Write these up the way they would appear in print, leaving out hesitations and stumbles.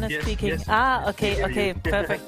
Yes, speaking. yes. Ah, We okay, hear okay, you. perfect.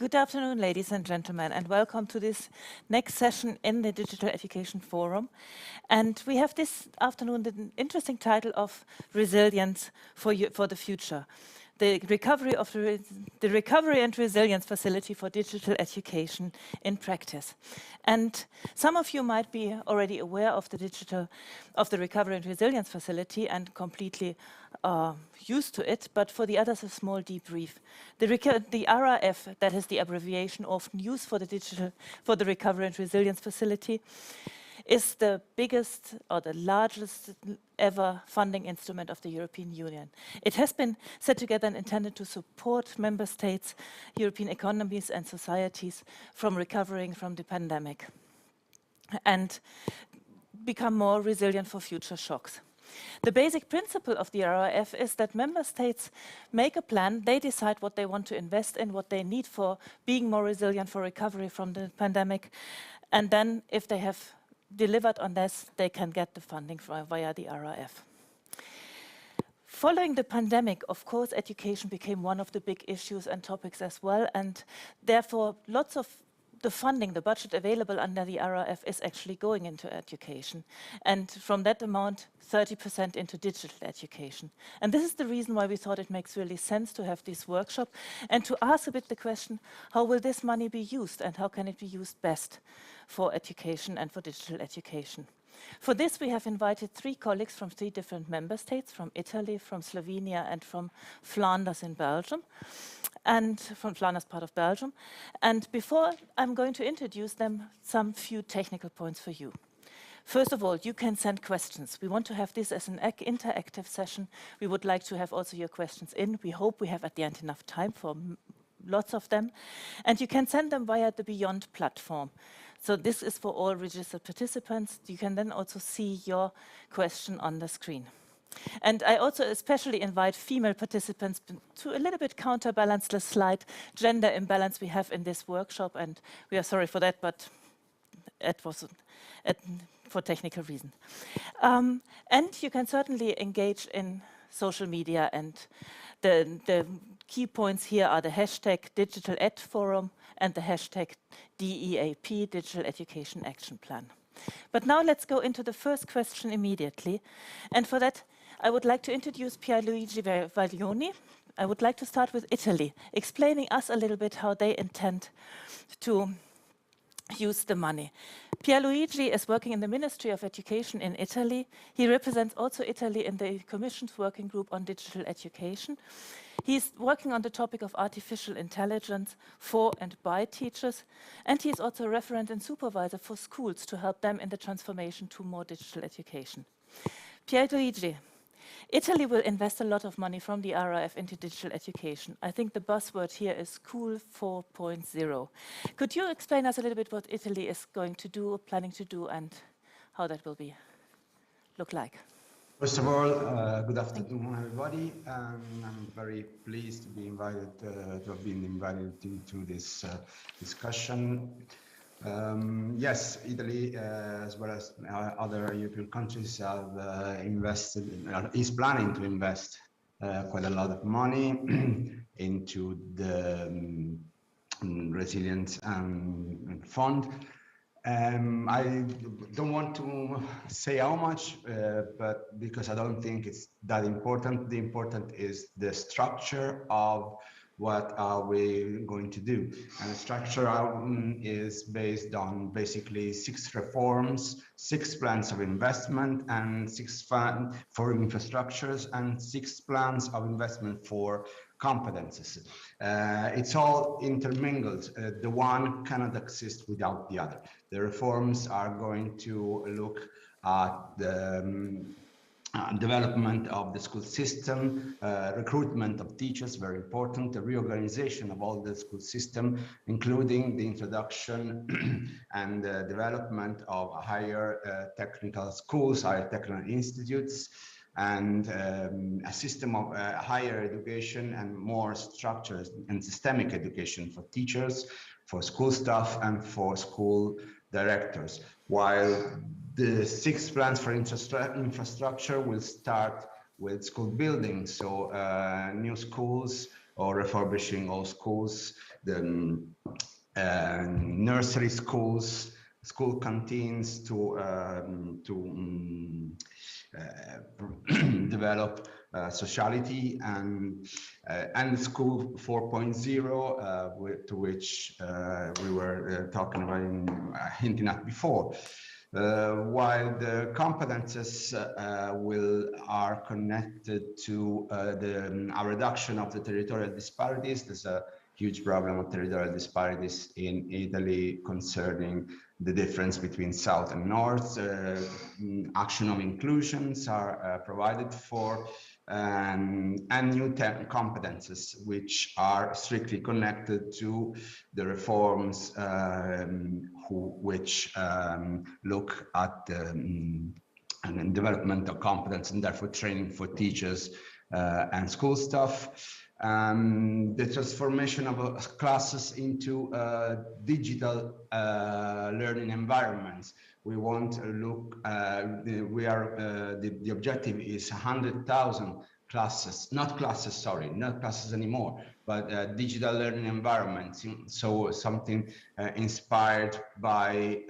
Good afternoon, ladies and gentlemen, and welcome to this next session in the Digital Education Forum. And we have this afternoon the interesting title of Resilience for the Future, the recovery and resilience facility for digital education in practice. And some of you might be already aware of the recovery and resilience facility and completely used to it, but for the others, a small debrief. The RRF, that is the abbreviation often used for the recovery and resilience facility, is the biggest or the largest ever funding instrument of the European Union. It has been set together and intended to support member states, European economies and societies from recovering from the pandemic and become more resilient for future shocks. The basic principle of the RRF is that member states make a plan, they decide what they want to invest in, what they need for being more resilient for recovery from the pandemic, and then if they have delivered on this, they can get the funding via the RRF. Following the pandemic, of course, education became one of the big issues and topics as well, and therefore lots of the funding, the budget available under the RRF is actually going into education. And from that amount, 30% into digital education. And this is the reason why we thought it makes really sense to have this workshop and to ask a bit the question, how will this money be used and how can it be used best for education and for digital education? For this, we have invited 3 colleagues from 3 different member states, from Italy, from Slovenia, and from Flanders in Belgium, and from Flanders, part of Belgium. And before I'm going to introduce them, some few technical points for you. First of all, you can send questions. We want to have this as an interactive session. We would like to have also your questions in. We hope we have at the end enough time for lots of them. And you can send them via the Beyond platform. So this is for all registered participants. You can then also see your question on the screen. And I also especially invite female participants to a little bit counterbalance the slight gender imbalance we have in this workshop. And we are sorry for that, but it was for technical reasons. And you can certainly engage in social media, and the key points here are the hashtag Digital Ed Forum and the hashtag DEAP, Digital Education Action Plan. But now let's go into the first question immediately. And for that, I would like to introduce Pierluigi Vaglioni. I would like to start with Italy, explaining us a little bit how they intend to use the money. Pierluigi is working in the Ministry of Education in Italy. He represents also Italy in the Commission's working group on digital education. He's working on the topic of artificial intelligence for and by teachers, and he's also a referent and supervisor for schools to help them in the transformation to more digital education. Pierluigi, Italy will invest a lot of money from the RRF into digital education. I think the buzzword here is School 4.0. Could you explain us a little bit what Italy is going to do, planning to do, and how that will look like? First of all, good afternoon, everybody. I'm very pleased to be invited, to have been invited into this discussion. Yes, Italy, as well as other European countries, have is planning to invest quite a lot of money into the resilience fund. I don't want to say how much, but because I don't think it's that important. The important is the structure of what are we going to do. And the structure is based on basically 6 reforms, 6 plans of investment, and 6 funds for infrastructures, and 6 plans of investment for competences. It's all intermingled. The one cannot exist without the other. The reforms are going to look at the development of the school system, recruitment of teachers, very important, the reorganization of all the school system, including the introduction and the development of higher technical schools, higher technical institutes, and a system of higher education and more structured and systemic education for teachers, for school staff, and for school directors. While the 6 plans for infrastructure will start with school buildings, so new schools or refurbishing all schools, the nursery schools, school canteens to develop sociality, and School 4.0, to which we were talking about, hinting at before. While the competences are connected to a reduction of the territorial disparities. There's a huge problem of territorial disparities in Italy concerning the difference between South and North. Action of inclusions are provided for, and new competences which are strictly connected to the reforms which look at the development of competence and therefore training for teachers and school staff. The transformation of classes into digital learning environments. We want to look, the objective is 100,000 classes, not classes anymore, but digital learning environments. So something inspired by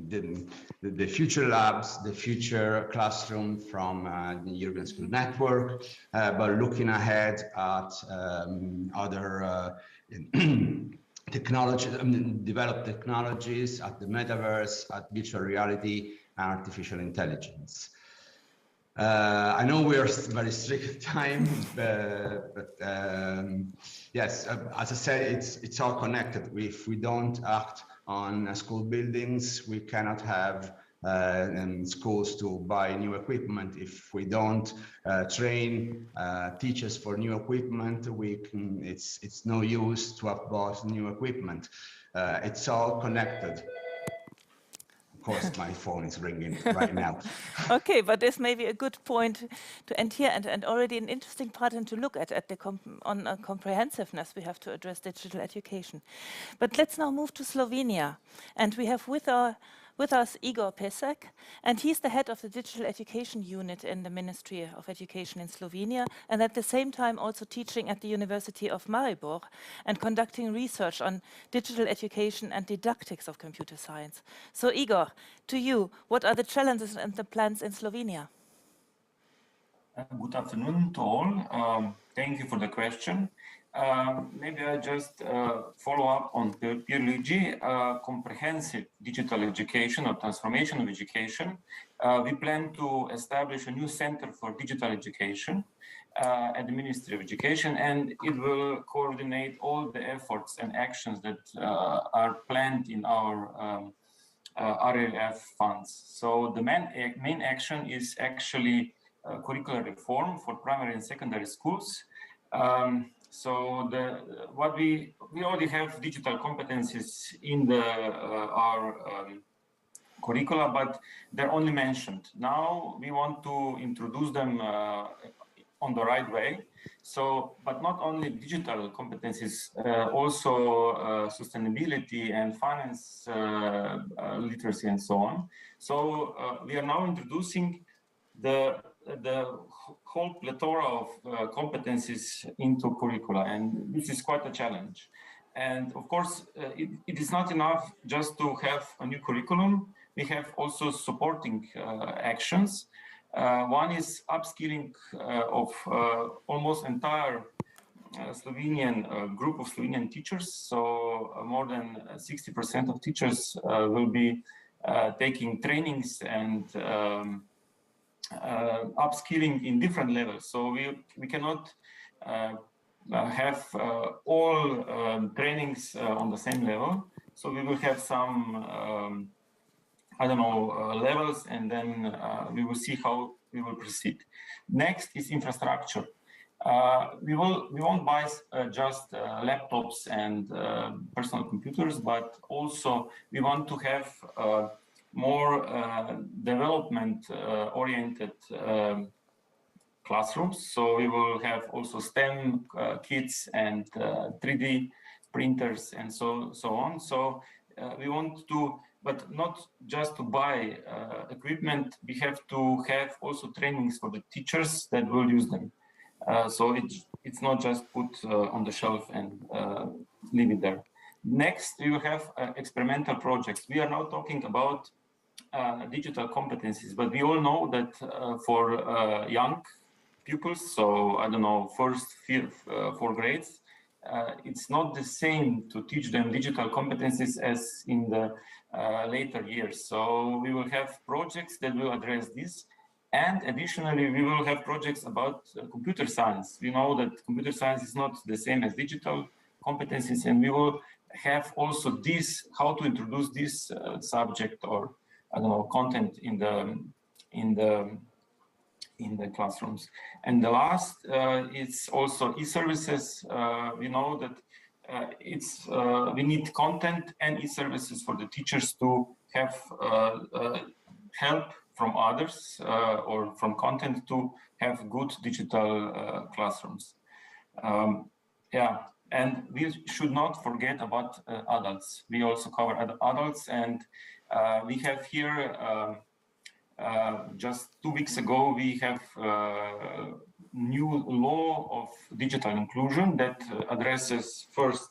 the future labs, the future classroom from the European School Network, but looking ahead at other developed technologies, at the metaverse, at virtual reality, and artificial intelligence. I know we are very strict on time, but yes, as I said, it's all connected. If we don't act on school buildings, we cannot have schools to buy new equipment. If we don't train teachers for new equipment, it's no use to have bought new equipment. It's all connected. Of course, my phone is ringing right now. Okay, but this may be a good point to end here, and already an interesting pattern to look at the comprehensiveness we have to address digital education. But let's now move to Slovenia, and we have with us Igor Pesek, and he's the head of the digital education unit in the Ministry of Education in Slovenia, and at the same time also teaching at the University of Maribor and conducting research on digital education and didactics of computer science. So Igor, to you, what are the challenges and the plans in Slovenia? Good afternoon to all. Thank you for the question. Maybe I just follow up on Pierluigi, comprehensive digital education or transformation of education. We plan to establish a new center for digital education at the Ministry of Education, and it will coordinate all the efforts and actions that are planned in our RRF funds. So the main action is actually curricular reform for primary and secondary schools. So we already have digital competencies in our curricula, but they're only mentioned. Now we want to introduce them on the right way. So, but not only digital competencies, also sustainability and finance literacy and so on. So we are now introducing the whole plethora of competencies into curricula, and this is quite a challenge. And of course, it is not enough just to have a new curriculum. We have also supporting actions. One is upskilling of almost entire Slovenian group of Slovenian teachers. So more than 60% of teachers will be taking trainings and upskilling in different levels. So we cannot have all trainings on the same level. So we will have some, levels, and then we will see how we will proceed. Next is infrastructure. We won't buy just laptops and personal computers, but also we want to have more development-oriented classrooms. So we will have also STEM kits and 3D printers and so on. So we want to, but not just to buy equipment, we have to have also trainings for the teachers that will use them. So it's not just put on the shelf and leave it there. Next, we will have experimental projects. We are now talking about digital competencies, but we all know that for young pupils, so I don't know, first, fifth, fourth grades, it's not the same to teach them digital competencies as in the later years. So we will have projects that will address this. And additionally, we will have projects about computer science. We know that computer science is not the same as digital competencies, and we will have also this, how to introduce this subject or I don't know, content in the classrooms. And the last is also e-services. We know that we need content and e-services for the teachers to have help from others or from content to have good digital classrooms. Yeah, and we should not forget about adults. We also cover adults, and we have here just 2 weeks ago, we have new law of digital inclusion that addresses first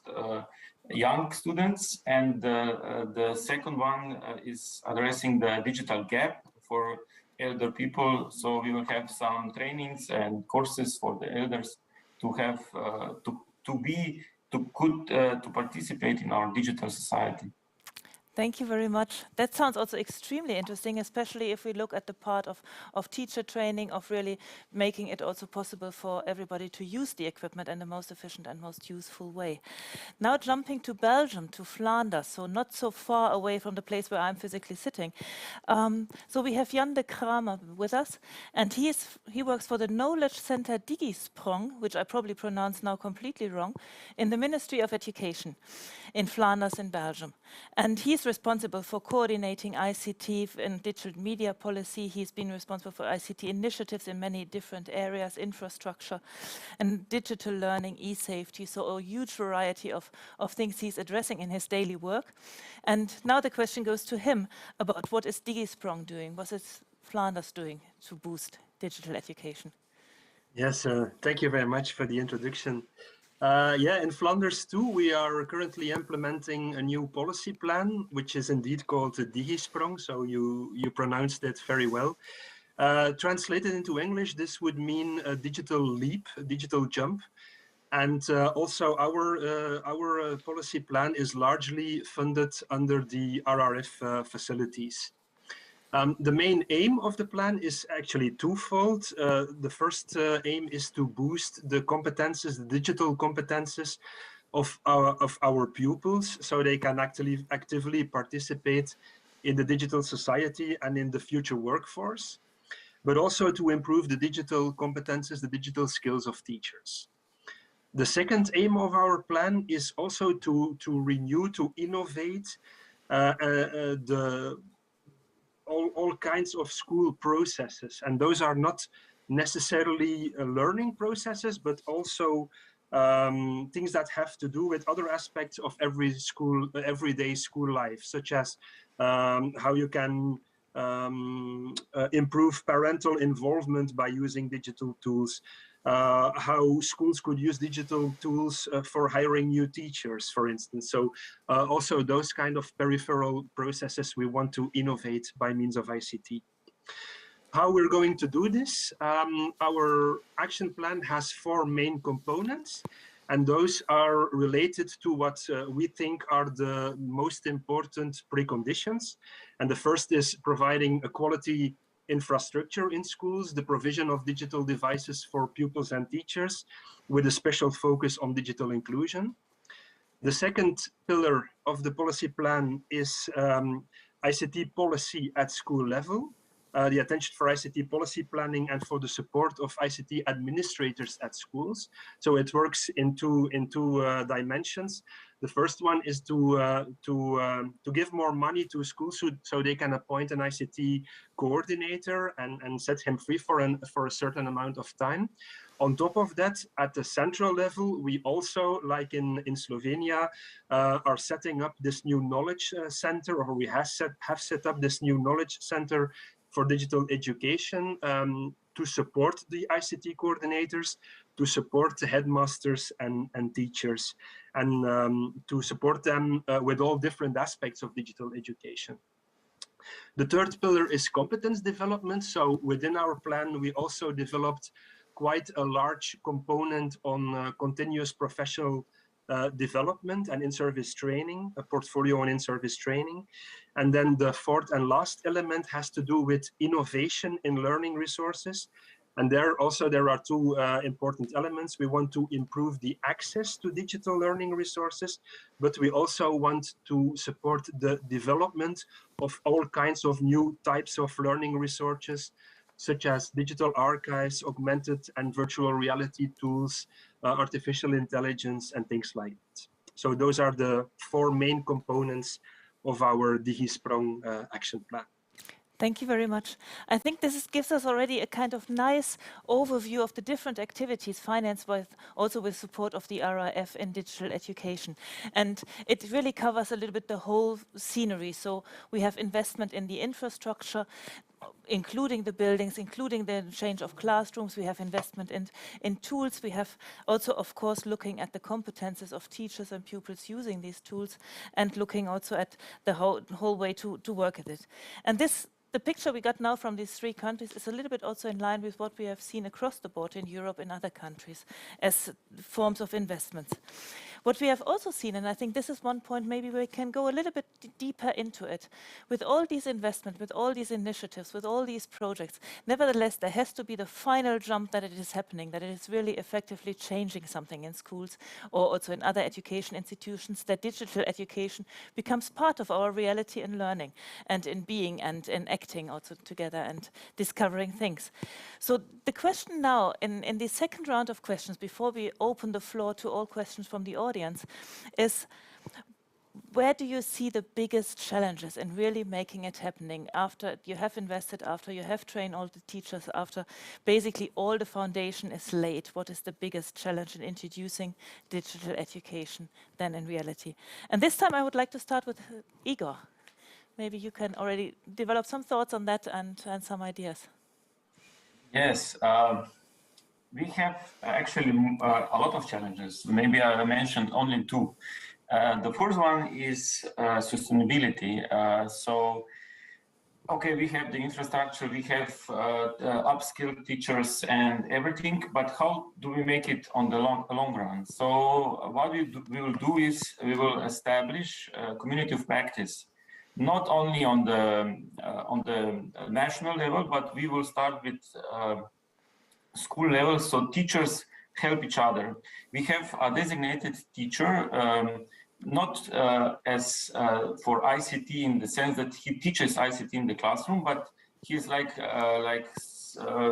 young students, and the second one is addressing the digital gap for elder people. So we will have some trainings and courses for the elders to have to participate in our digital society. Thank you very much. That sounds also extremely interesting, especially if we look at the part of teacher training, of really making it also possible for everybody to use the equipment in the most efficient and most useful way. Now jumping to Belgium, to Flanders, so not so far away from the place where I'm physically sitting. So we have Jan de Kramer with us, and he works for the Knowledge Center DigiSprong, which I probably pronounced now completely wrong, in the Ministry of Education in Flanders in Belgium. And he's responsible for coordinating ICT and digital media policy. He's been responsible for ICT initiatives in many different areas, infrastructure and digital learning, e-safety, so a huge variety of things he's addressing in his daily work. And now the question goes to him about what is DigiSprong doing, what is Flanders doing to boost digital education? Yes, thank you very much for the introduction. Yeah, in Flanders too, we are currently implementing a new policy plan, which is indeed called the DigiSprong. So you pronounced it very well. Translated into English, this would mean a digital leap, a digital jump. And also our policy plan is largely funded under the RRF facilities. The main aim of the plan is actually twofold. The first aim is to boost the competences, the digital competences of our pupils, so they can actively participate in the digital society and in the future workforce, but also to improve the digital competences, the digital skills of teachers. The second aim of our plan is also to renew, to innovate all kinds of school processes, and those are not necessarily learning processes, but also things that have to do with other aspects of everyday school life, such as how you can improve parental involvement by using digital tools, how schools could use digital tools for hiring new teachers, for instance. So also those kind of peripheral processes we want to innovate by means of ICT. How we're going to do this? Our action plan has 4 main components, and those are related to what we think are the most important preconditions. And the first is providing a quality infrastructure in schools, the provision of digital devices for pupils and teachers, with a special focus on digital inclusion. The second pillar of the policy plan is ICT policy at school level, the attention for ICT policy planning and for the support of ICT administrators at schools. So it works in two dimensions. The first one is to give more money to schools so they can appoint an ICT coordinator and set him free for a certain amount of time. On top of that, at the central level, we also, like in Slovenia, are setting up this new knowledge center, or we have set up this new knowledge center for digital education to support the ICT coordinators, to support the headmasters and teachers, and to support them with all different aspects of digital education. The third pillar is competence development. So within our plan, we also developed quite a large component on continuous professional development and in-service training, a portfolio on in-service training. And then the fourth and last element has to do with innovation in learning resources. And there are two important elements. We want to improve the access to digital learning resources, but we also want to support the development of all kinds of new types of learning resources, such as digital archives, augmented and virtual reality tools, artificial intelligence, and things like that. So those are the four main components of our DigiSprong action plan. Thank you very much. I think this gives us already a kind of nice overview of the different activities financed also with support of the RRF in digital education. And it really covers a little bit the whole scenery. So we have investment in the infrastructure, including the buildings, including the change of classrooms. We have investment in tools. We have also, of course, looking at the competences of teachers and pupils using these tools, and looking also at the whole way to work at it. And the picture we got now from these three countries is a little bit also in line with what we have seen across the board in Europe and other countries as forms of investments. What we have also seen, and I think this is one point maybe we can go a little bit deeper into it, with all these investments, with all these initiatives, with all these projects, nevertheless, there has to be the final jump that it is happening, that it is really effectively changing something in schools or also in other education institutions, that digital education becomes part of our reality in learning and in being and in acting also together and discovering things. So the question now, in the second round of questions, before we open the floor to all questions from the audience, is where do you see the biggest challenges in really making it happening after you have invested, after you have trained all the teachers, after basically all the foundation is laid? What is the biggest challenge in introducing digital education then in reality? And this time I would like to start with Igor. Maybe you can already develop some thoughts on that and some ideas. Yes. We have actually a lot of challenges. Maybe I mentioned only two. The first one is sustainability. Okay, we have the infrastructure, we have upskilled teachers and everything, but how do we make it on the long run? So what we will do is we will establish a community of practice, not only on the national level, but we will start with school level, so teachers help each other. We have a designated teacher, not as for ICT in the sense that he teaches ICT in the classroom, but he's like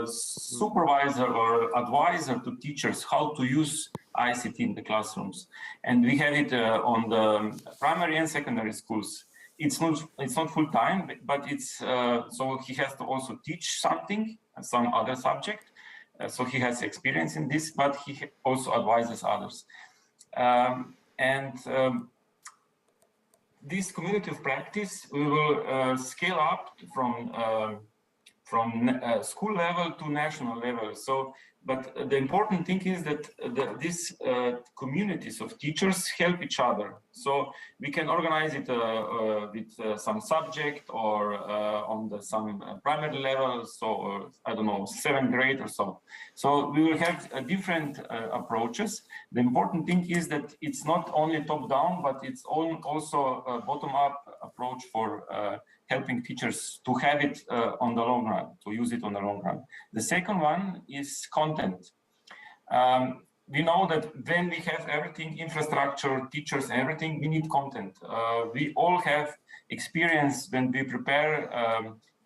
supervisor or advisor to teachers how to use ICT in the classrooms. And we have it on the primary and secondary schools. It's not full time, but it's so he has to also teach something, some other subject. So he has experience in this, but he also advises others. This community of practice, we will scale up from school level to national level. So, but the important thing is that these communities of teachers help each other. So we can organize it with some subject or on some primary level, so I don't know, 7th grade or so. So we will have different approaches. The important thing is that it's not only top down, but it's also a bottom up approach for helping teachers to have it on the long run, to use it on the long run. The second one is content. We know that when we have everything, infrastructure, teachers, everything, we need content. We all have experience when we prepare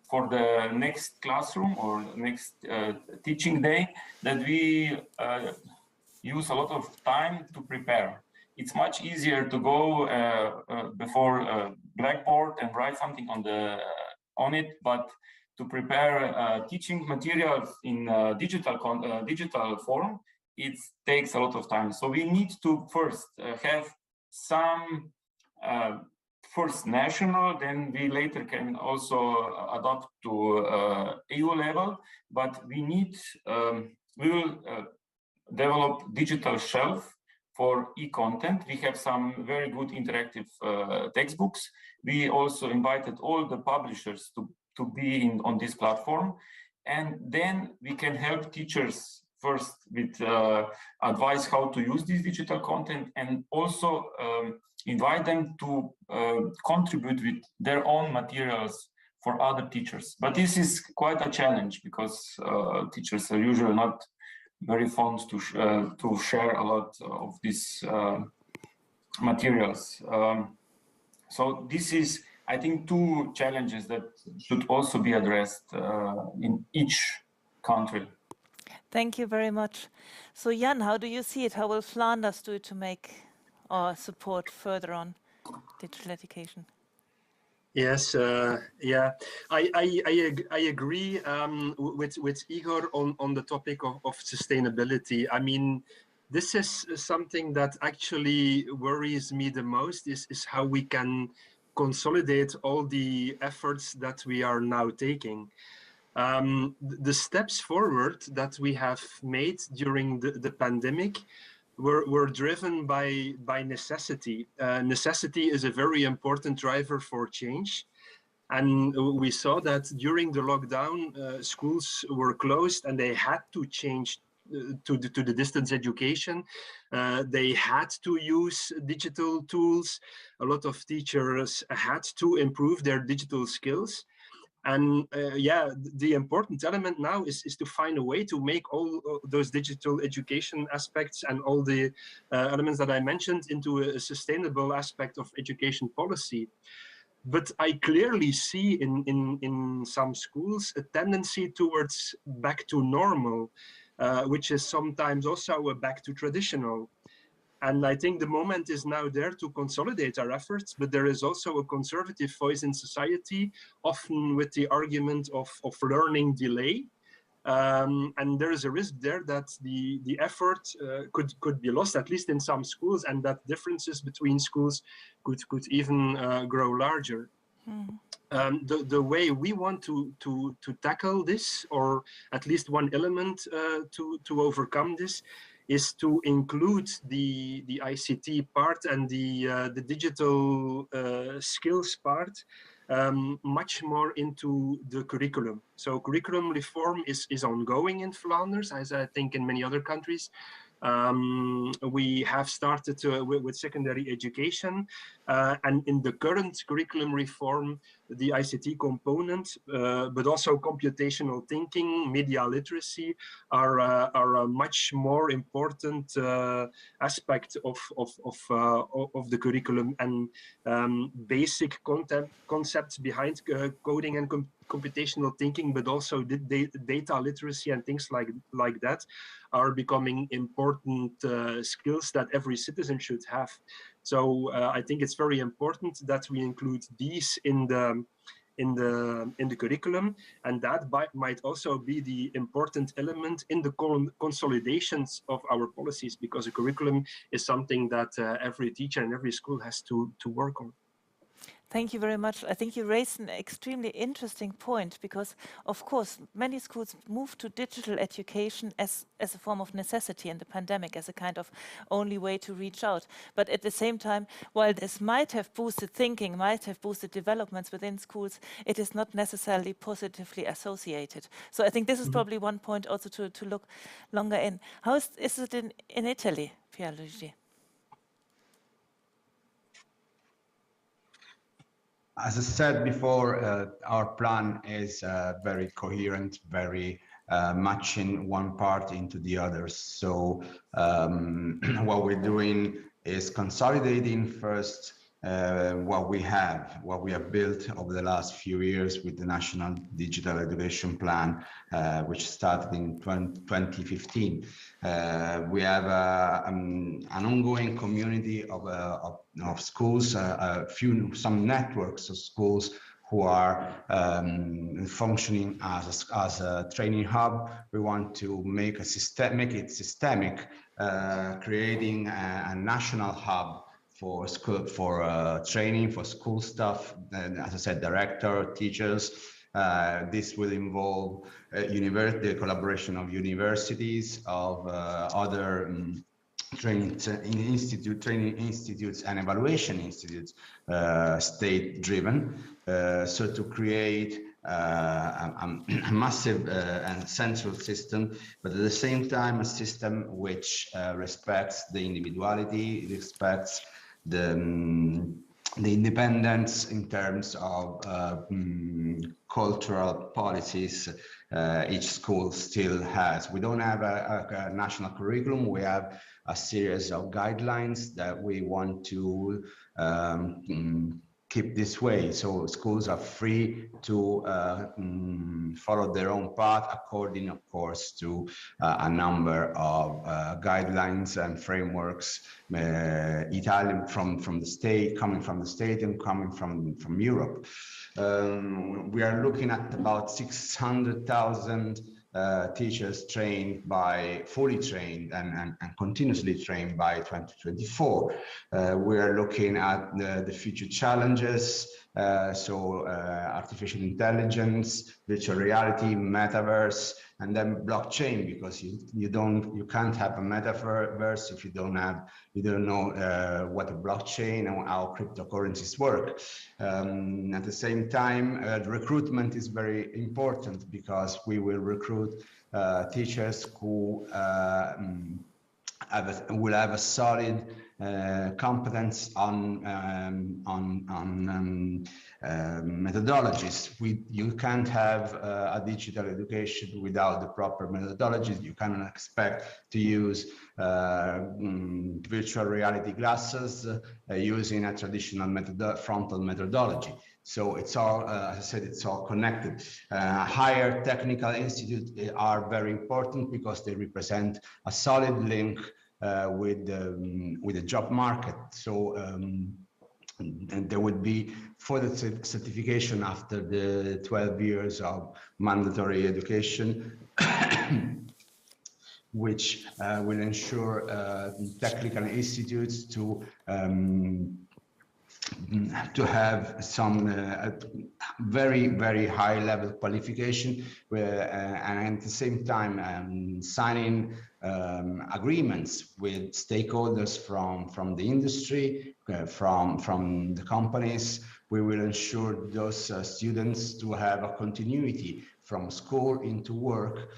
for the next classroom or next teaching day, that we use a lot of time to prepare. It's much easier to go before Blackboard and write something on it, but to prepare teaching materials in digital form, it takes a lot of time. So we need to first have some first national, then we later can also adopt to EU level, but we need, we will develop digital shelf for e-content. We have some very good interactive textbooks. We also invited all the publishers to be on this platform. And then we can help teachers first with advice how to use this digital content, and also invite them to contribute with their own materials for other teachers. But this is quite a challenge because teachers are usually not very fond to share a lot of these materials. So this is, I think, two challenges that should also be addressed in each country. Thank you very much. So Jan, how do you see it? How will Flanders do it to make or support further on digital education? Yes, yeah, I agree with Igor on the topic of sustainability. I mean, this is something that actually worries me the most, is how we can consolidate all the efforts that we are now taking. The steps forward that we have made during the pandemic were driven by necessity. Necessity is a very important driver for change. And we saw that during the lockdown, schools were closed and they had to change to the distance education. They had to use digital tools. A lot of teachers had to improve their digital skills. And yeah, the important element now is to find a way to make all those digital education aspects and all the elements that I mentioned into a sustainable aspect of education policy. But I clearly see in some schools a tendency towards back to normal, which is sometimes also a back to traditional. And I think the moment is now there to consolidate our efforts, but there is also a conservative voice in society, often with the argument of learning delay. And there is a risk there that the effort could be lost, at least in some schools, and that differences between schools could even grow larger. The way we want to tackle this, or at least one element to overcome this, is to include the ICT part and the digital skills part much more into the curriculum. So curriculum reform is ongoing in Flanders, as I think in many other countries. We have started with secondary education, and in the current curriculum reform, the ICT component, but also computational thinking, media literacy are a much more important aspect of the curriculum, and basic concepts behind coding and computational thinking, but also data literacy and things like that are becoming important skills that every citizen should have. So I think it's very important that we include these in the curriculum, and that might also be the important element in the consolidations of our policies, because a curriculum is something that every teacher and every school has to work on. Thank you very much. I think you raised an extremely interesting point, because, of course, many schools moved to digital education as a form of necessity in the pandemic, as a kind of only way to reach out. But at the same time, while this might have boosted thinking, might have boosted developments within schools, it is not necessarily positively associated. So I think this is probably one point also to look longer in. How is it in Italy, Pierluigi? As I said before, our plan is very coherent, very much in one part into the others. So what we're doing is consolidating first what we have built over the last few years with the National Digital Education Plan, which started in 2015. We have an ongoing community of schools, some networks of schools who are functioning as a training hub. We want to make it systemic, creating a national hub school, for training, for school staff, and as I said, director, teachers. This will involve the collaboration of universities, of other training institutes and evaluation institutes, state-driven, so to create a massive and central system, but at the same time a system which respects the individuality, respects the independence in terms of cultural policies each school still has. We don't have a national curriculum. We have a series of guidelines that we want to keep this way. So schools are free to follow their own path according, of course, to a number of guidelines and frameworks, Italian from the state, coming from the state and coming from Europe. We are looking at about 600,000 teachers trained fully trained and continuously trained by 2024. We are looking at the future challenges, artificial intelligence, virtual reality, metaverse, and then blockchain, because you can't have a metaverse if you don't know what a blockchain and how cryptocurrencies work. At the same time, recruitment is very important, because we will recruit teachers who will have a solid competence on methodologies. You can't have a digital education without the proper methodologies. You cannot expect to use virtual reality glasses using a traditional frontal methodology. So it's all, as I said, it's all connected. Higher technical institutes are very important because they represent a solid link with the job market. So and there would be further certification after the 12 years of mandatory education, which will ensure technical institutes to have some very, very high level qualification, and at the same time signing agreements with stakeholders from the industry, from the companies. We will ensure those students to have a continuity from school into work,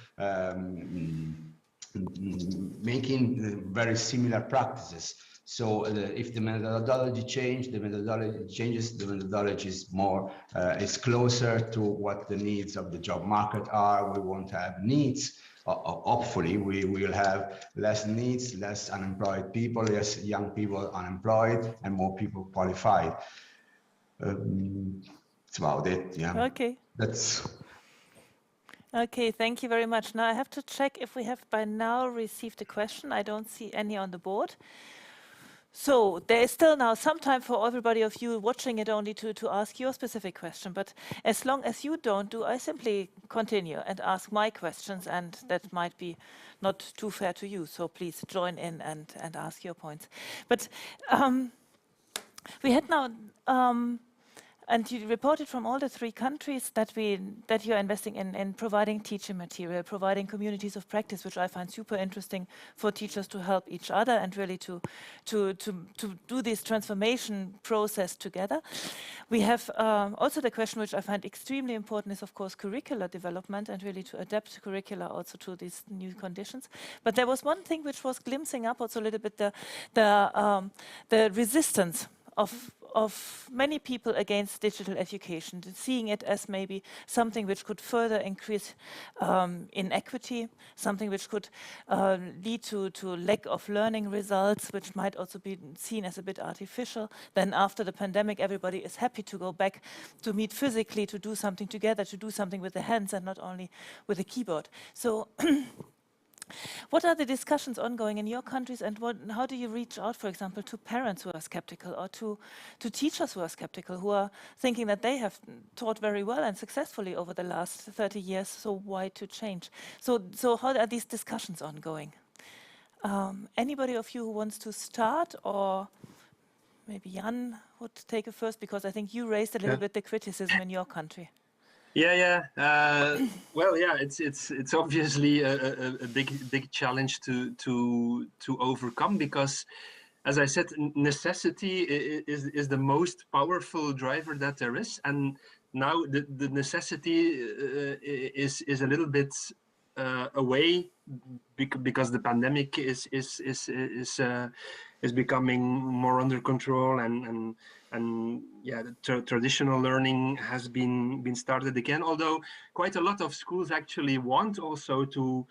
making very similar practices. So if the methodology changes, the methodology is more, is closer to what the needs of the job market are. We won't have needs. Hopefully, we will have less needs, less unemployed people, less young people unemployed, and more people qualified. That's about it. Yeah. Okay. That's. Okay, thank you very much. Now I have to check if we have by now received a question. I don't see any on the board. So there is still now some time for everybody of you watching it only to ask your specific question. But as long as you don't I simply continue and ask my questions, and that might be not too fair to you. So please join in and ask your points. But we had now, and you reported from all the 3 countries that you're investing in providing teaching material, providing communities of practice, which I find super interesting for teachers to help each other and really to do this transformation process together. We have also the question, which I find extremely important, is of course curricular development and really to adapt curricula also to these new conditions. But there was one thing which was glimpsing up also a little bit, the resistance of many people against digital education, seeing it as maybe something which could further increase inequity, something which could lead to lack of learning results, which might also be seen as a bit artificial. Then after the pandemic, everybody is happy to go back to meet physically, to do something together, to do something with the hands and not only with a keyboard. So what are the discussions ongoing in your countries, and how do you reach out, for example, to parents who are skeptical, or to teachers who are skeptical, who are thinking that they have taught very well and successfully over the last 30 years, so why to change? So how are these discussions ongoing? Anybody of you who wants to start, or maybe Jan would take it first, because I think you raised a little bit the criticism in your country. Yeah. Well, yeah, it's obviously a big challenge to overcome, because, as I said, necessity is the most powerful driver that there is, and now the necessity is a little bit away, because the pandemic is becoming more under control, and yeah, the traditional learning has been started again. Although quite a lot of schools actually want also to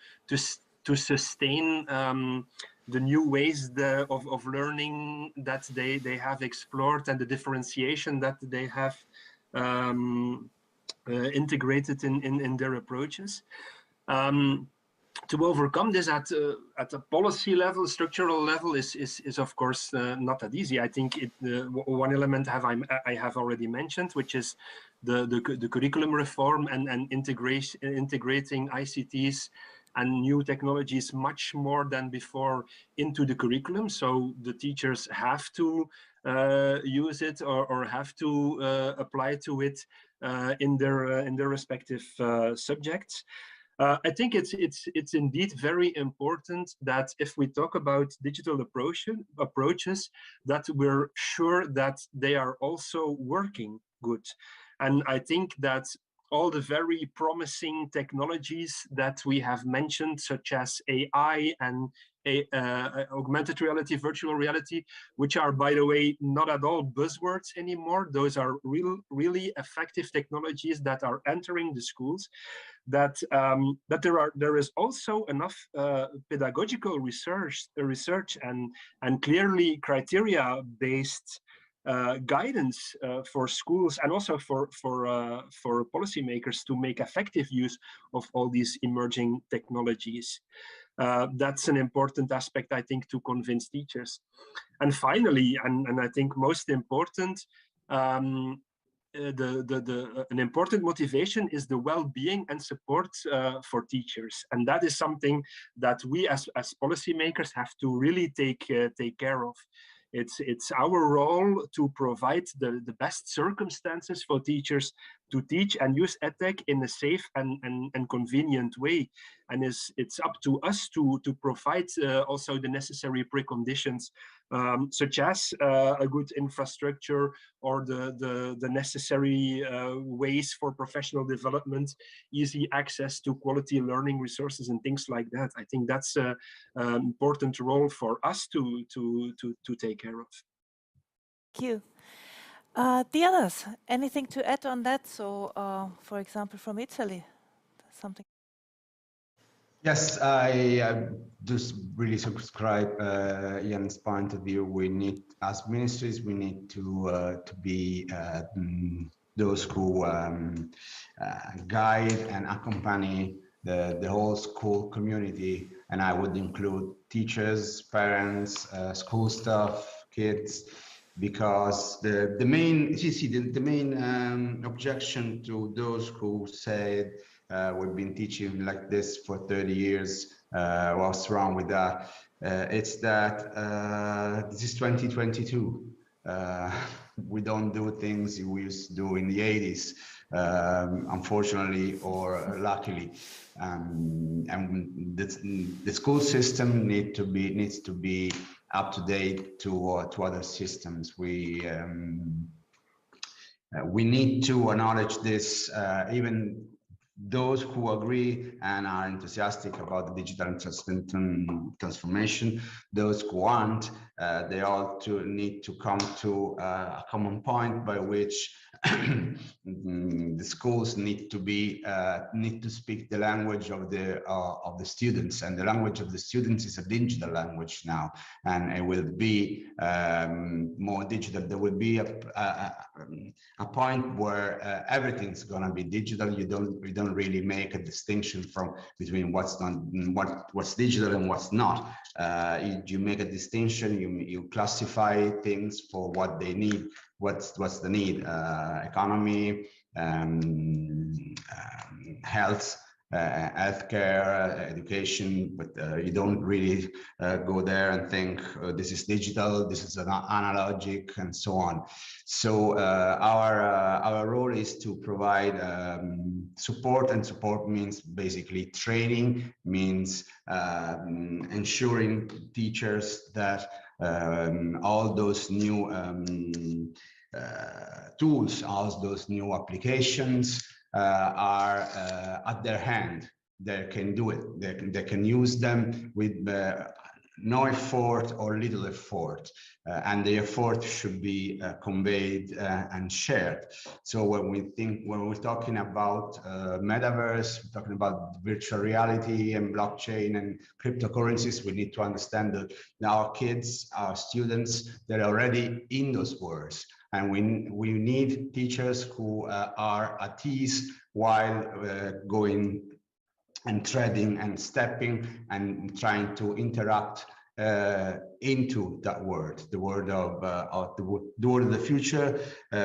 sustain the new ways of learning that they have explored, and the differentiation that they have integrated in their approaches. To overcome this at a policy level, structural level, is of course not that easy. I think one element I have already mentioned, which is the curriculum reform and integrating ICTs and new technologies much more than before into the curriculum. So the teachers have to use it or have to apply to it in their respective subjects. I think it's indeed very important that if we talk about digital approaches, that we're sure that they are also working good. And I think that all the very promising technologies that we have mentioned, such as AI and augmented reality, virtual reality, which are, by the way, not at all buzzwords anymore. Those are really effective technologies that are entering the schools. That there is also enough pedagogical research and clearly criteria-based guidance for schools, and also for policymakers to make effective use of all these emerging technologies. That's an important aspect, I think, to convince teachers. And finally, and I think most important, an important motivation is the well-being and support for teachers, and that is something that we as policymakers have to really take care of. It's our role to provide the best circumstances for teachers to teach and use EdTech in a safe and convenient way. And it's up to us to provide also the necessary preconditions, such as a good infrastructure, or the necessary ways for professional development, easy access to quality learning resources and things like that. I think that's an important role for us to take care of. Thank you. The others, anything to add on that? So, for example, from Italy, something. Yes, I do really subscribe Jan's point of view. We need, as ministries, we need to be those who guide and accompany the whole school community, and I would include teachers, parents, school staff, kids, because the main objection to those who said we've been teaching like this for 30 years, what's wrong with that? It's that this is 2022. We don't do things we used to do in the 80s, unfortunately or luckily. And the school system needs to be up to date to other systems. We need to acknowledge this, even those who agree and are enthusiastic about the digital transformation, those who aren't, they all need to come to a common point by which the schools need to speak the language of the students, and the language of the students is a digital language now, and it will be more digital. There will be a point where everything's going to be digital. You don't really make a distinction between what's digital and what's not. You make a distinction. You classify things for what they need. What's the need? Economy, health, healthcare, education, but you don't really go there and think this is digital, this is analogic, and so on. So our role is to provide support, and support means basically training, means ensuring teachers that all those new tools, all those new applications are at their hand. They can do it. They can use them with no effort or little effort, and the effort should be conveyed and shared. So when we're talking about metaverse, we're talking about virtual reality and blockchain and cryptocurrencies, we need to understand that our kids, our students, they're already in those worlds. And we need teachers who are at ease while going and treading and stepping and trying to interact into that world, the world of the future,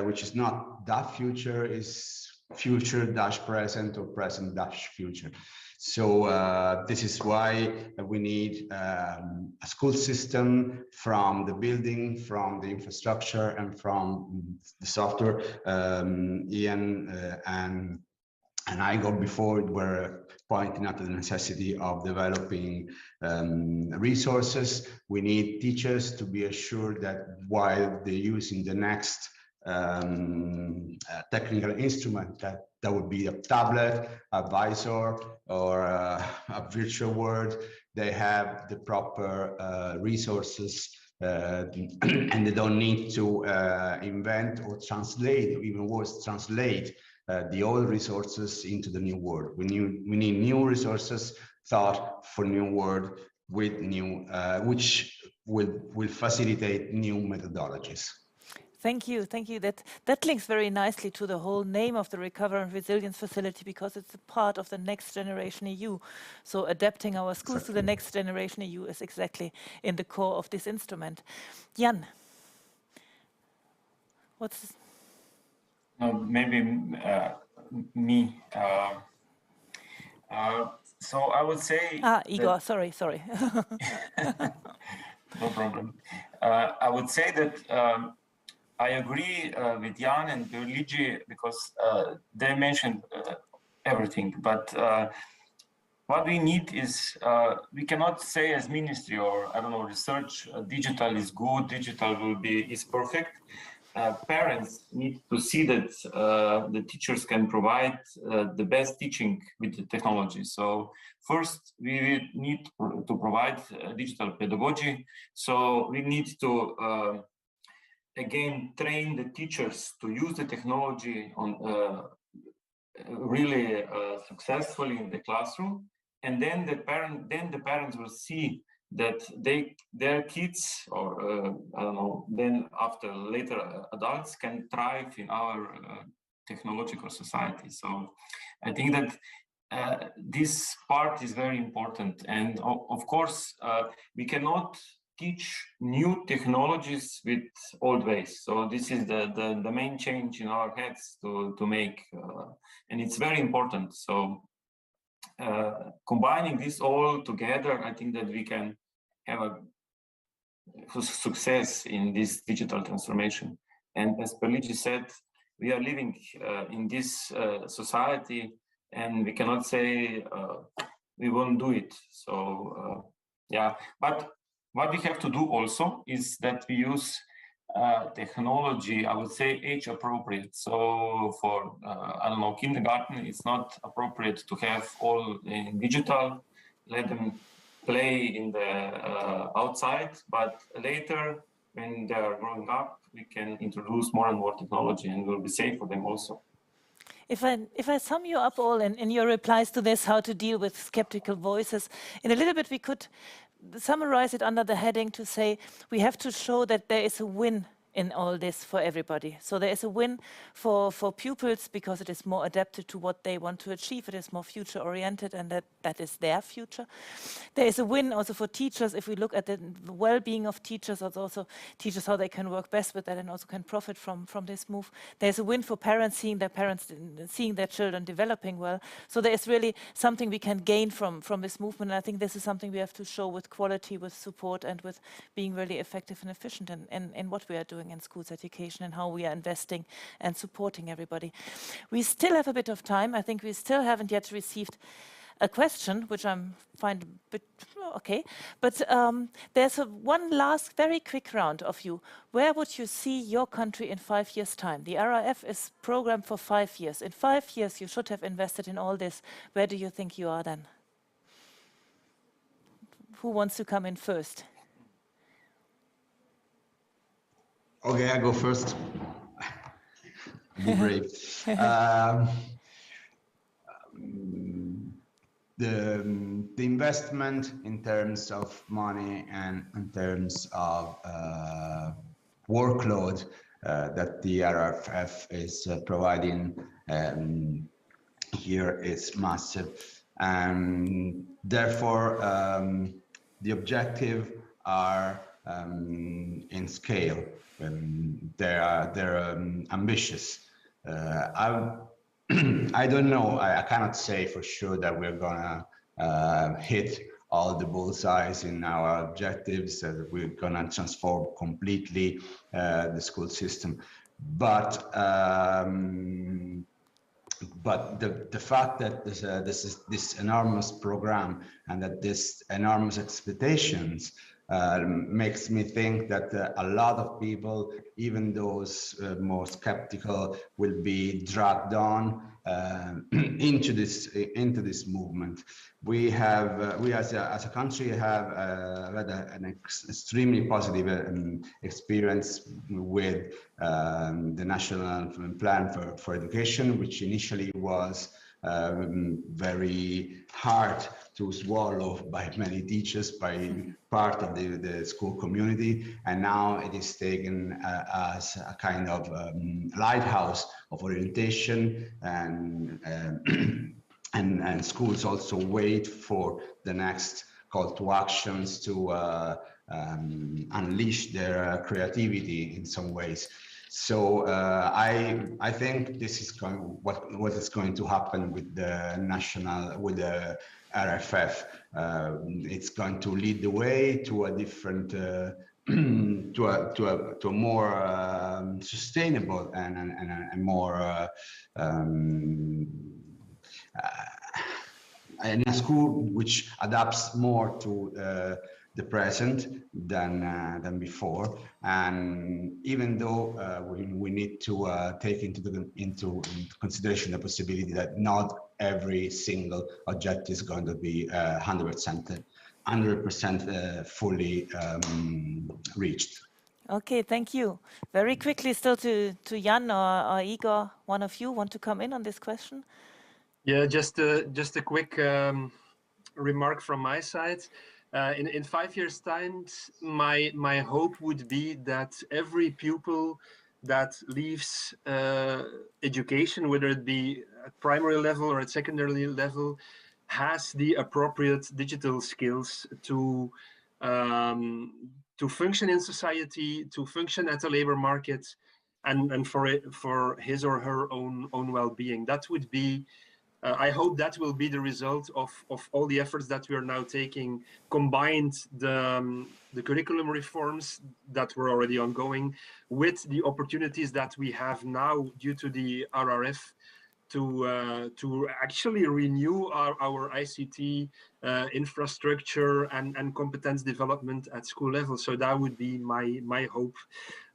which is not that future, is future-present or present-future. So this is why we need a school system, from the building, from the infrastructure, and from the software. Ian and I got before were pointing out the necessity of developing resources. We need teachers to be assured that while they're using the next technical instrument, that would be a tablet, a visor, or a virtual world, they have the proper resources, and they don't need to invent or translate, or even worse, translate the old resources into the new world. We need new resources thought for new world with new, which will facilitate new methodologies. Thank you, thank you. That links very nicely to the whole name of the Recovery and Resilience Facility, because it's a part of the Next Generation EU. So adapting our schools to the Next Generation EU is exactly in the core of this instrument. Jan, what's maybe me. So I would say. Igor, sorry. No problem. I would say that I agree with Jan and Pierluigi, because they mentioned everything. But what we need is, we cannot say as ministry or, I don't know, research, digital is good, digital is perfect. Parents need to see that the teachers can provide the best teaching with the technology. So first, we need to provide digital pedagogy. So we need to, again, train the teachers to use the technology on really successfully in the classroom. And then the parents will see that their kids, or I don't know, then after later adults, can thrive in our technological society. So I think that this part is very important. And of course, we cannot teach new technologies with old ways. So this is the main change in our heads to make, and it's very important. So combining this all together, I think that we can have a success in this digital transformation. And as Pierluigi said, we are living in this society, and we cannot say we won't do it. So yeah, but what we have to do also is that we use technology, I would say, age appropriate. So for, I don't know, kindergarten, it's not appropriate to have all in digital, let them play in the outside, but later when they are growing up, we can introduce more and more technology, and will be safe for them also. If I sum you up all in your replies to this, how to deal with skeptical voices, in a little bit we could summarize it under the heading to say we have to show that there is a win in all this for everybody. So there is a win for pupils because it is more adapted to what they want to achieve. It is more future oriented, and that is their future. There is a win also for teachers if we look at the well-being of teachers, also teachers how they can work best with that and also can profit from this move. There's a win for parents seeing their children developing well. So there is really something we can gain from this movement. And I think this is something we have to show with quality, with support, and with being really effective and efficient in what we are doing in schools education and how we are investing and supporting everybody. We still have a bit of time. I think we still haven't yet received a question, which I find a bit okay. But there's one last very quick round of you. Where would you see your country in 5 years' time? The RRF is programmed for 5 years. In 5 years, you should have invested in all this. Where do you think you are then? Who wants to come in first? Okay, I go first. Be brave. The investment in terms of money and in terms of workload that the RRF is providing here is massive, and therefore the objectives are in scale. They're ambitious. I don't know. I cannot say for sure that we're gonna hit all the bullseyes in our objectives. That we're gonna transform completely the school system, but the fact that this enormous program and that this enormous expectations makes me think that a lot of people, even those more skeptical, will be dragged on into this movement. We as a country have had an extremely positive experience with the National Plan for Education, which initially was very hard to swallow by many teachers, by part of the school community, and now it is taken as a kind of lighthouse of orientation, and schools also wait for the next call to actions to unleash their creativity in some ways. So I think this is what is going to happen with the RFF. It's going to lead the way to a different, to a more sustainable and more in a school which adapts more to the present than before. And even though we need to take into consideration the possibility that not every single objective is going to be 100% fully reached. Okay, thank you. Very quickly, still to Jan or Igor, one of you want to come in on this question? Yeah, just a quick remark from my side. In 5 years' time, my hope would be that every pupil that leaves education, whether it be at primary level or at secondary level, has the appropriate digital skills to function in society, to function at the labor market, and for his or her own well-being. That would be. I hope that will be the result of all the efforts that we are now taking, combined the curriculum reforms that were already ongoing with the opportunities that we have now due to the RRF to actually renew our ICT infrastructure and competence development at school level. So that would be my hope,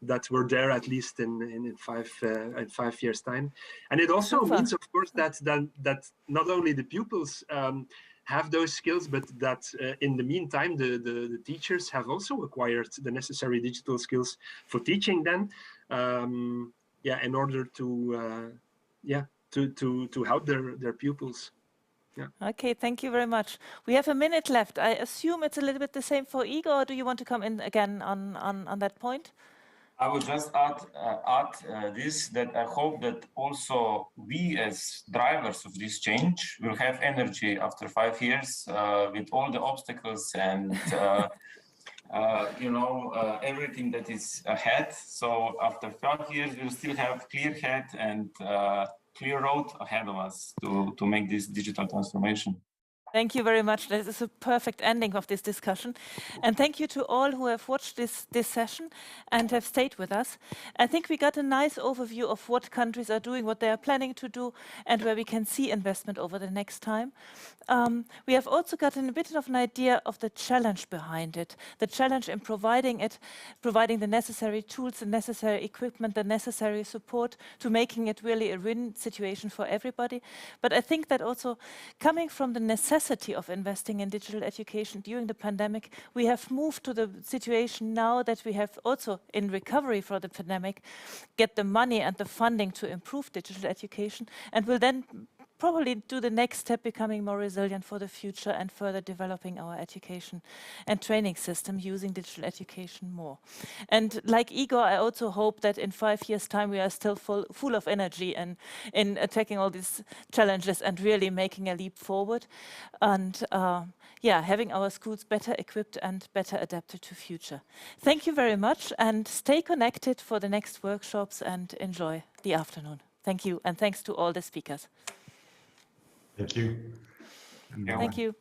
that we're there at least in 5 years' time. And it also means, of course, that not only the pupils have those skills, but that in the meantime, the teachers have also acquired the necessary digital skills for teaching then, in order to help their pupils. Yeah. Okay, thank you very much. We have a minute left. I assume it's a little bit the same for Igor, or do you want to come in again on that point? I would just add this, that I hope that also we as drivers of this change will have energy after 5 years with all the obstacles and everything that is ahead. So after 5 years, we'll still have clear head and clear road ahead of us to make this digital transformation. Thank you very much. This is a perfect ending of this discussion. And thank you to all who have watched this session and have stayed with us. I think we got a nice overview of what countries are doing, what they are planning to do, and where we can see investment over the next time. We have also gotten a bit of an idea of the challenge behind it, the challenge in providing the necessary tools, the necessary equipment, the necessary support to making it really a win situation for everybody. But I think that also coming from the necessity of investing in digital education during the pandemic, we have moved to the situation now that we have also, in recovery for the pandemic, get the money and the funding to improve digital education, and will then probably do the next step, becoming more resilient for the future and further developing our education and training system using digital education more. And like Igor, I also hope that in 5 years' time we are still full of energy and in attacking all these challenges and really making a leap forward. And having our schools better equipped and better adapted to future. Thank you very much, and stay connected for the next workshops and enjoy the afternoon. Thank you, and thanks to all the speakers. Thank you. Thank you.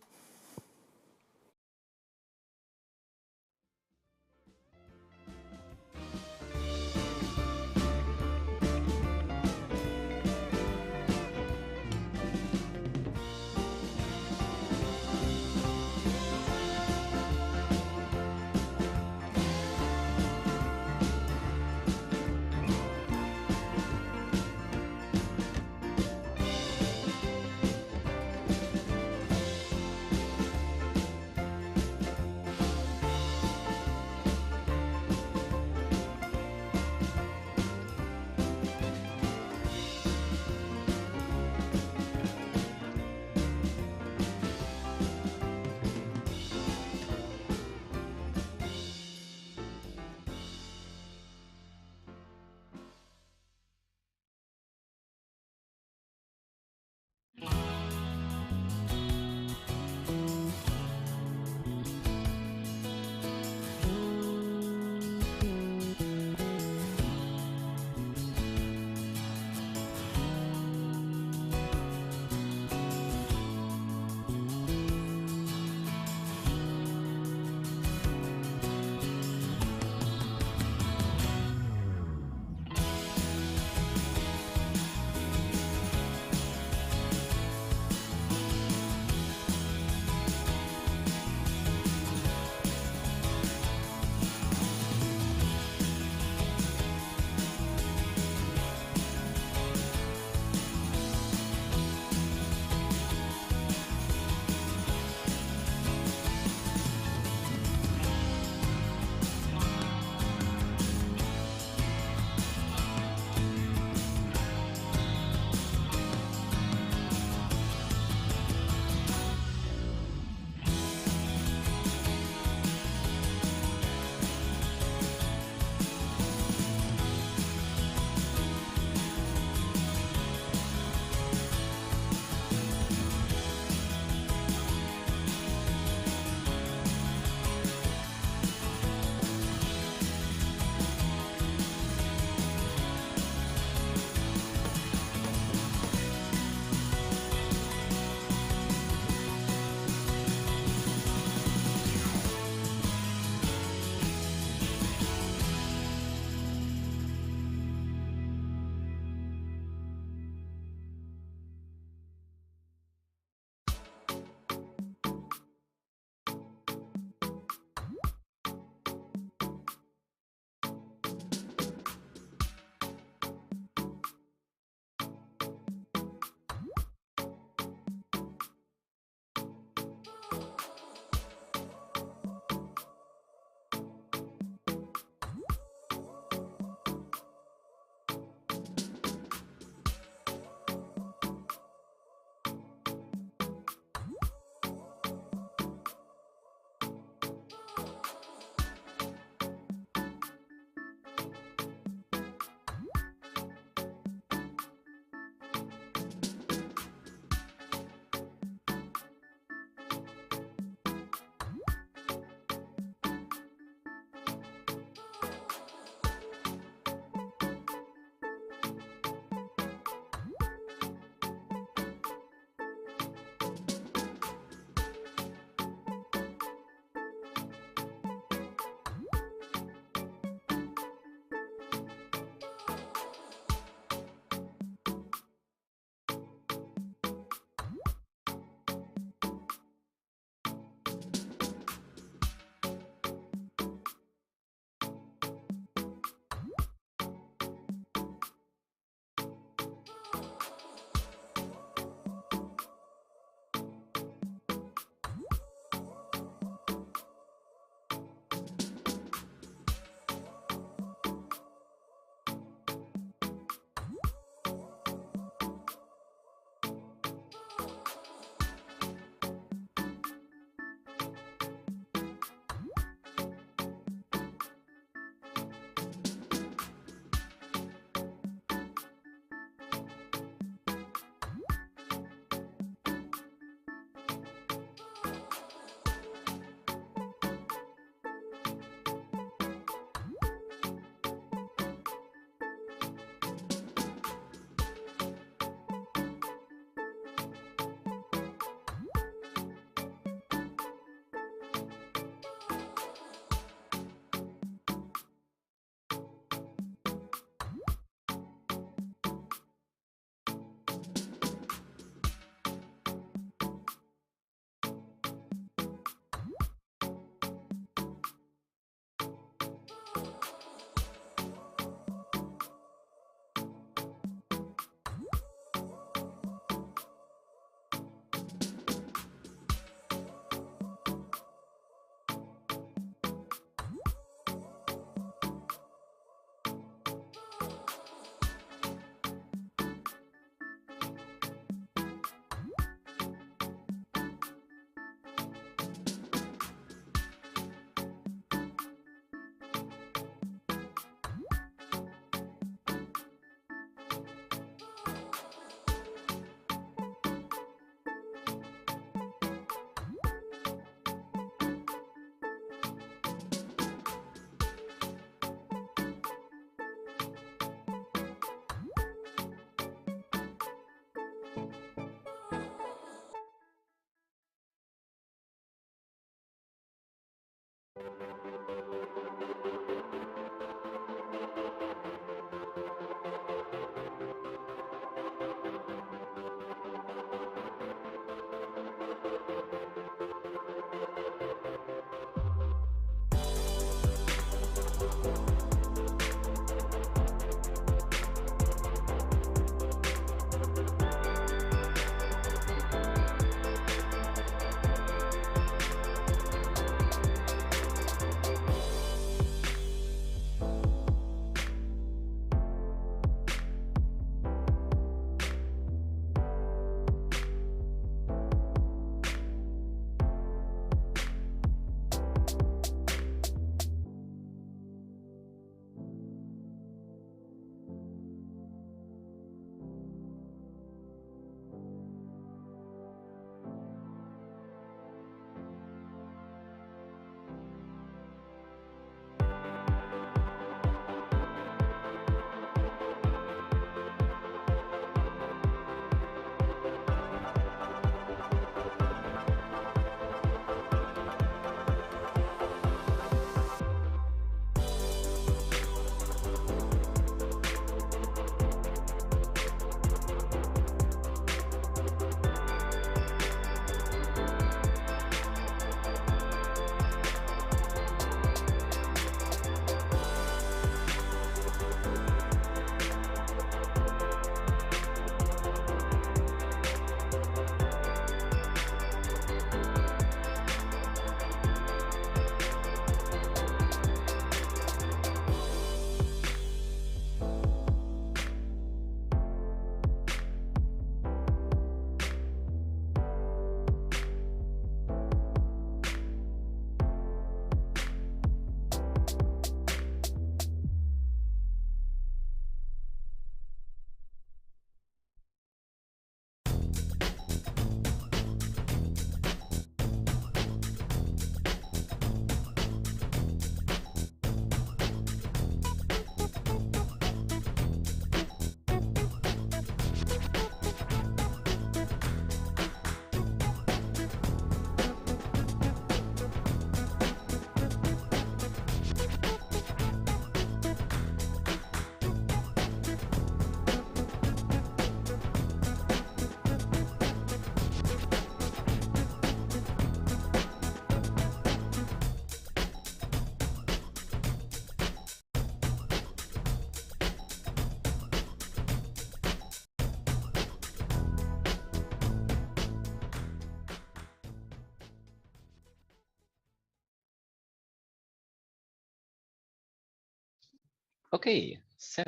Okay, so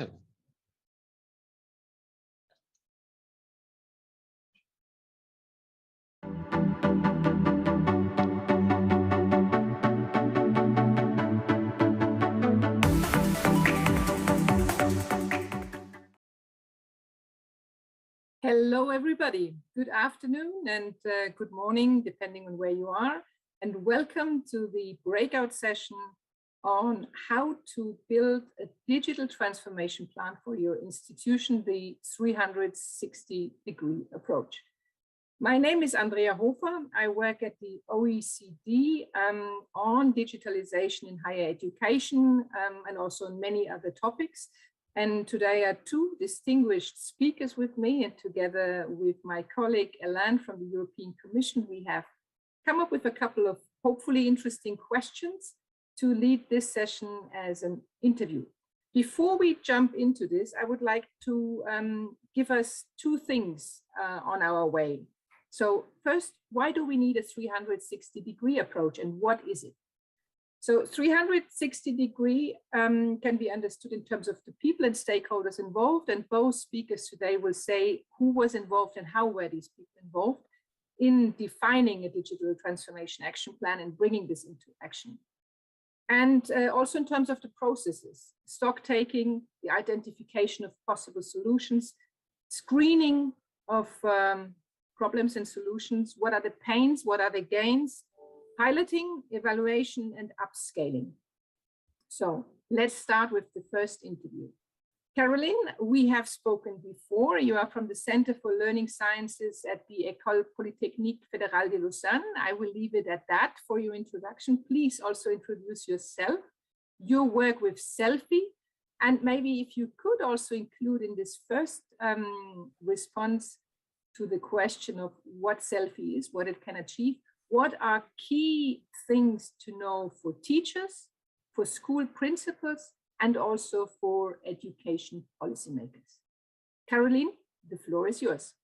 Hello, everybody. Good afternoon and good morning, depending on where you are. And welcome to the breakout session on how to build a digital transformation plan for your institution, the 360-degree approach. My name is Andrea Hofer. I work at the OECD on digitalization in higher education and also on many other topics. And today are two distinguished speakers with me, and together with my colleague Alain from the European Commission, we have come up with a couple of hopefully interesting questions to lead this session as an interview. Before we jump into this, I would like to give us two things on our way. So first, why do we need a 360-degree approach and what is it? So 360-degree can be understood in terms of the people and stakeholders involved, and both speakers today will say who was involved and how were these people involved in defining a digital transformation action plan and bringing this into action. And also in terms of the processes, stock taking, the identification of possible solutions, screening of problems and solutions, what are the pains, what are the gains, piloting, evaluation, and upscaling. So let's start with the first interview. Caroline, we have spoken before. You are from the Center for Learning Sciences at the École Polytechnique Fédérale de Lausanne. I will leave it at that for your introduction. Please also introduce yourself, your work with Selfie, and maybe if you could also include in this first response to the question of what Selfie is, what it can achieve, what are key things to know for teachers, for school principals, and also for education policymakers? Caroline, the floor is yours.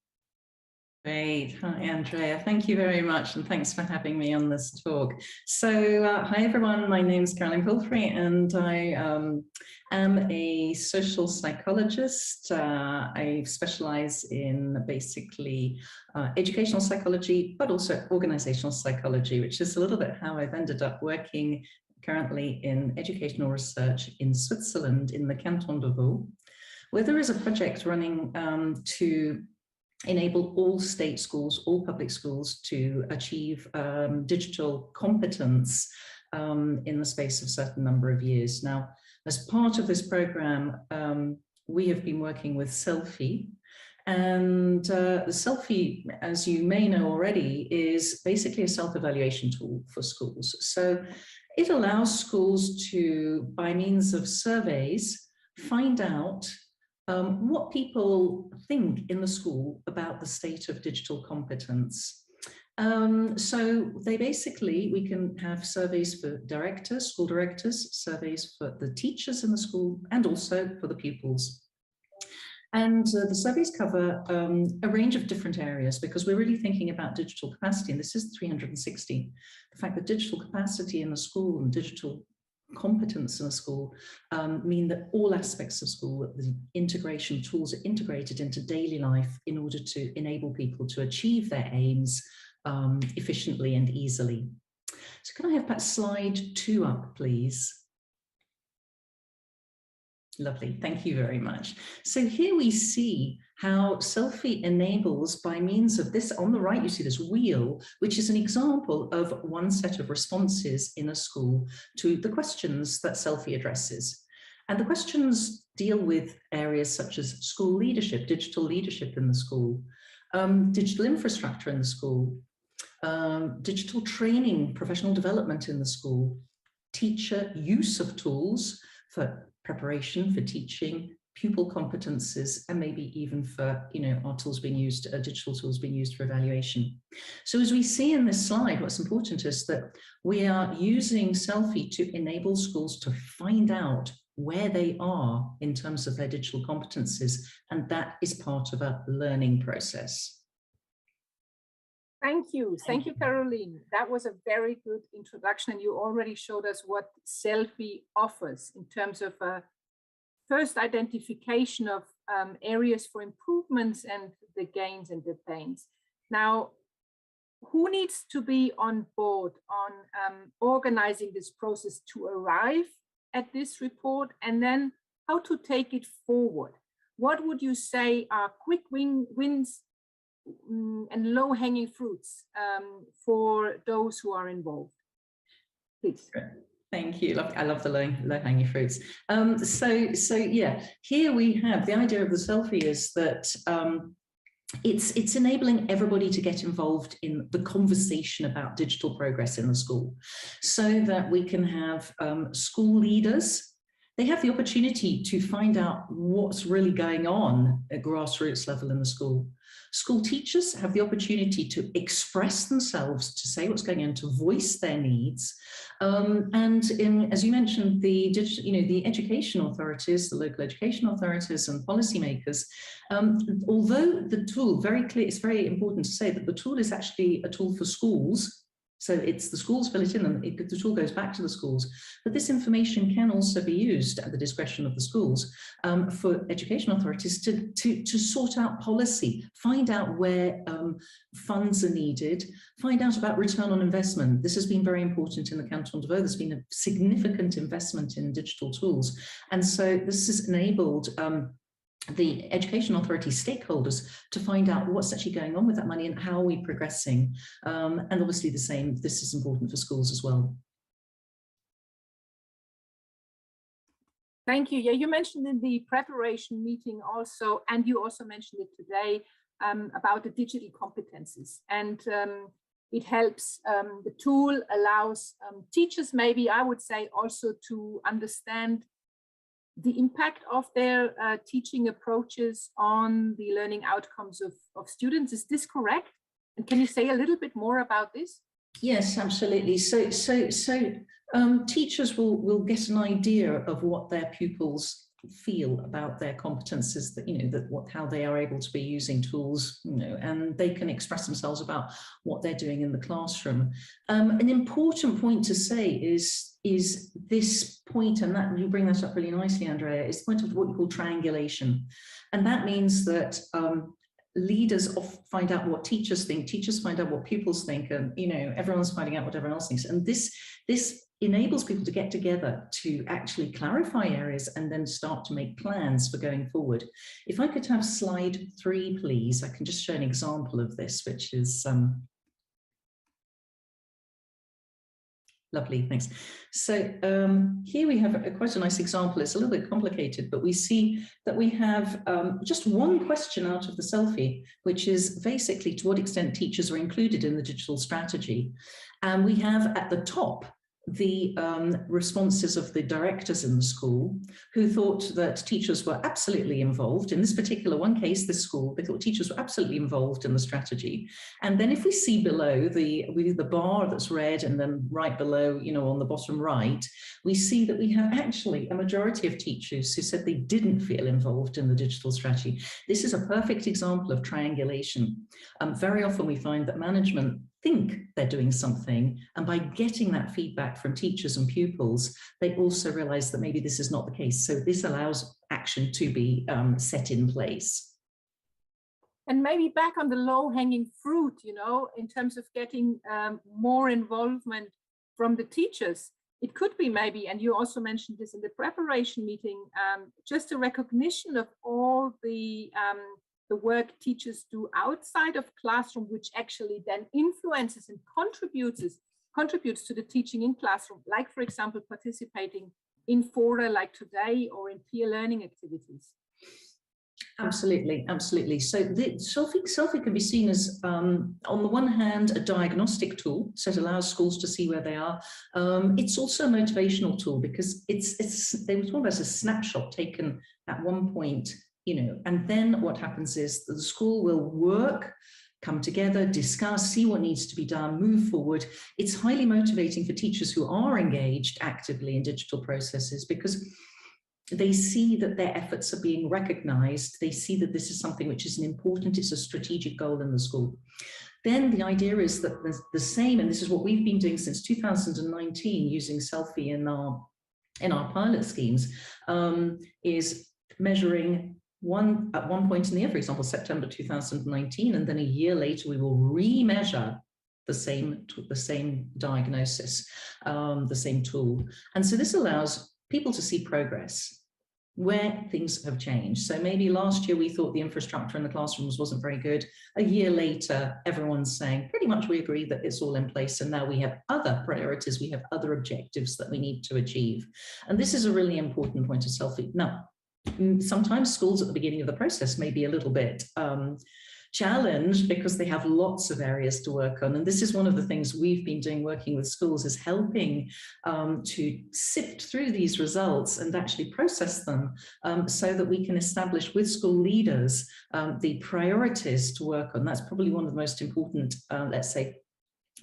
Great. Hi, Andrea. Thank you very much, and thanks for having me on this talk. So, hi everyone. My name is Caroline Pilfrey, and I am a social psychologist. I specialize in basically educational psychology, but also organizational psychology, which is a little bit how I've ended up working currently in educational research in Switzerland, in the Canton de Vaud, where there is a project running to enable all state schools, all public schools to achieve digital competence in the space of a certain number of years. Now, as part of this program, we have been working with Selfie, and the Selfie, as you may know already, is basically a self-evaluation tool for schools. So it allows schools to, by means of surveys, find out what people think in the school about the state of digital competence. So they basically, we can have surveys for directors, school directors, surveys for the teachers in the school, and also for the pupils. And the surveys cover a range of different areas, because we're really thinking about digital capacity, and this is 360. The fact that digital capacity in the school and digital competence in a school mean that all aspects of school, the integration tools are integrated into daily life in order to enable people to achieve their aims efficiently and easily. So can I have that slide 2 up, please? Lovely, thank you very much. So here we see how Selfie enables, by means of this, on the right you see this wheel, which is an example of one set of responses in a school to the questions that Selfie addresses. And the questions deal with areas such as school leadership, digital leadership in the school, digital infrastructure in the school, digital training, professional development in the school, teacher use of tools for preparation for teaching, pupil competences, and maybe even for, our tools being used, digital tools being used for evaluation. So as we see in this slide, what's important is that we are using Selfie to enable schools to find out where they are in terms of their digital competences, and that is part of a learning process. Thank you, Caroline. That was a very good introduction, and you already showed us what Selfie offers in terms of a first identification of areas for improvements and the gains and the pains. Now, who needs to be on board on organizing this process to arrive at this report, and then how to take it forward? What would you say are quick wins and low-hanging fruits for those who are involved? Please. Thank you. I love the low-hanging fruits. So yeah, here we have the idea of the selfie is that it's enabling everybody to get involved in the conversation about digital progress in the school, so that we can have school leaders. They have the opportunity to find out what's really going on at grassroots level in the school. School teachers have the opportunity to express themselves, to say what's going on, to voice their needs. As you mentioned, the education authorities, the local education authorities and policymakers, although the tool, it's very important to say that the tool is actually a tool for schools. So it's the schools fill it in and the tool goes back to the schools. But this information can also be used at the discretion of the schools for education authorities to sort out policy, find out where funds are needed, find out about return on investment. This has been very important in the Canton de Vaud. There's been a significant investment in digital tools. And so this has enabled the education authority stakeholders to find out what's actually going on with that money and how are we progressing. And obviously this is important for schools as well. Thank you. Yeah, you mentioned in the preparation meeting also, and you also mentioned it today, about the digital competencies. And it helps, the tool allows teachers, maybe I would say, also to understand the impact of their teaching approaches on the learning outcomes of students. Is this correct? And can you say a little bit more about this? Yes, absolutely. So teachers will get an idea of what their pupils feel about their competences, that how they are able to be using tools, and they can express themselves about what they're doing in the classroom. An important point to say is this point, and that you bring that up really nicely, Andrea, is the point of what we call triangulation. And that means that leaders find out what teachers think, teachers find out what pupils think, and everyone's finding out what everyone else thinks. And this enables people to get together to actually clarify areas and then start to make plans for going forward. If I could have slide 3, please, I can just show an example of this, which is lovely, thanks. So here we have quite a nice example. It's a little bit complicated, but we see that we have just one question out of the selfie, which is basically to what extent teachers are included in the digital strategy. And we have at the top the responses of the directors in the school, who thought that teachers were absolutely involved. In this particular one case, this school, they thought teachers were absolutely involved in the strategy. And then if we see below the bar that's red, and then right below, on the bottom right, we see that we have actually a majority of teachers who said they didn't feel involved in the digital strategy. This is a perfect example of triangulation. Very often we find that management think they're doing something, and by getting that feedback from teachers and pupils, they also realize that maybe this is not the case. So this allows action to be set in place. And maybe back on the low-hanging fruit, in terms of getting more involvement from the teachers, it could be maybe, and you also mentioned this in the preparation meeting, just a recognition of all the work teachers do outside of classroom, which actually then influences and contributes to the teaching in classroom, like, for example, participating in fora like today or in peer learning activities. Absolutely, absolutely. So the selfie can be seen as, on the one hand, a diagnostic tool, so it allows schools to see where they are. It's also a motivational tool because they were talking about a snapshot taken at one point, and then what happens is that the school will work, come together, discuss, see what needs to be done, move forward. It's highly motivating for teachers who are engaged actively in digital processes because they see that their efforts are being recognized. They see that this is something which is it's a strategic goal in the school. Then the idea is that the same, and this is what we've been doing since 2019, using selfie in our in our pilot schemes is measuring at one point in the year, for example, September 2019, and then a year later, we will re-measure the same diagnosis, the same tool. And so this allows people to see progress where things have changed. So maybe last year we thought the infrastructure in the classrooms wasn't very good. A year later, everyone's saying pretty much we agree that it's all in place, and now we have other priorities, we have other objectives that we need to achieve. And this is a really important point of self-feedback. Now, sometimes schools at the beginning of the process may be a little bit challenged because they have lots of areas to work on. And this is one of the things we've been doing working with schools, is helping to sift through these results and actually process them so that we can establish with school leaders the priorities to work on. That's probably one of the most important, let's say,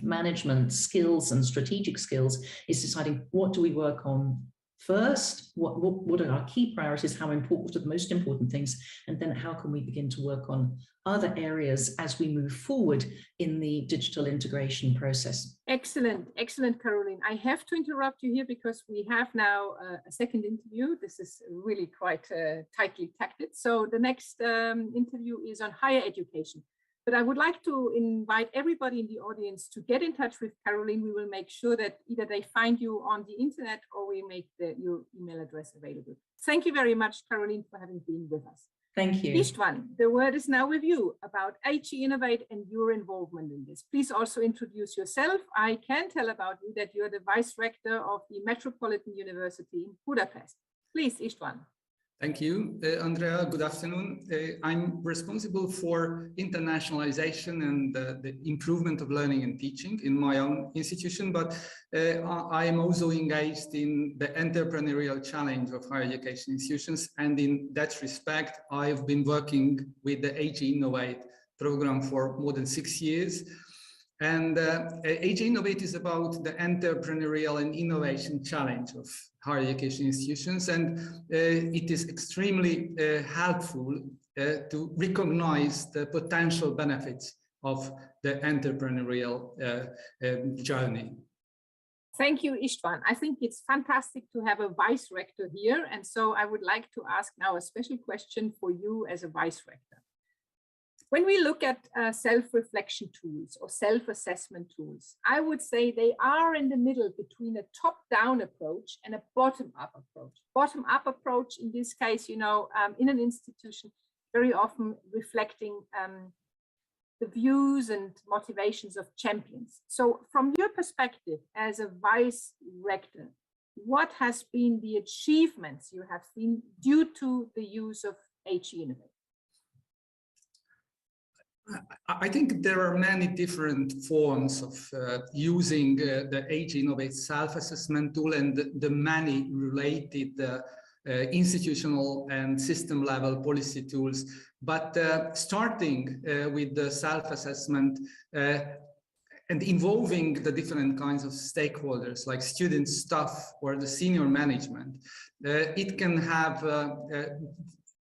management skills and strategic skills, is deciding what do we work on first, what are our key priorities, what are the most important things, and then how can we begin to work on other areas as we move forward in the digital integration process. Excellent, excellent, Caroline. I have to interrupt you here because we have now a second interview. This is really quite tightly tacted. So the next interview is on higher education. But I would like to invite everybody in the audience to get in touch with Caroline. We will make sure that either they find you on the internet or we make your email address available. Thank you very much, Caroline, for having been with us. Thank you. Istvan, the word is now with you about HE Innovate and your involvement in this. Please also introduce yourself. I can tell about you that you're the Vice Rector of the Metropolitan University in Budapest. Please, Istvan. Thank you, Andrea. Good afternoon. I'm responsible for internationalization and the improvement of learning and teaching in my own institution, but I am also engaged in the entrepreneurial challenge of higher education institutions. And in that respect, I've been working with the HE Innovate program for more than 6 years. And HE Innovate is about the entrepreneurial and innovation challenge of higher education institutions, and it is extremely helpful to recognize the potential benefits of the entrepreneurial journey. Thank you, Istvan. I think it's fantastic to have a vice rector here, and so I would like to ask now a special question for you as a vice rector. When we look at self-reflection tools or self-assessment tools, I would say they are in the middle between a top-down approach and a bottom-up approach. Bottom-up approach, in this case, you know, in an institution, very often reflecting the views and motivations of champions. So from your perspective as a vice rector, what has been the achievements you have seen due to the use of HE Innovate? I think there are many different forms of using the HE Innovate self-assessment tool and the many related institutional and system level policy tools. But starting with the self-assessment and involving the different kinds of stakeholders like students, staff, or the senior management, it can have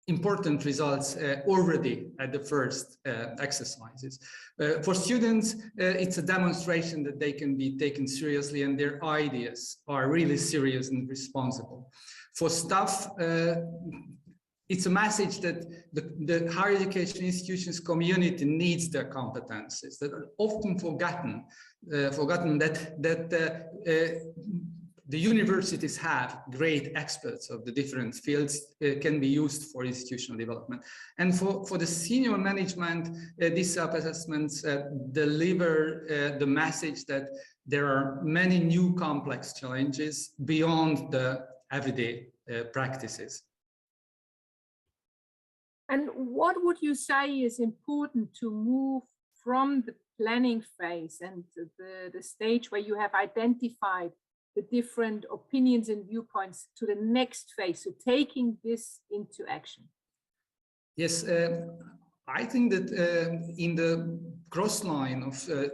important results already at the first exercises. For students, it's a demonstration that they can be taken seriously and their ideas are really serious and responsible. For staff, it's a message that the higher education institutions community needs their competences that are often forgotten that the universities have great experts of the different fields can be used for institutional development. And for the senior management, these self-assessments deliver the message that there are many new complex challenges beyond the everyday practices. And what would you say is important to move from the planning phase and the stage where you have identified the different opinions and viewpoints to the next phase, so taking this into action? Yes, I think that in the cross line of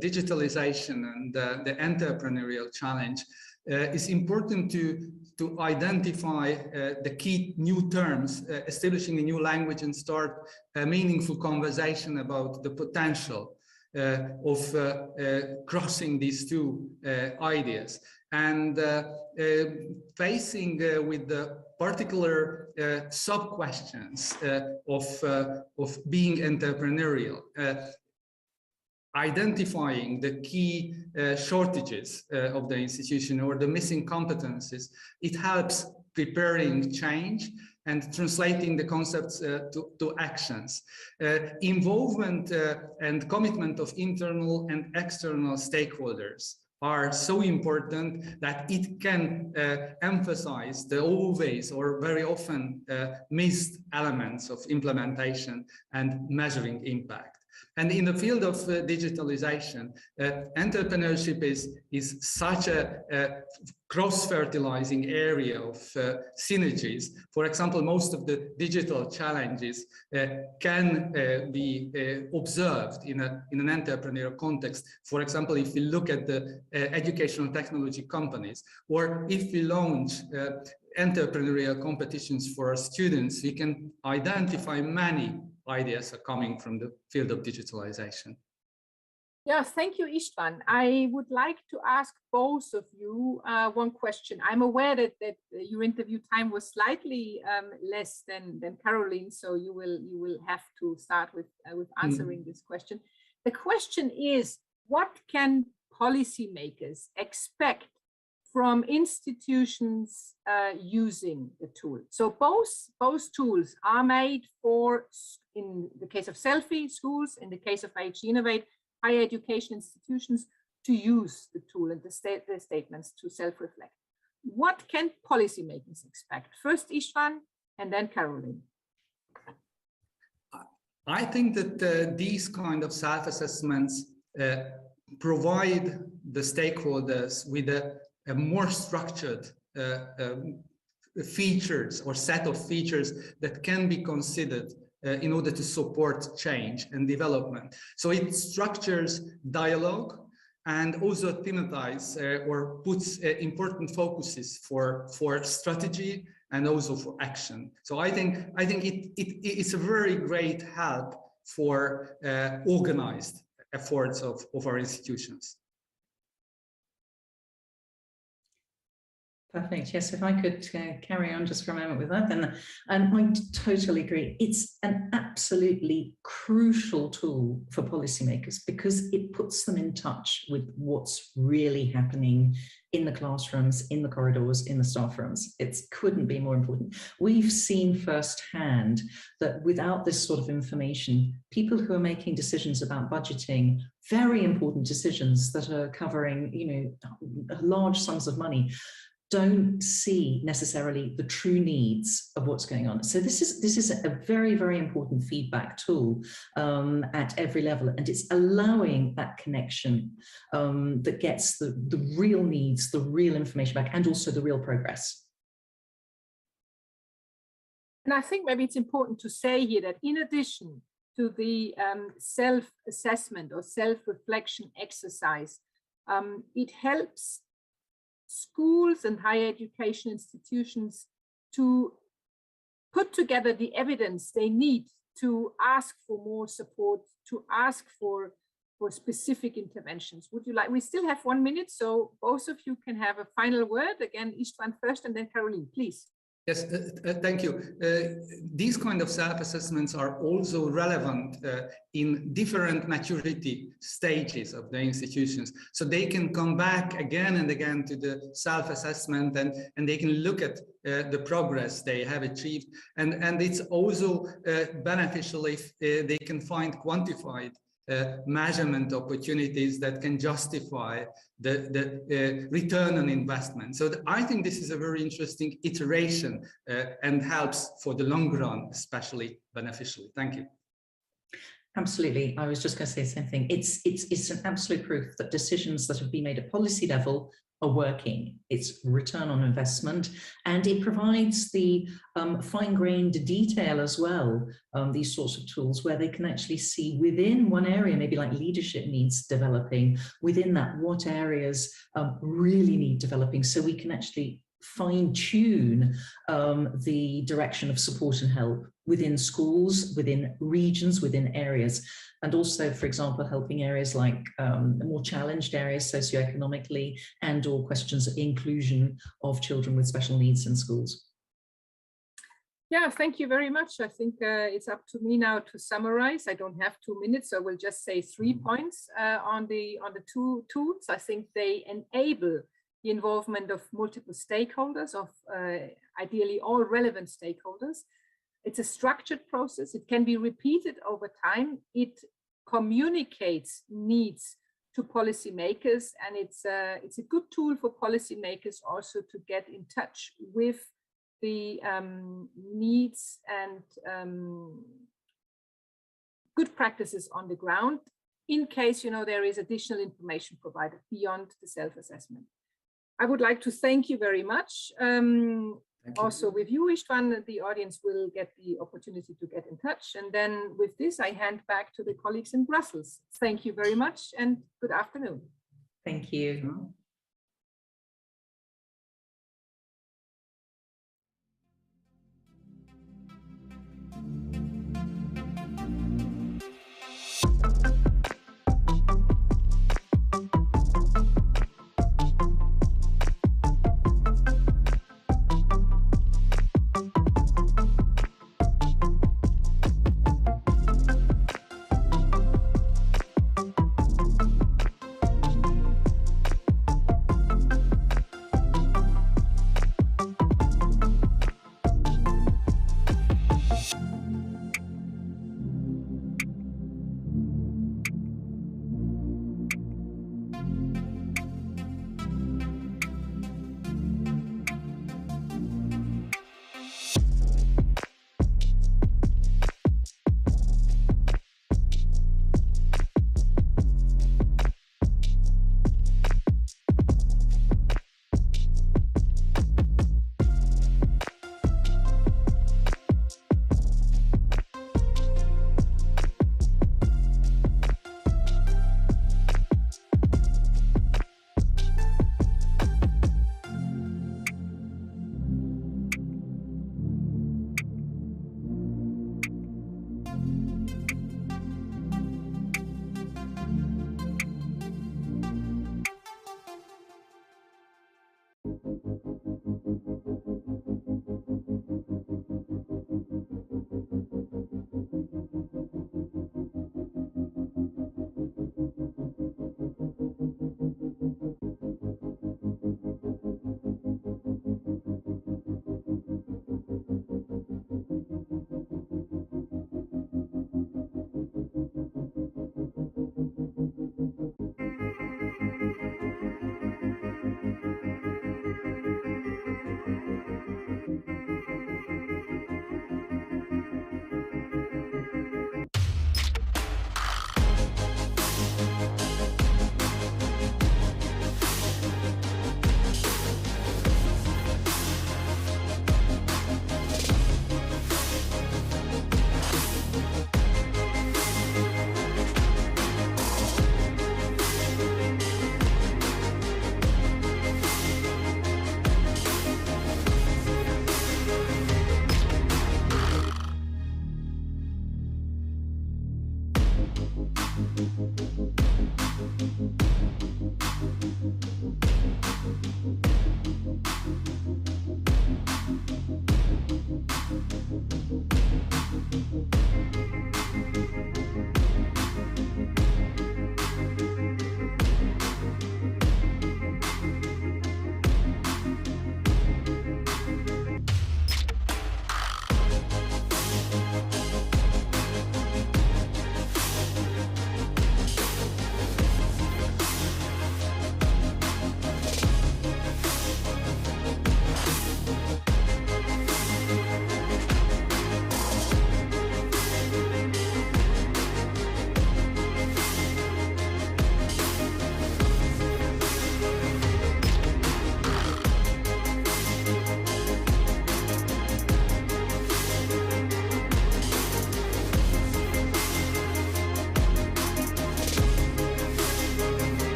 digitalization and the entrepreneurial challenge, it's important to identify the key new terms, establishing a new language and start a meaningful conversation about the potential of crossing these two ideas. and facing with the particular sub-questions of being entrepreneurial, identifying the key shortages of the institution or the missing competencies, it helps preparing change and translating the concepts to actions. Involvement and commitment of internal and external stakeholders are so important that it can emphasize the always or very often missed elements of implementation and measuring impact. And in the field of digitalization, entrepreneurship is such a cross-fertilizing area of synergies. For example, most of the digital challenges can be observed in an entrepreneurial context. For example, if we look at the educational technology companies, or if we launch entrepreneurial competitions for our students, we can identify many ideas are coming from the field of digitalization. Yeah, thank you, Istvan. I would like to ask both of you one question. I'm aware that your interview time was slightly less than Caroline, so you will have to start with answering this question. The question is, what can policymakers expect from institutions using the tool? So both tools are made for, in the case of Selfie, schools, in the case of IHE Innovate, higher education institutions, to use the tool and the statements to self-reflect. What can policymakers expect? First Istvan and then Caroline. I think that these kind of self-assessments provide the stakeholders with a more structured features or set of features that can be considered in order to support change and development. So it structures dialogue and also thematizes or puts important focuses for strategy and also for action. So I think it's a very great help for organized efforts of our institutions. Perfect. Yes, if I could carry on just for a moment with that, then I totally agree. It's an absolutely crucial tool for policymakers because it puts them in touch with what's really happening in the classrooms, in the corridors, in the staff rooms. It couldn't be more important. We've seen firsthand that without this sort of information, people who are making decisions about budgeting, very important decisions that are covering, you know, large sums of money, don't see necessarily the true needs of what's going on. So this is a very, very important feedback tool at every level, and it's allowing that connection that gets the real needs, the real information back, and also the real progress. And I think maybe it's important to say here that in addition to the self-assessment or self-reflection exercise, it helps schools and higher education institutions to put together the evidence they need to ask for more support, to ask for specific interventions. Would you like, we still have 1 minute, so both of you can have a final word. Again, Istvan first and then Caroline, please. Yes, thank you. These kind of self-assessments are also relevant in different maturity stages of the institutions. So they can come back again and again to the self-assessment and they can look at the progress they have achieved. And it's also beneficial if they can find quantified measurement opportunities that can justify the return on investment. So I think this is a very interesting iteration and helps for the long run, especially beneficially. Thank you. Absolutely. I was just going to say the same thing. It's an absolute proof that decisions that have been made at policy level are working. It's return on investment, and it provides the fine-grained detail as well, these sorts of tools where they can actually see within one area, maybe like leadership needs developing, within that what areas really need developing, so we can actually fine-tune the direction of support and help within schools, within regions, within areas, and also, for example, helping areas like more challenged areas socioeconomically, and or questions of inclusion of children with special needs in schools. Yeah, thank you very much. I think it's up to me now to summarize. I don't have 2 minutes, so I will just say 3 points on the two tools. I think they enable the involvement of multiple stakeholders, of ideally all relevant stakeholders. It's a structured process. It can be repeated over time. It communicates needs to policymakers, and it's a good tool for policymakers also to get in touch with the needs and good practices on the ground, in case there is additional information provided beyond the self-assessment. I would like to thank you very much. Also with you, Istvan, the audience will get the opportunity to get in touch. And then with this, I hand back to the colleagues in Brussels. Thank you very much and good afternoon. Thank you.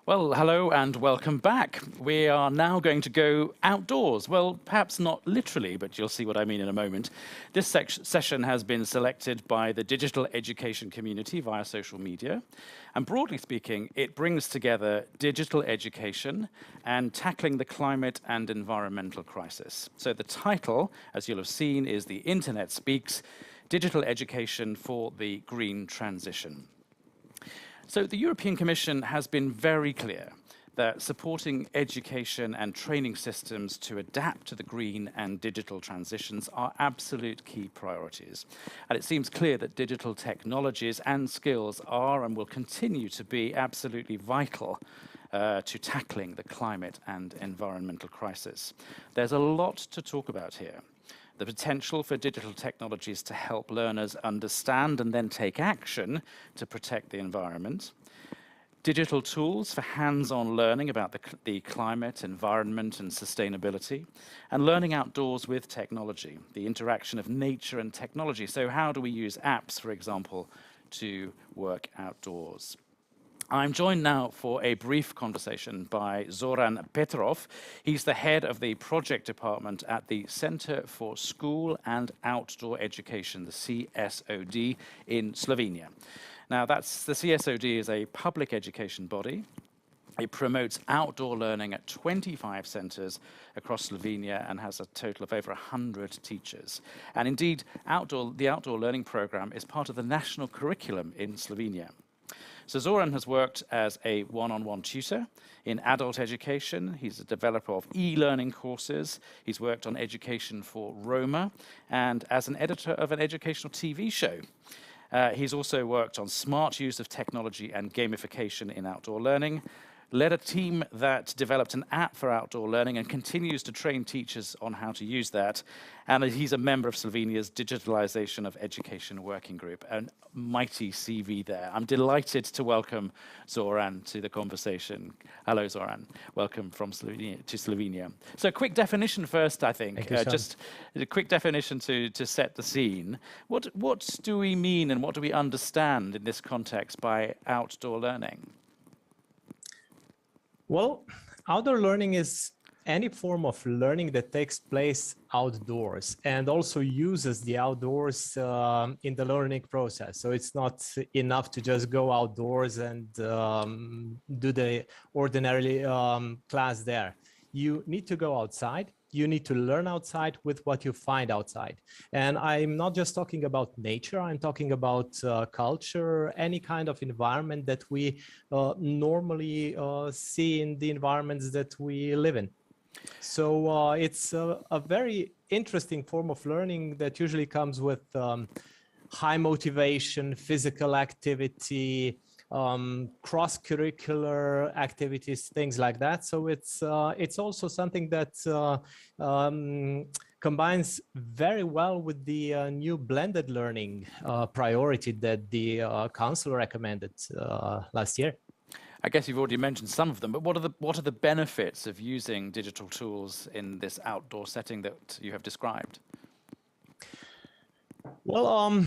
Well, hello and welcome back. We are now going to go outdoors. Well, perhaps not literally, but you'll see what I mean in a moment. This session has been selected by the digital education community via social media. And broadly speaking, it brings together digital education and tackling the climate and environmental crisis. So the title, as you'll have seen, is The Internet Speaks: Digital Education for the Green Transition. So the European Commission has been very clear that supporting education and training systems to adapt to the green and digital transitions are absolute key priorities. And it seems clear that digital technologies and skills are and will continue to be absolutely vital to tackling the climate and environmental crisis. There's a lot to talk about here. The potential for digital technologies to help learners understand and then take action to protect the environment. Digital tools for hands-on learning about the climate, environment, and sustainability. And learning outdoors with technology, the interaction of nature and technology. So how do we use apps, for example, to work outdoors? I'm joined now for a brief conversation by Zoran Petrov. He's the head of the project department at the Center for School and Outdoor Education, the CSOD, in Slovenia. Now, the CSOD is a public education body. It promotes outdoor learning at 25 centres across Slovenia and has a total of over 100 teachers. And indeed, the outdoor learning programme is part of the national curriculum in Slovenia. So Zoran has worked as a one-on-one tutor in adult education. He's a developer of e-learning courses. He's worked on education for Roma and as an editor of an educational TV show. He's also worked on smart use of technology and gamification in outdoor learning, led a team that developed an app for outdoor learning and continues to train teachers on how to use that. And he's a member of Slovenia's Digitalization of Education Working Group, a mighty CV there. I'm delighted to welcome Zoran to the conversation. Hello, Zoran. Welcome from Slovenia to Slovenia. So a quick definition first, I think. Just a quick definition to set the scene. What do we mean and what do we understand in this context by outdoor learning? Well, outdoor learning is any form of learning that takes place outdoors and also uses the outdoors in the learning process. So it's not enough to just go outdoors and do the ordinary class there. You need to go outside. You need to learn outside with what you find outside. And I'm not just talking about nature, I'm talking about culture, any kind of environment that we normally see in the environments that we live in. So it's a very interesting form of learning that usually comes with high motivation, physical activity, cross-curricular activities, things like that. So it's also something that combines very well with the new blended learning priority that the council recommended last year. I guess you've already mentioned some of them, but what are the benefits of using digital tools in this outdoor setting that you have described? Well,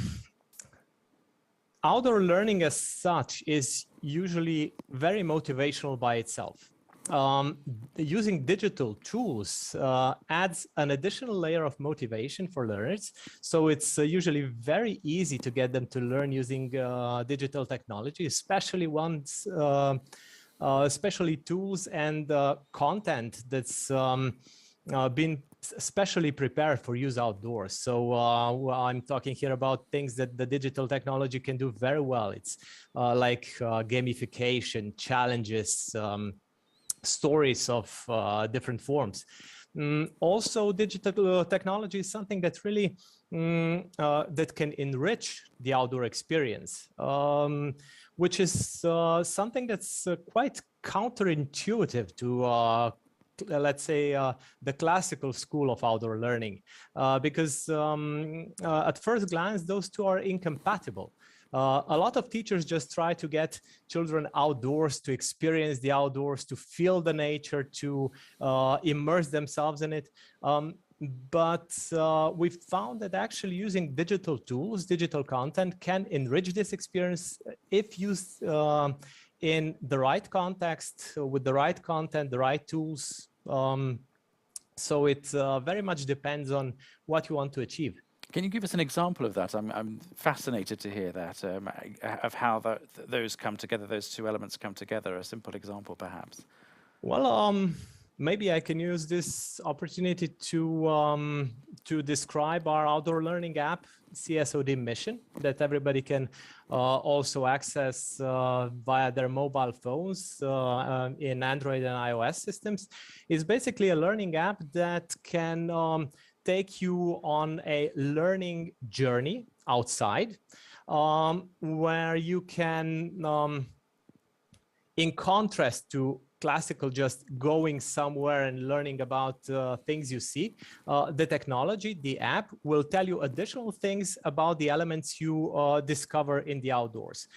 outdoor learning as such is usually very motivational by itself. Using digital tools adds an additional layer of motivation for learners. So it's usually very easy to get them to learn using digital technology, especially especially tools and content that's been specially prepared for use outdoors. So I'm talking here about things that the digital technology can do very well. It's like gamification, challenges, stories of different forms. Also, digital technology is something that really that can enrich the outdoor experience, which is something that's quite counterintuitive to let's say, the classical school of outdoor learning, because at first glance, those two are incompatible. A lot of teachers just try to get children outdoors, to experience the outdoors, to feel the nature, to immerse themselves in it. But we've found that actually using digital tools, digital content can enrich this experience if used in the right context, with the right content, the right tools. So it very much depends on what you want to achieve. Can you give us an example of that? I'm fascinated to hear that, of how those come together, those two elements come together. A simple example, perhaps. Well, maybe I can use this opportunity to describe our outdoor learning app, CSOD Mission, that everybody can also access via their mobile phones in Android and iOS systems. It's basically a learning app that can take you on a learning journey outside, where you can, in contrast to classical just going somewhere and learning about things you see, the technology, the app, will tell you additional things about the elements you discover in the outdoors,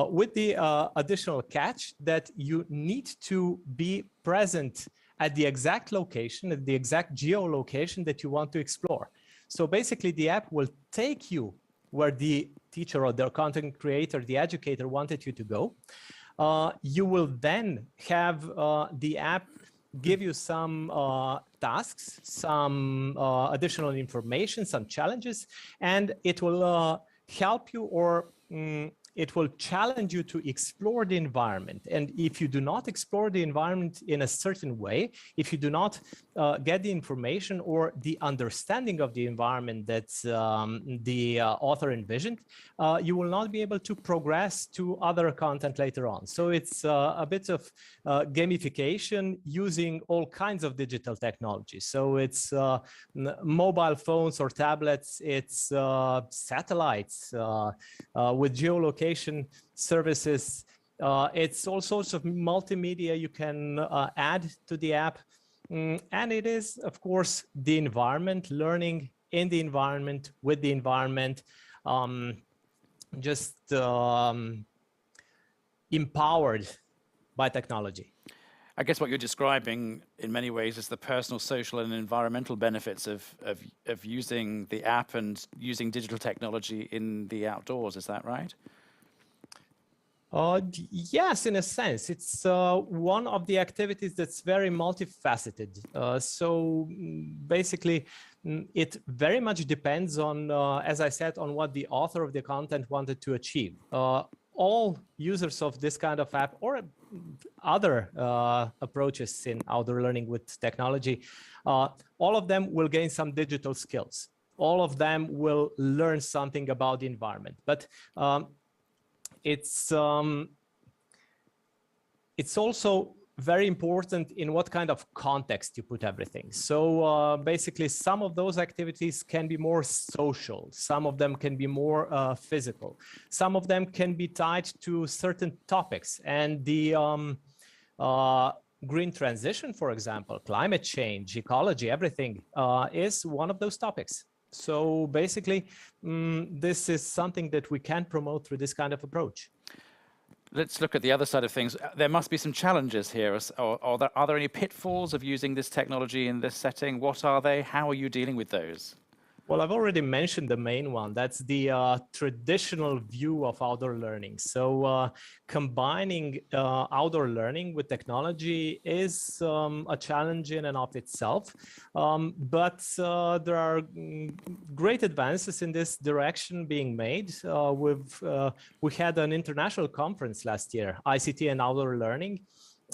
with the additional catch that you need to be present at the exact location, at the exact geolocation that you want to explore. So basically the app will take you where the teacher or the content creator, the educator wanted you to go. You will then have the app give you some tasks, some additional information, some challenges, and it will help you, or it will challenge you to explore the environment. And if you do not explore the environment in a certain way, if you do not get the information or the understanding of the environment that the author envisioned, you will not be able to progress to other content later on. So it's a bit of gamification using all kinds of digital technology. So it's mobile phones or tablets, it's satellites with geolocation services. It's all sorts of multimedia you can add to the app. And it is, of course, the environment, learning in the environment, with the environment, just empowered by technology. I guess what you're describing in many ways is the personal, social, and environmental benefits of using the app and using digital technology in the outdoors. Is that right? Yes, in a sense. It's one of the activities that's very multifaceted. So basically, it very much depends on, as I said, on what the author of the content wanted to achieve. All users of this kind of app or other approaches in outdoor learning with technology, all of them will gain some digital skills. All of them will learn something about the environment. But it's also very important in what kind of context you put everything. So basically, some of those activities can be more social. Some of them can be more physical. Some of them can be tied to certain topics. And the green transition, for example, climate change, ecology, everything is one of those topics. So basically, this is something that we can promote through this kind of approach. Let's look at the other side of things. There must be some challenges here. Are there any pitfalls of using this technology in this setting? What are they? How are you dealing with those? Well, I've already mentioned the main one. That's the traditional view of outdoor learning. So combining outdoor learning with technology is a challenge in and of itself. But there are great advances in this direction being made. We had an international conference last year, ICT and Outdoor Learning.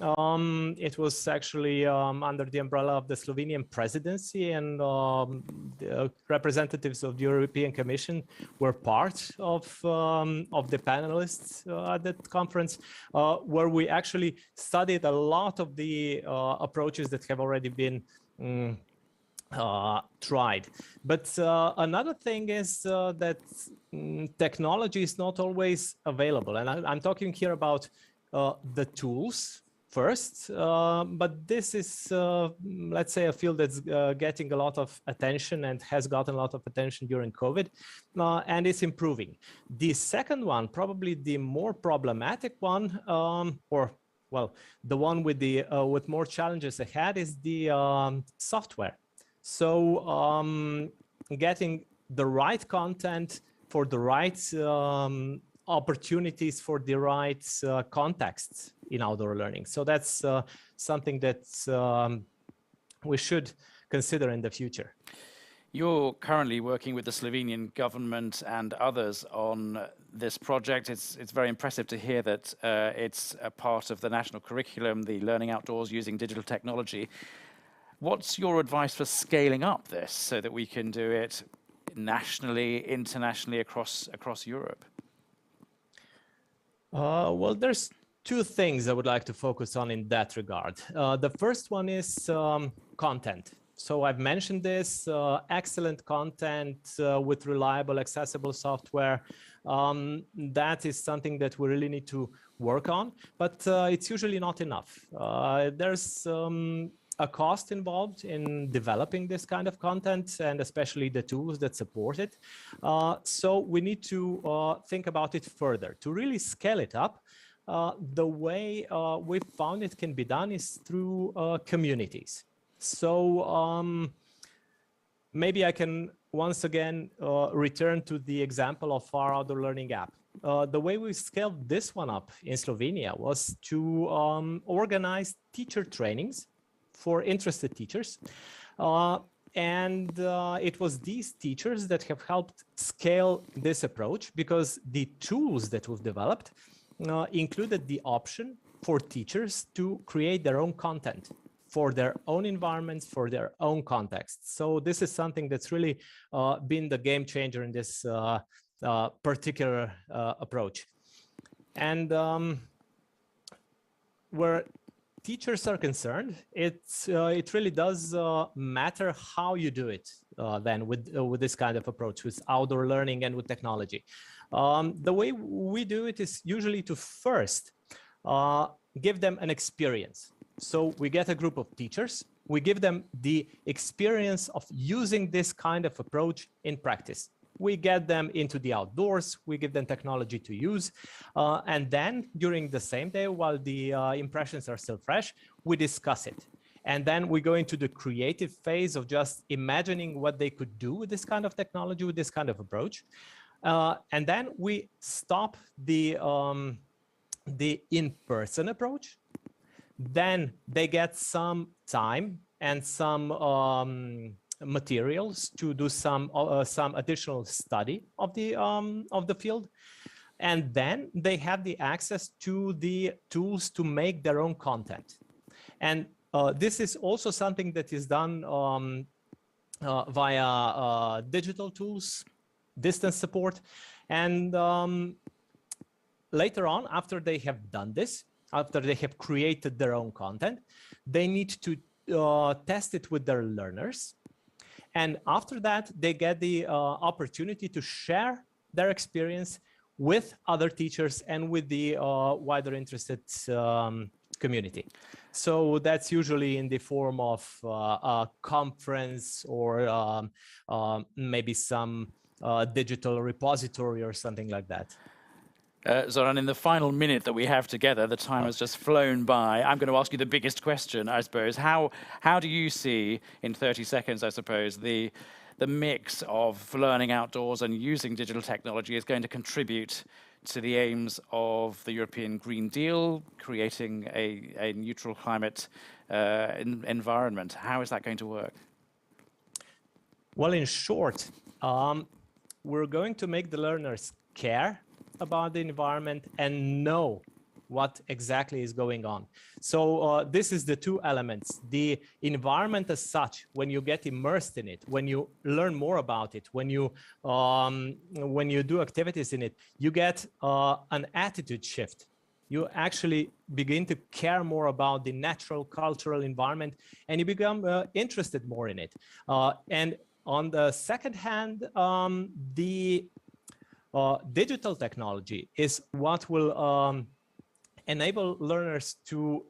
It was actually under the umbrella of the Slovenian presidency, and the representatives of the European Commission were part of the panelists at that conference, where we actually studied a lot of the approaches that have already been tried. But another thing is that technology is not always available, and I'm talking here about the tools first, but this is, let's say, a field that's getting a lot of attention and has gotten a lot of attention during COVID, and it's improving. The second one, probably the more problematic one, the one with the with more challenges ahead, is the software. So getting the right content for the right opportunities for the right contexts in outdoor learning. So that's something that we should consider in the future. You're currently working with the Slovenian government and others on this project. It's very impressive to hear that it's a part of the national curriculum, the learning outdoors using digital technology. What's your advice for scaling up this so that we can do it nationally, internationally, across Europe? Well, there's two things I would like to focus on in that regard. The first one is content. So I've mentioned this, excellent content with reliable, accessible software. That is something that we really need to work on, but it's usually not enough. There's a cost involved in developing this kind of content, and especially the tools that support it. So we need to think about it further. To really scale it up, the way we've found it can be done is through communities. So maybe I can once again return to the example of our outdoor learning app. The way we scaled this one up in Slovenia was to organize teacher trainings for interested teachers. And it was these teachers that have helped scale this approach, because the tools that we've developed included the option for teachers to create their own content for their own environments, for their own context. So this is something that's really been the game changer in this particular approach. And where teachers are concerned, it really does matter how you do it then with this kind of approach, with outdoor learning and with technology. The way we do it is usually to first give them an experience. So we get a group of teachers, we give them the experience of using this kind of approach in practice. We get them into the outdoors, we give them technology to use, and then during the same day, while the impressions are still fresh, we discuss it. And then we go into the creative phase of just imagining what they could do with this kind of technology, with this kind of approach. And then we stop the in-person approach. Then they get some time and some materials to do some additional study of the field, and then they have the access to the tools to make their own content. And this is also something that is done via digital tools, distance support, and later on, after they have done this, after they have created their own content, they need to test it with their learners. And after that, they get the opportunity to share their experience with other teachers and with the wider interested community. So that's usually in the form of a conference or maybe some digital repository or something like that. Zoran, in the final minute that we have together, the time has just flown by. I'm going to ask you the biggest question, I suppose. How do you see, in 30 seconds, I suppose, the mix of learning outdoors and using digital technology is going to contribute to the aims of the European Green Deal, creating a neutral climate environment? How is that going to work? Well, in short, we're going to make the learners care about the environment and know what exactly is going on. So this is the two elements. The environment as such, when you get immersed in it, when you learn more about it, when you do activities in it, you get an attitude shift. You actually begin to care more about the natural cultural environment, and you become interested more in it. And on the second hand, the digital technology is what will enable learners to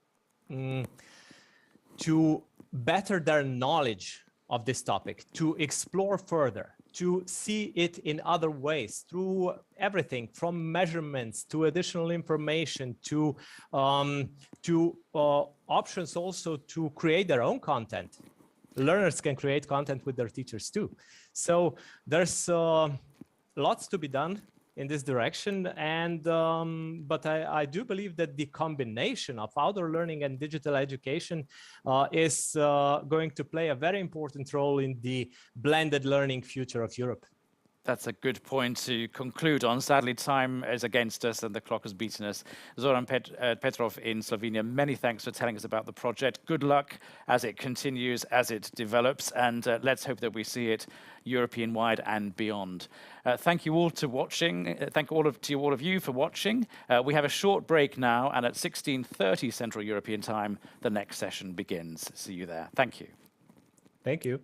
better their knowledge of this topic, to explore further, to see it in other ways, through everything from measurements to additional information to options also to create their own content. Learners can create content with their teachers too. So there's lots to be done in this direction. And but I do believe that the combination of outdoor learning and digital education is going to play a very important role in the blended learning future of Europe. That's a good point to conclude on. Sadly, time is against us and the clock has beaten us. Zoran Petrov in Slovenia, many thanks for telling us about the project. Good luck as it continues, as it develops, and let's hope that we see it European-wide and beyond. Thank you all to watching. Thank all of you for watching. We have a short break now, and at 16:30 Central European Time, the next session begins. See you there. Thank you. Thank you.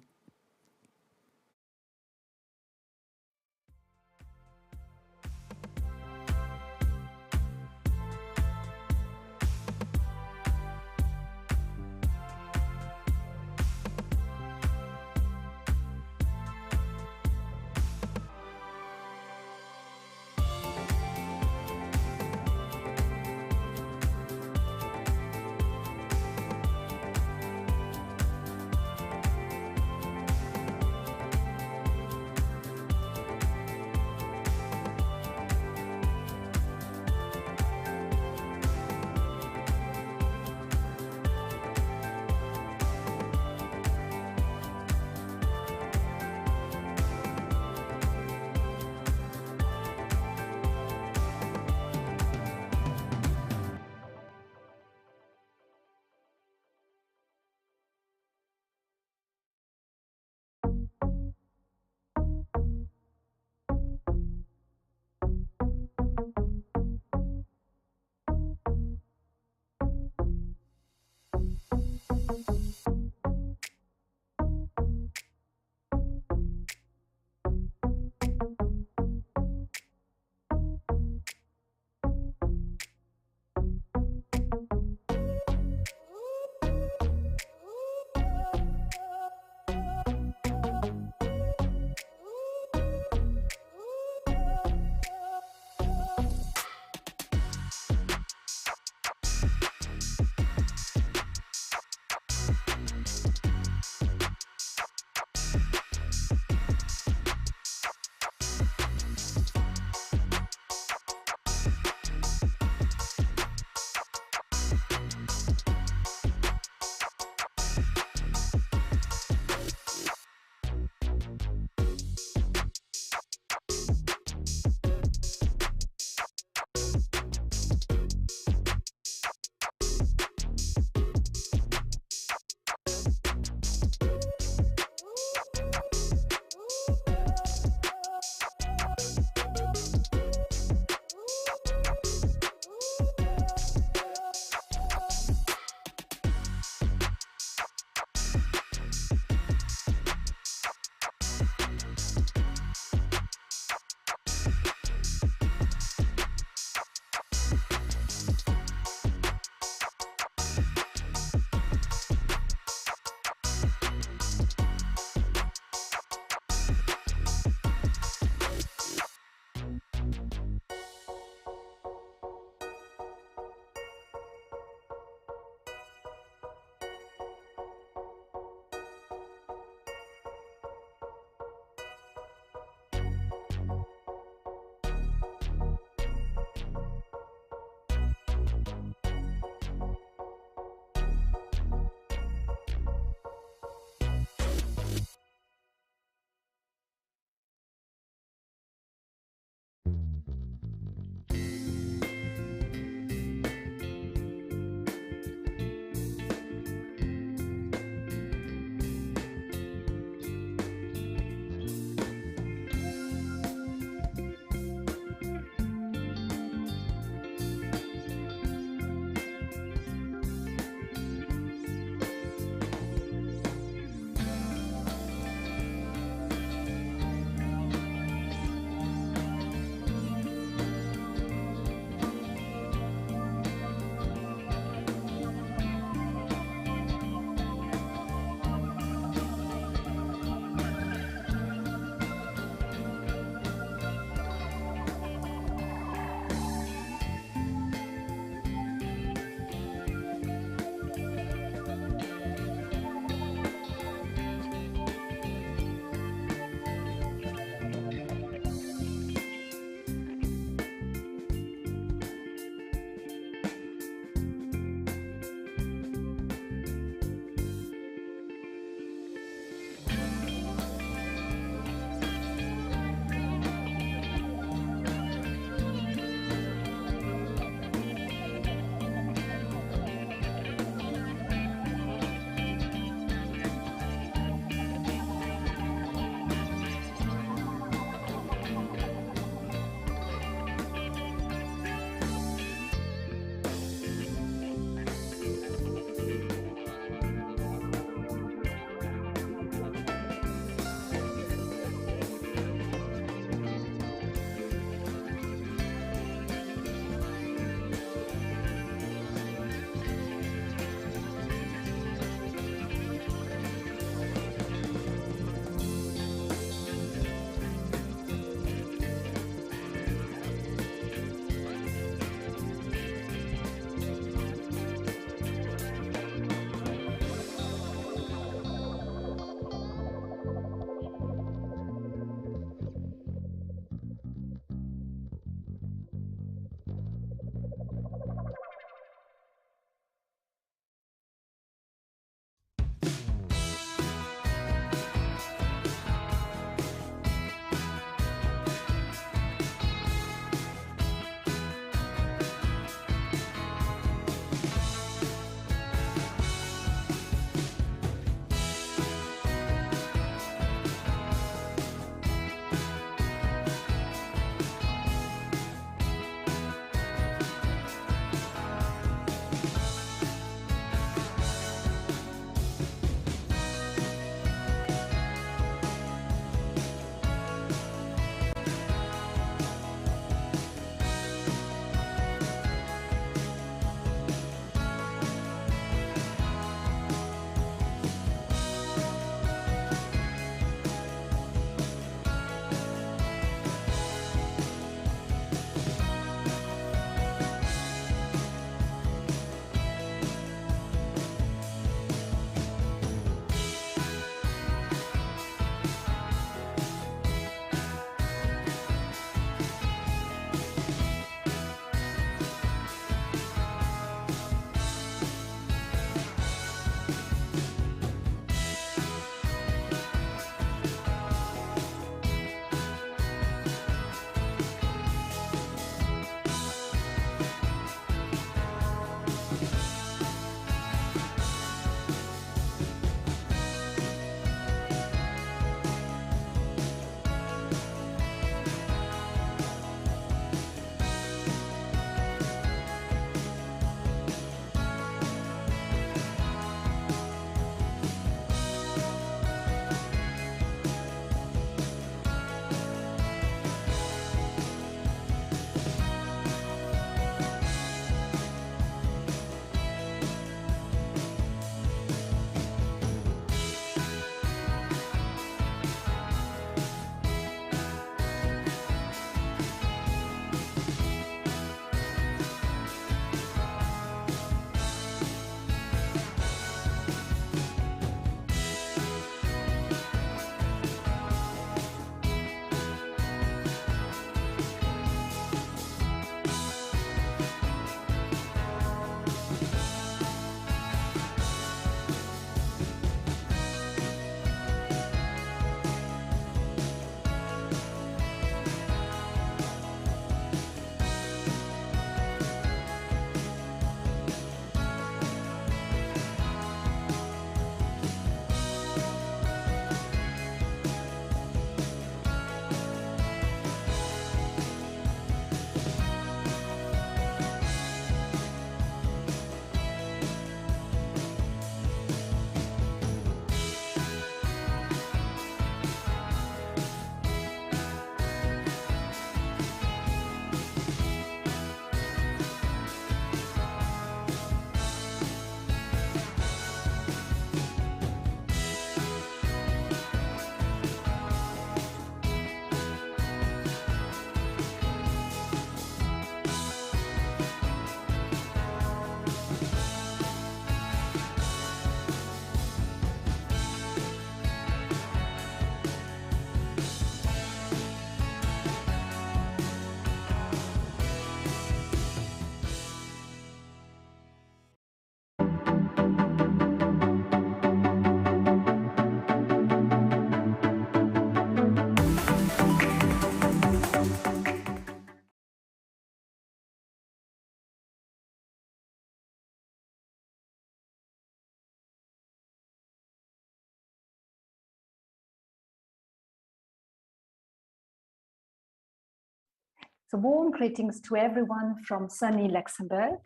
So warm greetings to everyone from sunny Luxembourg.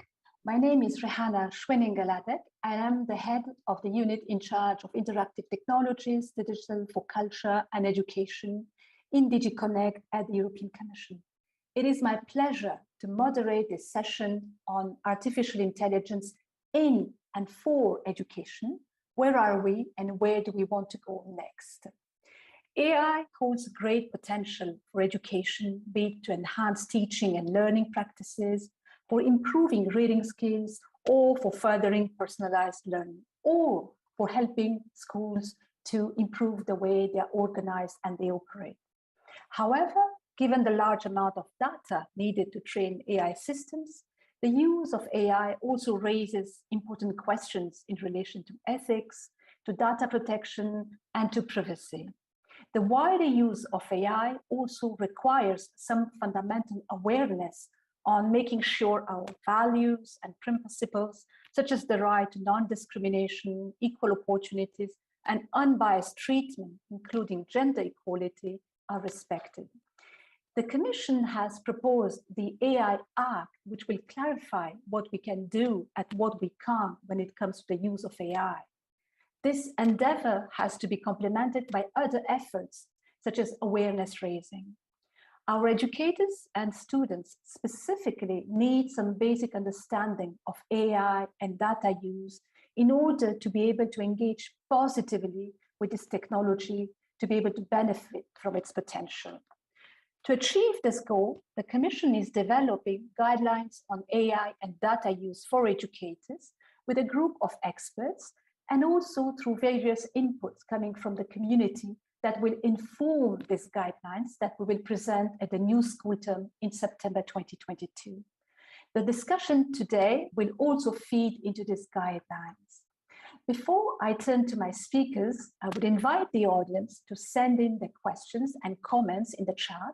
My name is Rehana Schwenninger-Ladek. I am the head of the unit in charge of interactive technologies, digital for culture and education in DigiConnect at the European Commission. It is my pleasure to moderate this session on artificial intelligence in and for education. Where are we and where do we want to go next? AI holds great potential for education, be it to enhance teaching and learning practices, for improving reading skills, or for furthering personalized learning, or for helping schools to improve the way they are organized and they operate. However, given the large amount of data needed to train AI systems, the use of AI also raises important questions in relation to ethics, to data protection, and to privacy. The wider use of AI also requires some fundamental awareness on making sure our values and principles, such as the right to non-discrimination, equal opportunities, and unbiased treatment, including gender equality, are respected. The Commission has proposed the AI Act, which will clarify what we can do and what we can't when it comes to the use of AI. This endeavor has to be complemented by other efforts, such as awareness raising. Our educators and students specifically need some basic understanding of AI and data use in order to be able to engage positively with this technology, to be able to benefit from its potential. To achieve this goal, the Commission is developing guidelines on AI and data use for educators with a group of experts, and also through various inputs coming from the community that will inform these guidelines that we will present at the new school term in September 2022. The discussion today will also feed into these guidelines. Before I turn to my speakers, I would invite the audience to send in their questions and comments in the chat.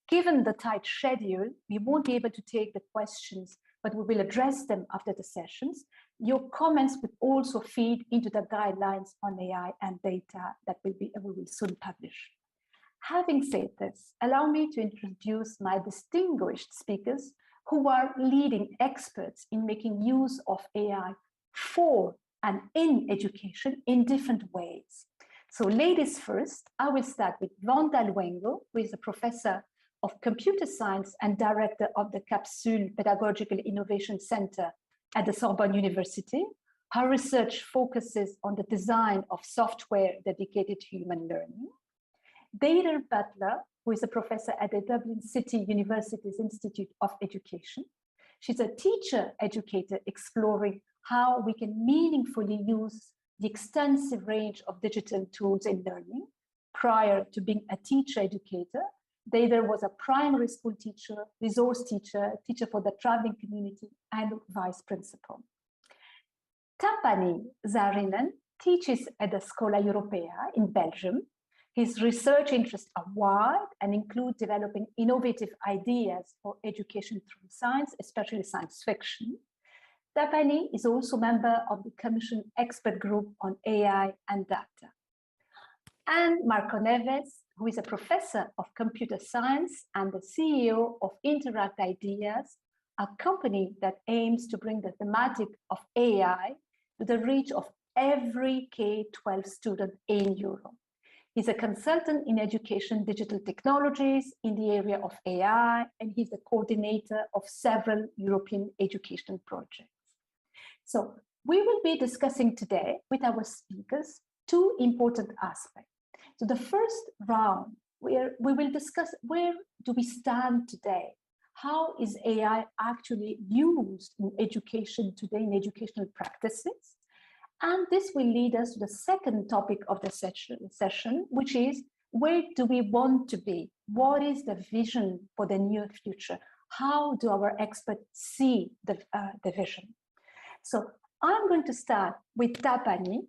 Given the tight schedule, we won't be able to take the questions, but we will address them after the sessions. Your comments would also feed into the guidelines on AI and data that we will soon publish. Having said this, allow me to introduce my distinguished speakers who are leading experts in making use of AI for and in education in different ways. So ladies first, I will start with Wanda Luengo, who is a professor of computer science and director of the Capsule Pedagogical Innovation Center at the Sorbonne University. Her research focuses on the design of software dedicated to human learning. Deirdre Butler, who is a professor at the Dublin City University's Institute of Education. She's a teacher educator exploring how we can meaningfully use the extensive range of digital tools in learning. Prior to being a teacher educator, Deirdre was a primary school teacher, resource teacher, teacher for the traveling community, and vice principal. Tapani Saarinen teaches at the Schola Europea in Belgium. His research interests are wide and include developing innovative ideas for education through science, especially science fiction. Tapani is also a member of the Commission Expert Group on AI and Data. And Marco Neves, who is a professor of computer science and the CEO of Interact Ideas, a company that aims to bring the thematic of AI to the reach of every K-12 student in Europe. He's a consultant in education digital technologies in the area of AI, and he's the coordinator of several European education projects. So we will be discussing today with our speakers two important aspects. So the first round, where we will discuss where do we stand today? How is AI actually used in education today, in educational practices? And this will lead us to the second topic of the session, which is where do we want to be? What is the vision for the near future? How do our experts see the vision? So I'm going to start with Tapani.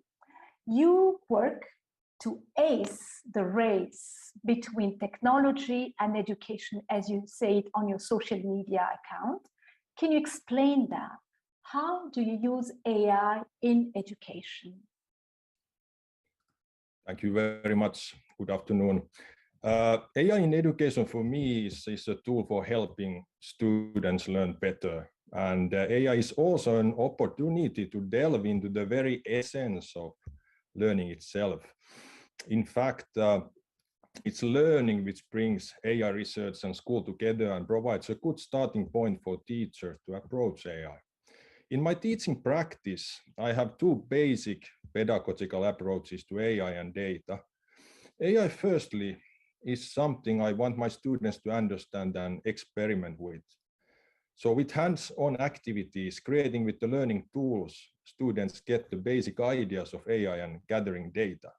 You work to ace the race between technology and education, as you say it on your social media account. Can you explain that? How do you use AI in education? Thank you very much. Good afternoon. AI in education for me is a tool for helping students learn better. And AI is also an opportunity to delve into the very essence of learning itself. In fact, it's learning which brings AI research and school together and provides a good starting point for teachers to approach AI. In my teaching practice, I have two basic pedagogical approaches to AI and data. AI, firstly, is something I want my students to understand and experiment with. So with hands-on activities, creating with the learning tools, students get the basic ideas of AI and gathering data.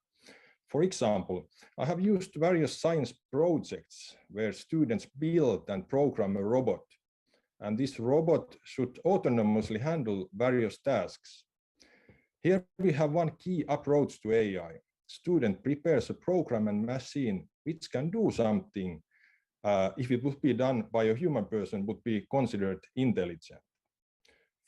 For example, I have used various science projects where students build and program a robot, and this robot should autonomously handle various tasks. Here we have one key approach to AI. Student prepares a program and machine which can do something if it would be done by a human person would be considered intelligent.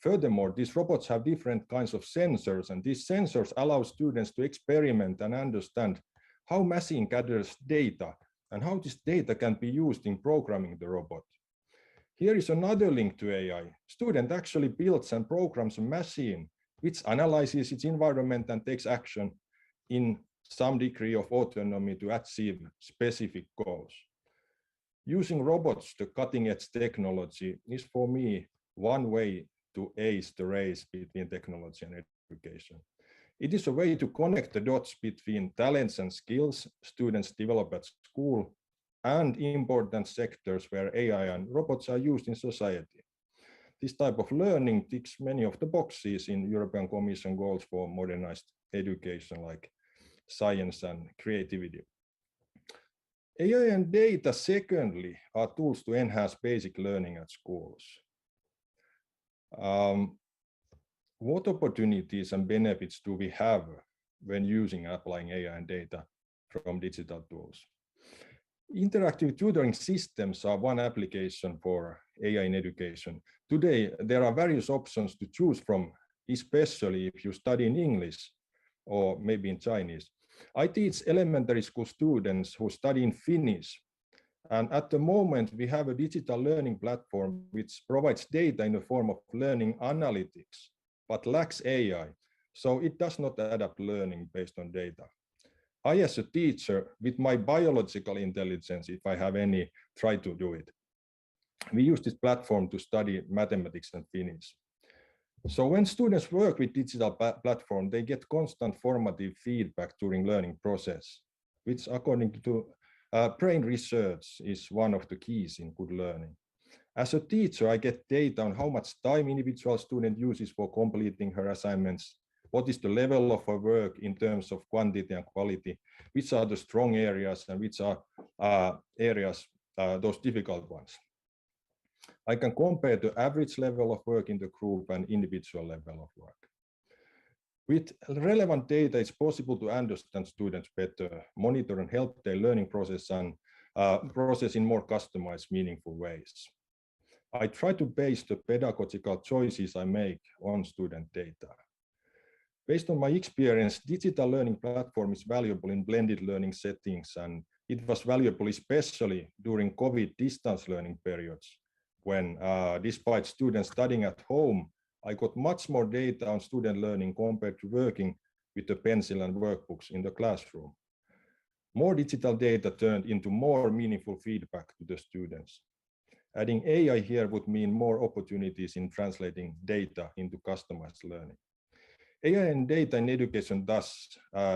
Furthermore, these robots have different kinds of sensors, and these sensors allow students to experiment and understand how machine gathers data and how this data can be used in programming the robot. Here is another link to AI. Student actually builds and programs a machine which analyzes its environment and takes action in some degree of autonomy to achieve specific goals. Using robots, the cutting-edge technology, is for me one way to ace the race between technology and education. It is a way to connect the dots between talents and skills students develop at school and important sectors where AI and robots are used in society. This type of learning ticks many of the boxes in European Commission goals for modernized education, like science and creativity. AI and data, secondly, are tools to enhance basic learning at schools. What opportunities and benefits do we have when using and applying AI and data from digital tools? Interactive tutoring systems are one application for AI in education. Today, there are various options to choose from, especially if you study in English or maybe in Chinese. I teach elementary school students who study in Finnish. And at the moment, we have a digital learning platform which provides data in the form of learning analytics, but lacks AI. So it does not adapt learning based on data. I, as a teacher, with my biological intelligence, if I have any, try to do it. We use this platform to study mathematics and Finnish. So when students work with digital platform, they get constant formative feedback during learning process, which according to brain research is one of the keys in good learning. As a teacher, I get data on how much time individual student uses for completing her assignments, what is the level of her work in terms of quantity and quality, which are the strong areas and which are areas, those difficult ones. I can compare the average level of work in the group and individual level of work. With relevant data, it's possible to understand students better, monitor and help their learning process and process in more customized, meaningful ways. I try to base the pedagogical choices I make on student data. Based on my experience, digital learning platform is valuable in blended learning settings, and it was valuable especially during COVID distance learning periods, when despite students studying at home, I got much more data on student learning compared to working with the pencil and workbooks in the classroom. More digital data turned into more meaningful feedback to the students. Adding AI here would mean more opportunities in translating data into customized learning. AI and data in education thus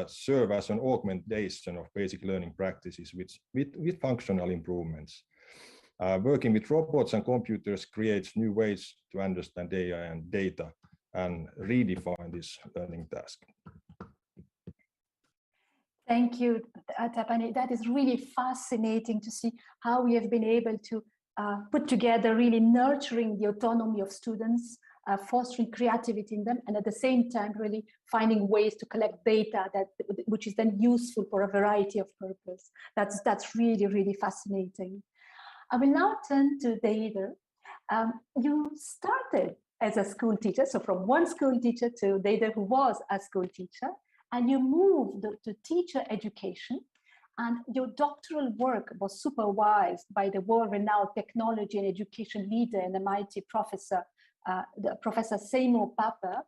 serve as an augmentation of basic learning practices with functional improvements. Working with robots and computers creates new ways to understand AI and data and redefine this learning task. Thank you, Tapani. That is really fascinating to see how we have been able to put together really nurturing the autonomy of students, fostering creativity in them, and at the same time really finding ways to collect data which is then useful for a variety of purposes. That's really, really fascinating. I will now turn to Deidre. You started as a school teacher, so from one school teacher to Deidre, who was a school teacher, and you moved to teacher education. And your doctoral work was supervised by the world-renowned technology and education leader and MIT professor, Professor Seymour Papert.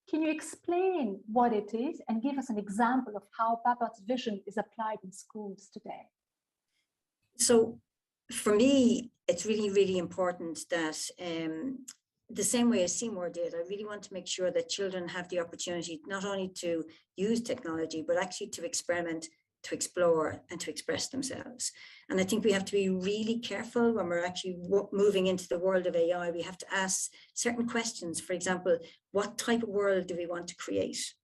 Can you explain what it is and give us an example of how Papert's vision is applied in schools today? So for me, it's really, really important that the same way as Seymour did, I really want to make sure that children have the opportunity not only to use technology, but actually to experiment, to explore, and to express themselves. And I think we have to be really careful when we're actually moving into the world of AI. We have to ask certain questions. For example, what type of world do we want to create?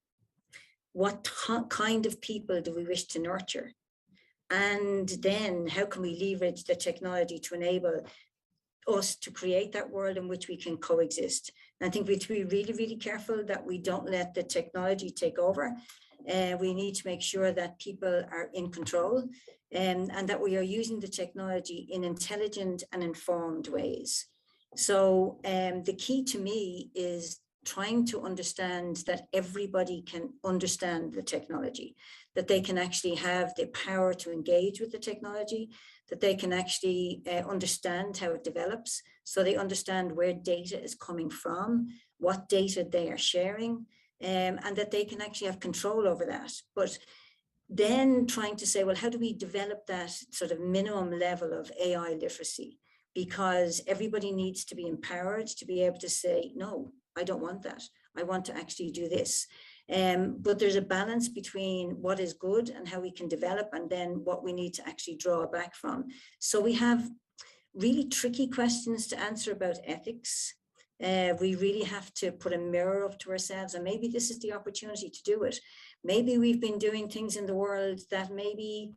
What kind of people do we wish to nurture? And then how can we leverage the technology to enable us to create that world in which we can coexist? And I think we have to be really, really careful that we don't let the technology take over. We need to make sure that people are in control and that we are using the technology in intelligent and informed ways. So the key to me is trying to understand that everybody can understand the technology, that they can actually have the power to engage with the technology, that they can actually understand how it develops, so they understand where data is coming from, what data they are sharing, and that they can actually have control over that. But then trying to say, well, how do we develop that sort of minimum level of AI literacy? Because everybody needs to be empowered to be able to say, no, I don't want that. I want to actually do this. But there's a balance between what is good and how we can develop, and then what we need to actually draw back from. So we have really tricky questions to answer about ethics. We really have to put a mirror up to ourselves, and maybe this is the opportunity to do it. Maybe we've been doing things in the world that maybe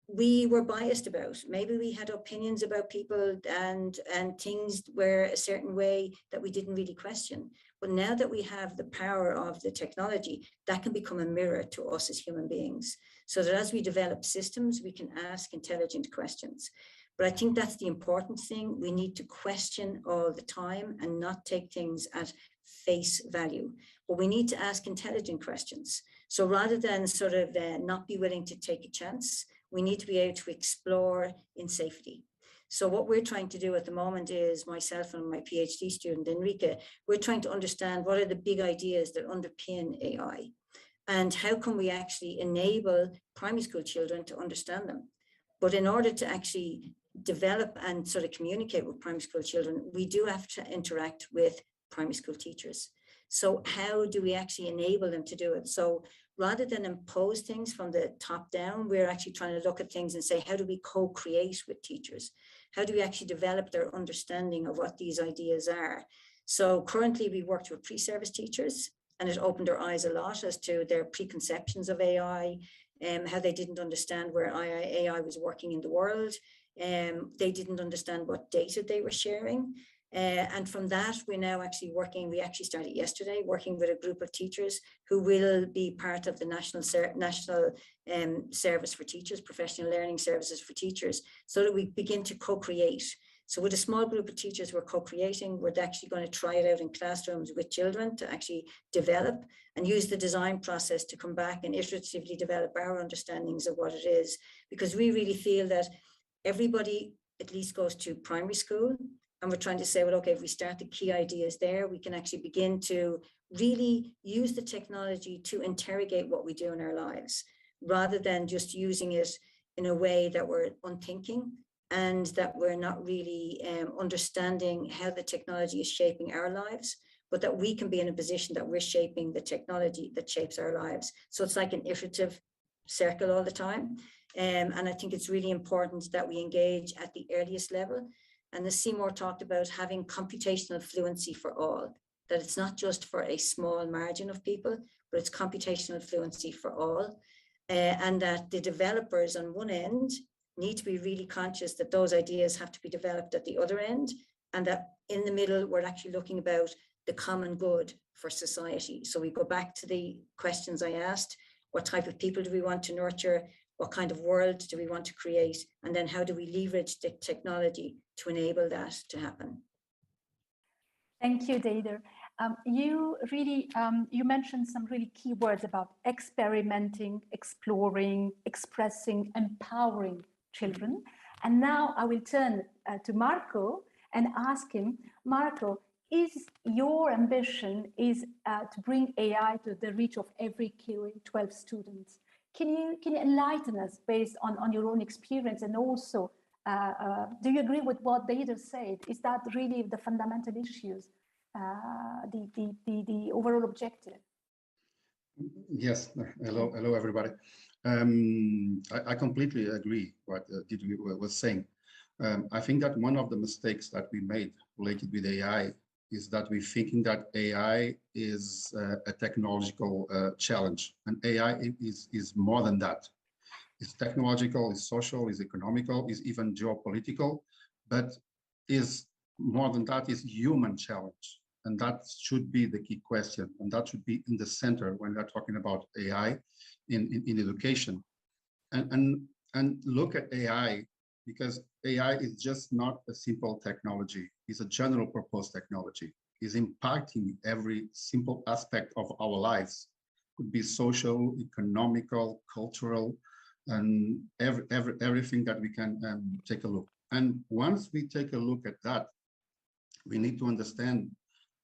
we were biased about. Maybe we had opinions about people and things were a certain way that we didn't really question. But now that we have the power of the technology, that can become a mirror to us as human beings, so that as we develop systems, we can ask intelligent questions. But I think that's the important thing. We need to question all the time and not take things at face value. But we need to ask intelligent questions. So rather than sort of not be willing to take a chance, we need to be able to explore in safety. So what we're trying to do at the moment is, myself and my PhD student, Enrique, we're trying to understand what are the big ideas that underpin AI, and how can we actually enable primary school children to understand them. But in order to actually develop and sort of communicate with primary school children, we do have to interact with primary school teachers. So how do we actually enable them to do it? So rather than impose things from the top down, we're actually trying to look at things and say, how do we co-create with teachers? How do we actually develop their understanding of what these ideas are? So currently we worked with pre-service teachers, and it opened their eyes a lot as to their preconceptions of AI, how they didn't understand where AI was working in the world. They didn't understand what data they were sharing. And from that, we're now actually working, we actually started yesterday, working with a group of teachers who will be part of the National Service for Teachers, Professional Learning Services for Teachers, so that we begin to co-create. So with a small group of teachers, we're co-creating. We're actually going to try it out in classrooms with children to actually develop and use the design process to come back and iteratively develop our understandings of what it is. Because we really feel that everybody at least goes to primary school, and we're trying to say, well, okay, if we start the key ideas there, we can actually begin to really use the technology to interrogate what we do in our lives, rather than just using it in a way that we're unthinking and that we're not really understanding how the technology is shaping our lives, but that we can be in a position that we're shaping the technology that shapes our lives. So it's like an iterative circle all the time. And I think it's really important that we engage at the earliest level. And as Seymour talked about, having computational fluency for all, that it's not just for a small margin of people, but it's computational fluency for all. And that the developers on one end need to be really conscious that those ideas have to be developed at the other end, and that in the middle, we're actually looking about the common good for society. So we go back to the questions I asked: what type of people do we want to nurture? What kind of world do we want to create? And then how do we leverage the technology to enable that to happen? Thank you, Deidre. You really, you mentioned some really key words about experimenting, exploring, expressing, empowering children. And now I will turn to Marco and ask him, Marco, is your ambition to bring AI to the reach of every K-12 student? Can you enlighten us based on your own experience, and also do you agree with what Bader said? Is that really the fundamental issues, the overall objective? Yes. Hello, everybody. I completely agree what Didi was saying. I think that one of the mistakes that we made related with AI is that we're thinking that AI is a technological challenge, and AI is more than that. It's technological, it's social, it's economical, it's even geopolitical, but is more than that, is human challenge. And that should be the key question, and that should be in the center when we're talking about AI in education. And look at AI, because AI is just not a simple technology. It's a general purpose technology. It's impacting every simple aspect of our lives. Could be social, economical, cultural, and everything that we can take a look. And once we take a look at that, we need to understand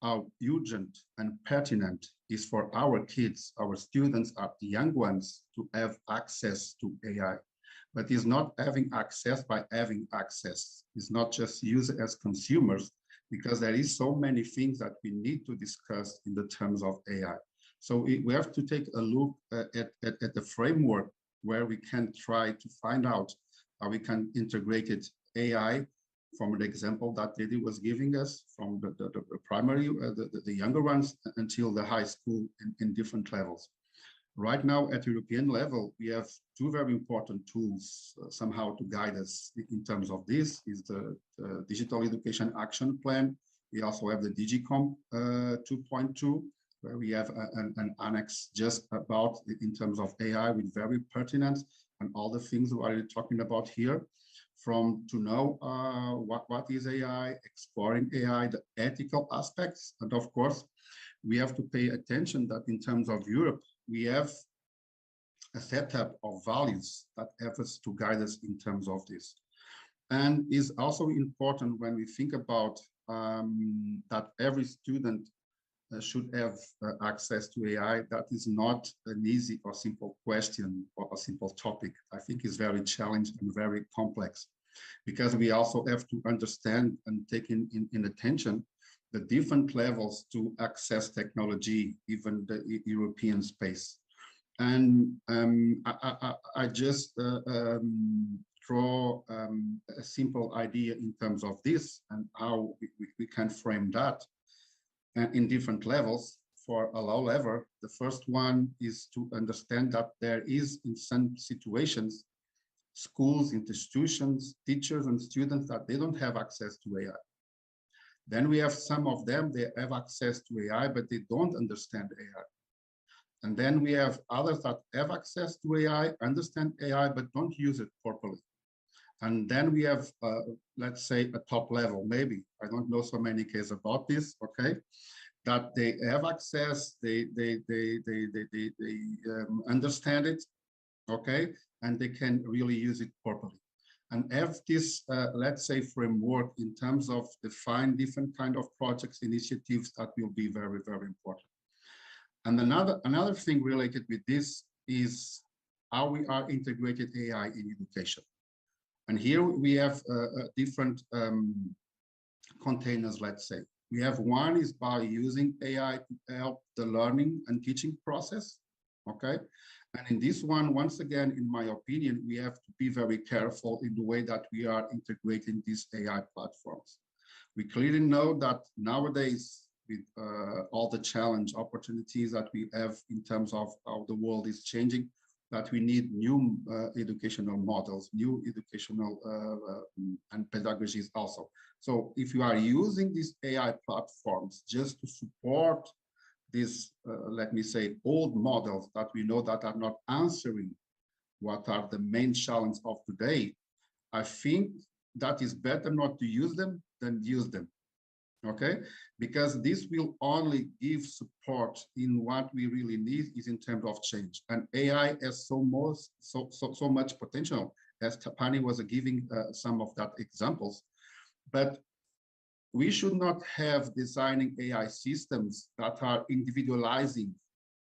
how urgent and pertinent is for our kids, our students, the young ones, to have access to AI. But it's not having access by having access. It's not just use it as consumers, because there is so many things that we need to discuss in the terms of AI. So we have to take a look at the framework where we can try to find out how we can integrate it, AI, from the example that Didi was giving us, from the primary, the younger ones, until the high school in different levels. Right now, at European level, we have two very important tools somehow to guide us in terms of this, is the Digital Education Action Plan. We also have the DigiComp 2.2, where we have an annex just about in terms of AI with very pertinent and all the things we're talking about here, from to know what is AI, exploring AI, the ethical aspects. And of course, we have to pay attention that in terms of Europe, we have a setup of values that have us to guide us in terms of this. And is also important when we think about that every student should have access to AI. That is not an easy or simple question or a simple topic. I think it's very challenging and very complex, because we also have to understand and take in attention the different levels to access technology, even the European space. And I just draw a simple idea in terms of this and how we can frame that in different levels. For a low level, the first one is to understand that there is, in some situations, schools, institutions, teachers, and students that they don't have access to AI. Then we have some of them, they have access to AI, but they don't understand AI. And then we have others that have access to AI, understand AI, but don't use it properly. And then we have, let's say, a top level, maybe, I don't know so many cases about this, okay, that they have access, they understand it, okay, and they can really use it properly. And have this, let's say, framework in terms of define different kind of projects, initiatives that will be very, very important. And another thing related with this is how we are integrated AI in education. And here we have different containers, let's say. We have one is by using AI to help the learning and teaching process, okay? And in this one, once again, in my opinion, we have to be very careful in the way that we are integrating these AI platforms. We clearly know that nowadays, with all the challenge opportunities that we have in terms of how the world is changing, that we need new educational models, new educational and pedagogies also. So if you are using these AI platforms just to support these, let me say, old models that we know that are not answering what are the main challenges of today, I think that is better not to use them than use them. Okay, because this will only give support in what we really need is in terms of change. And AI has so much potential, as Tapani was giving some of that examples. But we should not have designing AI systems that are individualizing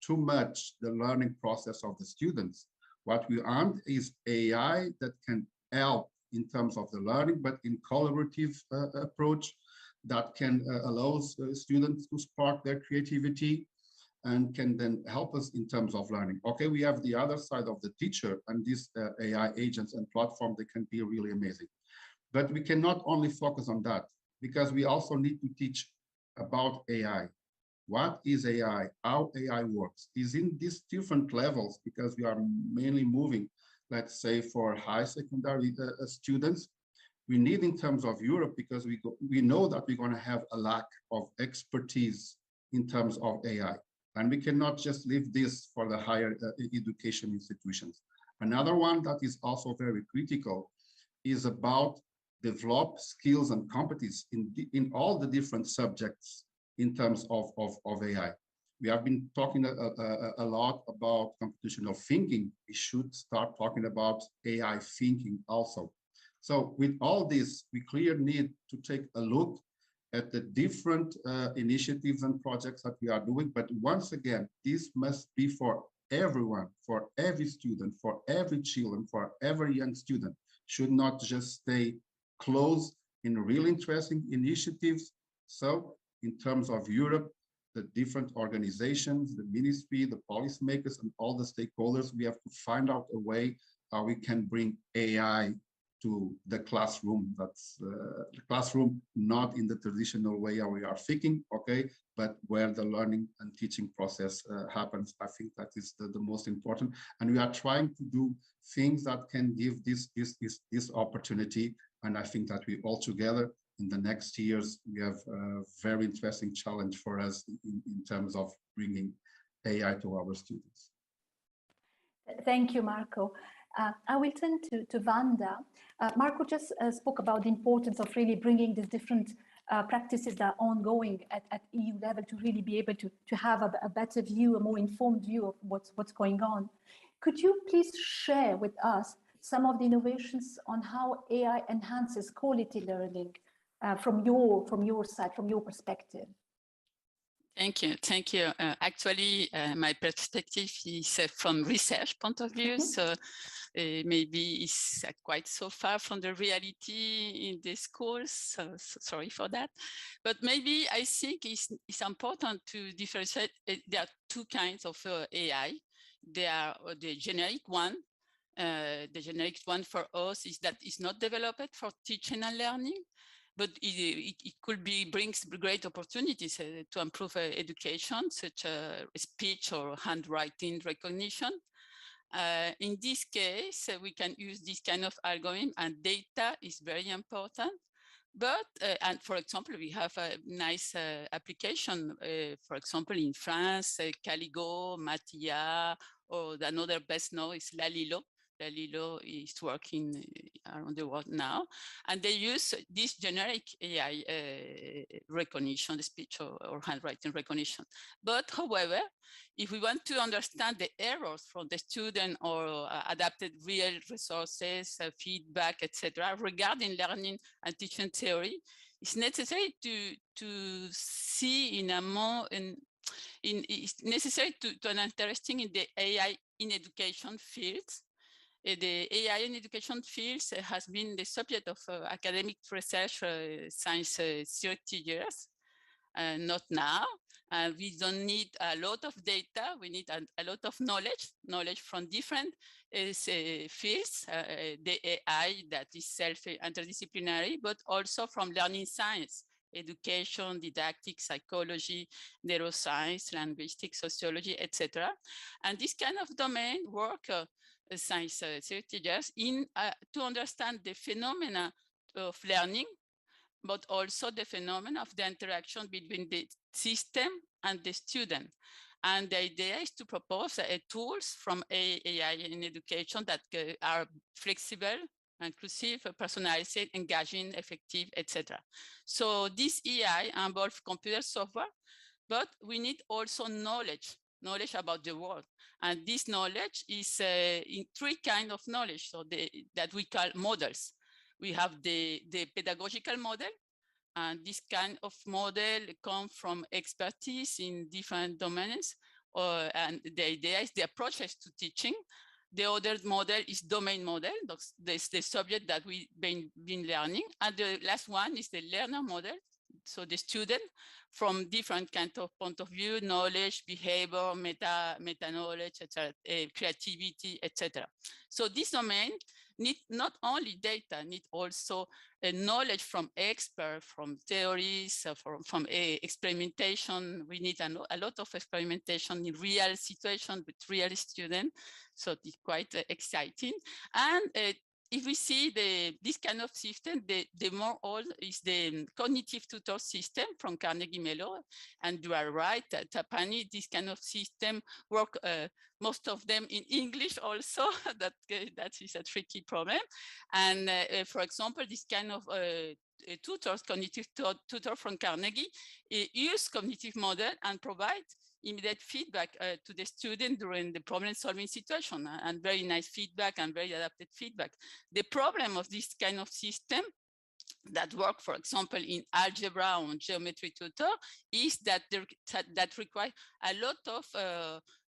too much the learning process of the students. What we want is AI that can help in terms of the learning, but in collaborative approach that can allow students to spark their creativity and can then help us in terms of learning. Okay, we have the other side of the teacher, and these AI agents and platform, they can be really amazing. But we cannot only focus on that, because we also need to teach about AI. What is AI? How AI works? Is in these different levels, because we are mainly moving, let's say, for high secondary students. We need in terms of Europe, because we know that we're going to have a lack of expertise in terms of AI. And we cannot just leave this for the higher education institutions. Another one that is also very critical is about develop skills and competencies in all the different subjects in terms of AI. We have been talking a lot about computational thinking. We should start talking about AI thinking also. So with all this, we clearly need to take a look at the different initiatives and projects that we are doing. But once again, this must be for everyone, for every student, for every children, for every young student. Should not just stay close in really interesting initiatives. So in terms of Europe, the different organizations, the ministry, the policymakers, and all the stakeholders, we have to find out a way how we can bring AI to the classroom. That's the classroom, not in the traditional way how we are thinking, okay, but where the learning and teaching process happens. I think that is the most important. And we are trying to do things that can give this opportunity. And I think that we all together in the next years, we have a very interesting challenge for us in terms of bringing AI to our students. Thank you, Marco. I will turn to Vanda. Marco just spoke about the importance of really bringing these different practices that are ongoing at EU level to really be able to have a better view, a more informed view of what's going on. Could you please share with us some of the innovations on how AI enhances quality learning from your side, from your perspective? Thank you. Actually, my perspective is from research point of view, so maybe it's quite so far from the reality in the schools, so sorry for that. But maybe I think it's important to differentiate. There are two kinds of AI. There are the generic one. The generic one for us is that it's not developed for teaching and learning, but it could brings great opportunities to improve education, such as speech or handwriting recognition. In this case, we can use this kind of algorithm, and data is very important. But, and for example, we have a nice application, for example, in France, Caligo, Matia, or another best known is Lalilo. Lalilo is working around the world now, and they use this generic AI recognition, the speech or handwriting recognition. But however, if we want to understand the errors from the student or adapted real resources, feedback, etc., regarding learning and teaching theory, it's necessary to see in a more it's necessary to an interesting in the AI in education fields. The AI in education fields has been the subject of academic research since 30 years, not now. We don't need a lot of data, we need a lot of knowledge from different fields, the AI that is self-interdisciplinary, but also from learning science, education, didactic, psychology, neuroscience, linguistics, sociology, etc. And this kind of domain work since 30 years to understand the phenomena of learning, but also the phenomena of the interaction between the system and the student. And the idea is to propose tools from AI in education that are flexible, inclusive, personalized, engaging, effective, etc. So this AI involves computer software, but we need also knowledge about the world. And this knowledge is in three kinds of knowledge, so that we call models. We have the pedagogical model, and this kind of model comes from expertise in different domains, and the idea is the approaches to teaching. The other model is domain model. That's the subject that we've been learning. And the last one is the learner model. So the student from different kind of point of view, knowledge, behavior, meta-knowledge, etc., creativity, etc. So this domain need not only data, need also knowledge from experts, from theories, from experimentation. We need a lot of experimentation in real situation with real students. So it's quite exciting. And if we see this kind of system, the more old is the cognitive tutor system from Carnegie Mellon. And you are right, Tapani, this kind of system work, most of them in English also. that is a tricky problem. And for example, this kind of tutors, cognitive tutor from Carnegie, use cognitive model and provide immediate feedback to the student during the problem-solving situation, and very nice feedback and very adapted feedback. The problem of this kind of system that work, for example, in algebra or geometry tutor, is that that require a lot of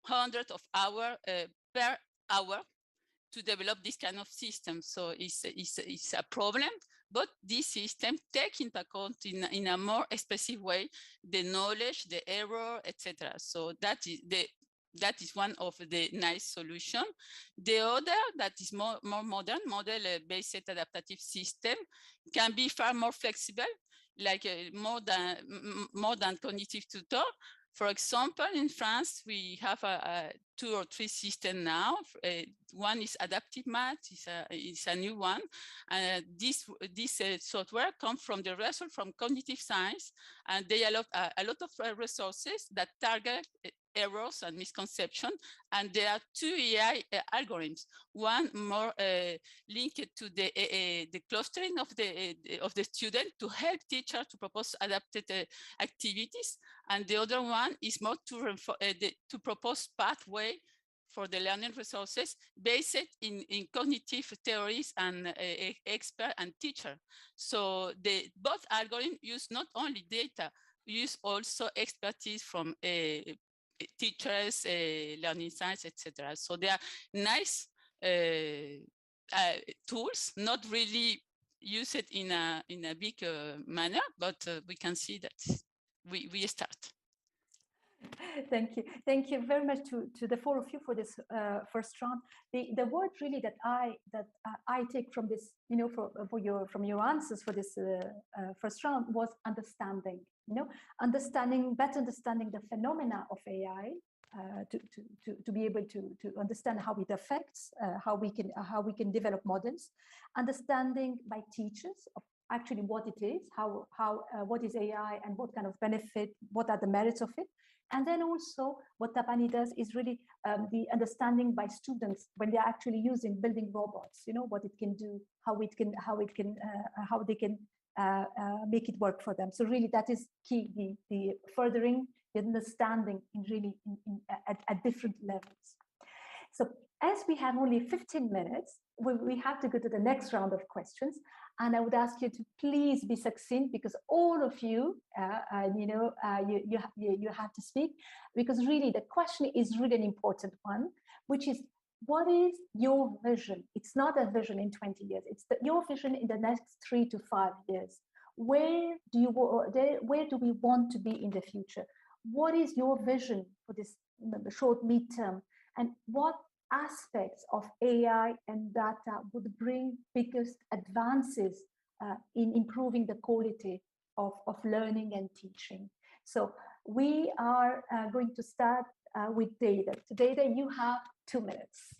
hundreds of hours per hour to develop this kind of system. So it's a problem, but this system takes into account in a more expressive way the knowledge, the error, etc. So that is one of the nice solution. The other that is more modern, model-based adaptive system, can be far more flexible, like more than cognitive tutor. For example, in France, we have 2 or 3 systems now. One is Adaptive Math, is a new one. This software comes from the result from cognitive science, and they allow a lot of resources that target errors and misconception. And there are 2 AI algorithms. One more linked to the clustering of the student to help teachers to propose adapted activities, and the other one is more to propose pathway for the learning resources based in cognitive theories and expert and teacher. So both algorithms use not only data, use also expertise from teachers, learning science, etc. So they are nice tools, not really use it in a big manner, but we can see that we start. Thank you. Thank you very much to the 4 of you for this first round. The word really that I take from this, you know, from your answers for this first round was understanding. You know, better understanding the phenomena of AI, to be able to understand how it affects, how we can develop models, understanding by teachers of actually what it is, what is AI and what kind of benefit, what are the merits of it. And then also what Tapani does is really the understanding by students when they're actually building robots, you know, what it can do, how they can make it work for them. So really that is key, the furthering the understanding at different levels. So as we have only 15 minutes, we have to go to the next round of questions. And I would ask you to please be succinct, because all of you, you have to speak, because really the question is really an important one, which is, what is your vision? It's not a vision in 20 years. It's your vision in the next 3 to 5 years. Where do we want to be in the future? What is your vision for this short midterm? And what aspects of AI and data would bring biggest advances in improving the quality of learning and teaching? So we are going to start with Data. So Data, you have 2 minutes.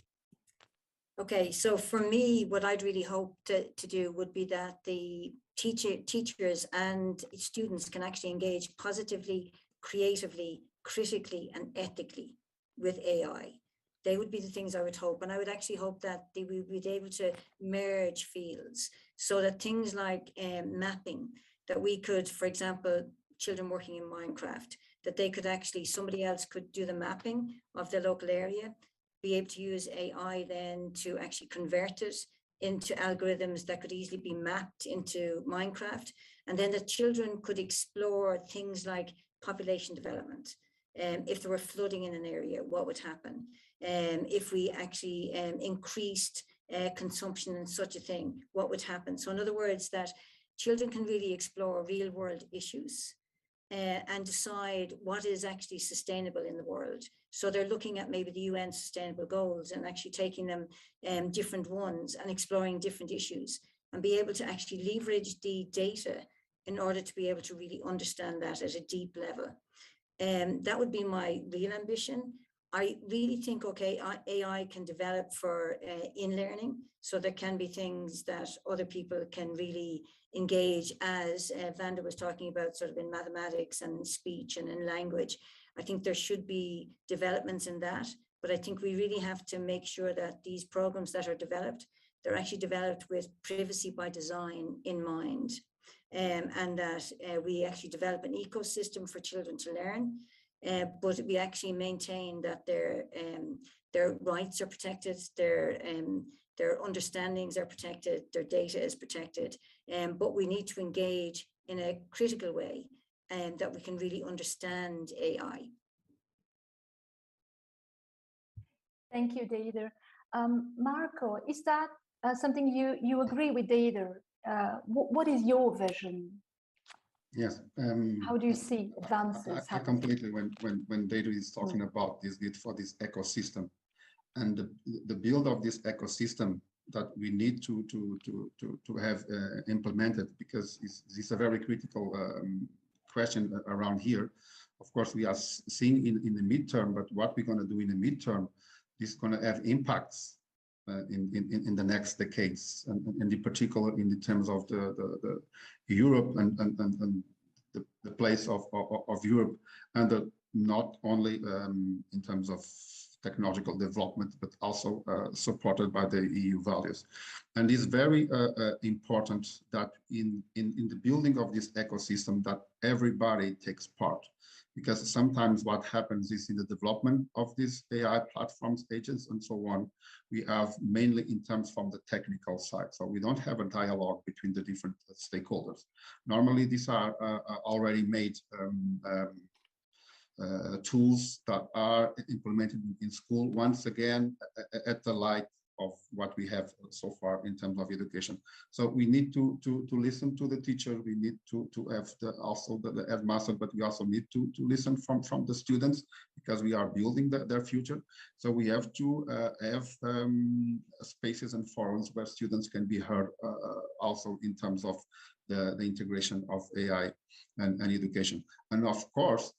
Okay, so for me, what I'd really hope to do would be that the teachers and students can actually engage positively, creatively, critically, and ethically with AI. They would be the things I would hope. And I would actually hope that we would be able to merge fields so that things like mapping, that we could, for example, children working in Minecraft, that they could actually, somebody else could do the mapping of the local area, be able to use AI then to actually convert it into algorithms that could easily be mapped into Minecraft. And then the children could explore things like population development. If there were flooding in an area, what would happen? If we actually increased consumption in such a thing, what would happen? So in other words, that children can really explore real world issues and decide what is actually sustainable in the world. So they're looking at maybe the UN sustainable goals and actually taking them different ones and exploring different issues and be able to actually leverage the data in order to be able to really understand that at a deep level. That would be my real ambition. I really think, okay, AI can develop for in learning. So there can be things that other people can really engage, as Vanda was talking about, sort of in mathematics and speech and in language. I think there should be developments in that, but I think we really have to make sure that these programs that are developed, they're actually developed with privacy by design in mind. And that we actually develop an ecosystem for children to learn, but we actually maintain that their rights are protected, their understandings are protected, their data is protected, but we need to engage in a critical way and that we can really understand AI. Thank you, Deirdre. Marco, is that something you agree with Deirdre? What is your vision? Yes. How do you see advances? I completely, when Deirdre is talking about this need for this ecosystem and the build of this ecosystem that we need to have implemented, because it's a very critical question around here. Of course, we are seeing in the midterm, but what we're going to do in the midterm is going to have impacts in the next decades, and in particular in the terms of the Europe and the place of Europe, and not only in terms of technological development, but also supported by the EU values. And it's very important that in the building of this ecosystem that everybody takes part. Because sometimes what happens is in the development of these AI platforms, agents, and so on, we have mainly in terms from the technical side. So we don't have a dialogue between the different stakeholders. Normally, these are already made tools that are implemented in school, once again, at the light of what we have so far in terms of education. So we need to listen to the teacher. We need to have also the headmaster, but we also need to listen from the students, because we are building their future. So we have to have spaces and forums where students can be heard, also in terms of the integration of AI and education. And of course,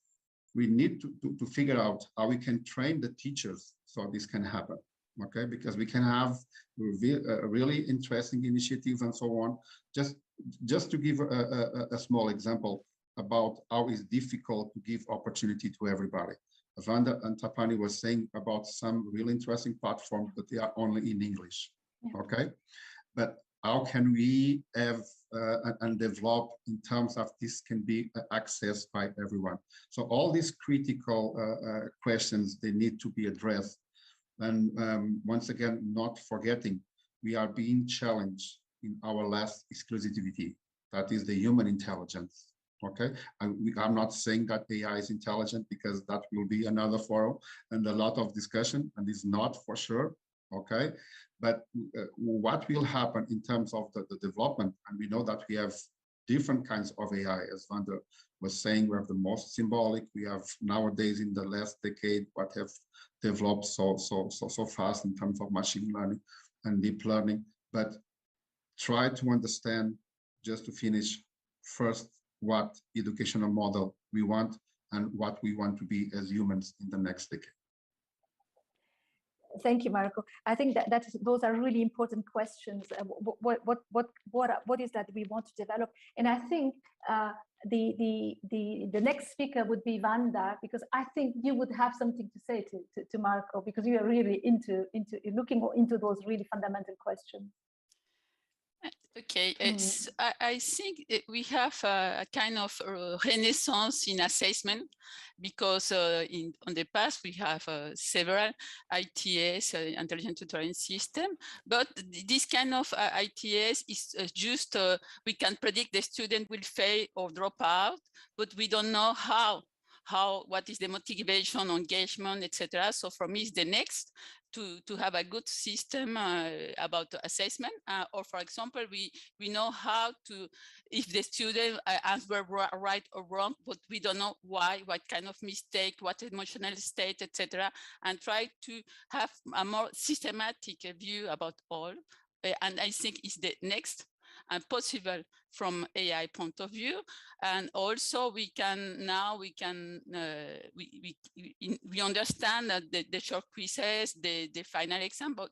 we need to figure out how we can train the teachers so this can happen. Okay, because we can have really interesting initiatives and so on. Just to give a small example about how it's difficult to give opportunity to everybody. Vanda and Tapani was saying about some really interesting platforms, but they are only in English. Yeah. Okay, but how can we have and develop in terms of this can be accessed by everyone? So all these critical questions, they need to be addressed. And once again, not forgetting, we are being challenged in our last exclusivity, that is the human intelligence. Okay, I'm not saying that AI is intelligent, because that will be another forum and a lot of discussion, and is not for sure. Okay, but what will happen in terms of the development, and we know that we have different kinds of AI, as Vanda was saying. We have the most symbolic. We have nowadays in the last decade what have developed so fast in terms of machine learning and deep learning. But try to understand, just to finish, first what educational model we want and what we want to be as humans in the next decade. Thank you, Marco. I think those are really important questions. What is that we want to develop? And I think the next speaker would be Wanda, because I think you would have something to say to Marco, because you are really into looking into those really fundamental questions. Okay, I think we have a kind of renaissance in assessment, because in the past we have several ITS, intelligent tutoring system, but this kind of ITS is just, we can predict the student will fail or drop out, but we don't know what is the motivation, engagement, etc. So for me, it's the next to have a good system about assessment. Or for example, we know how to, if the student answer right or wrong, but we don't know why, what kind of mistake, what emotional state, etc. And try to have a more systematic view about all. And I think it's the next and possible from AI point of view. And also we understand that the short quizzes, the final exam, but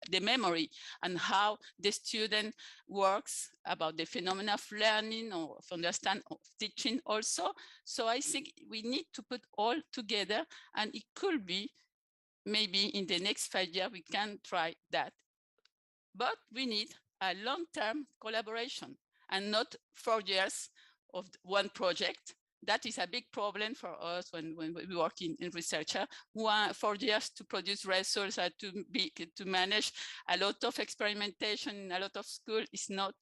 the memory and how the student works, about the phenomena of learning or of understand of teaching also. So I think we need to put all together, and it could be maybe in the next 5 years we can try that. But we need a long-term collaboration and not 4 years of one project. That is a big problem for us when we work in research. 4 years to produce results, to manage a lot of experimentation in a lot of schools is not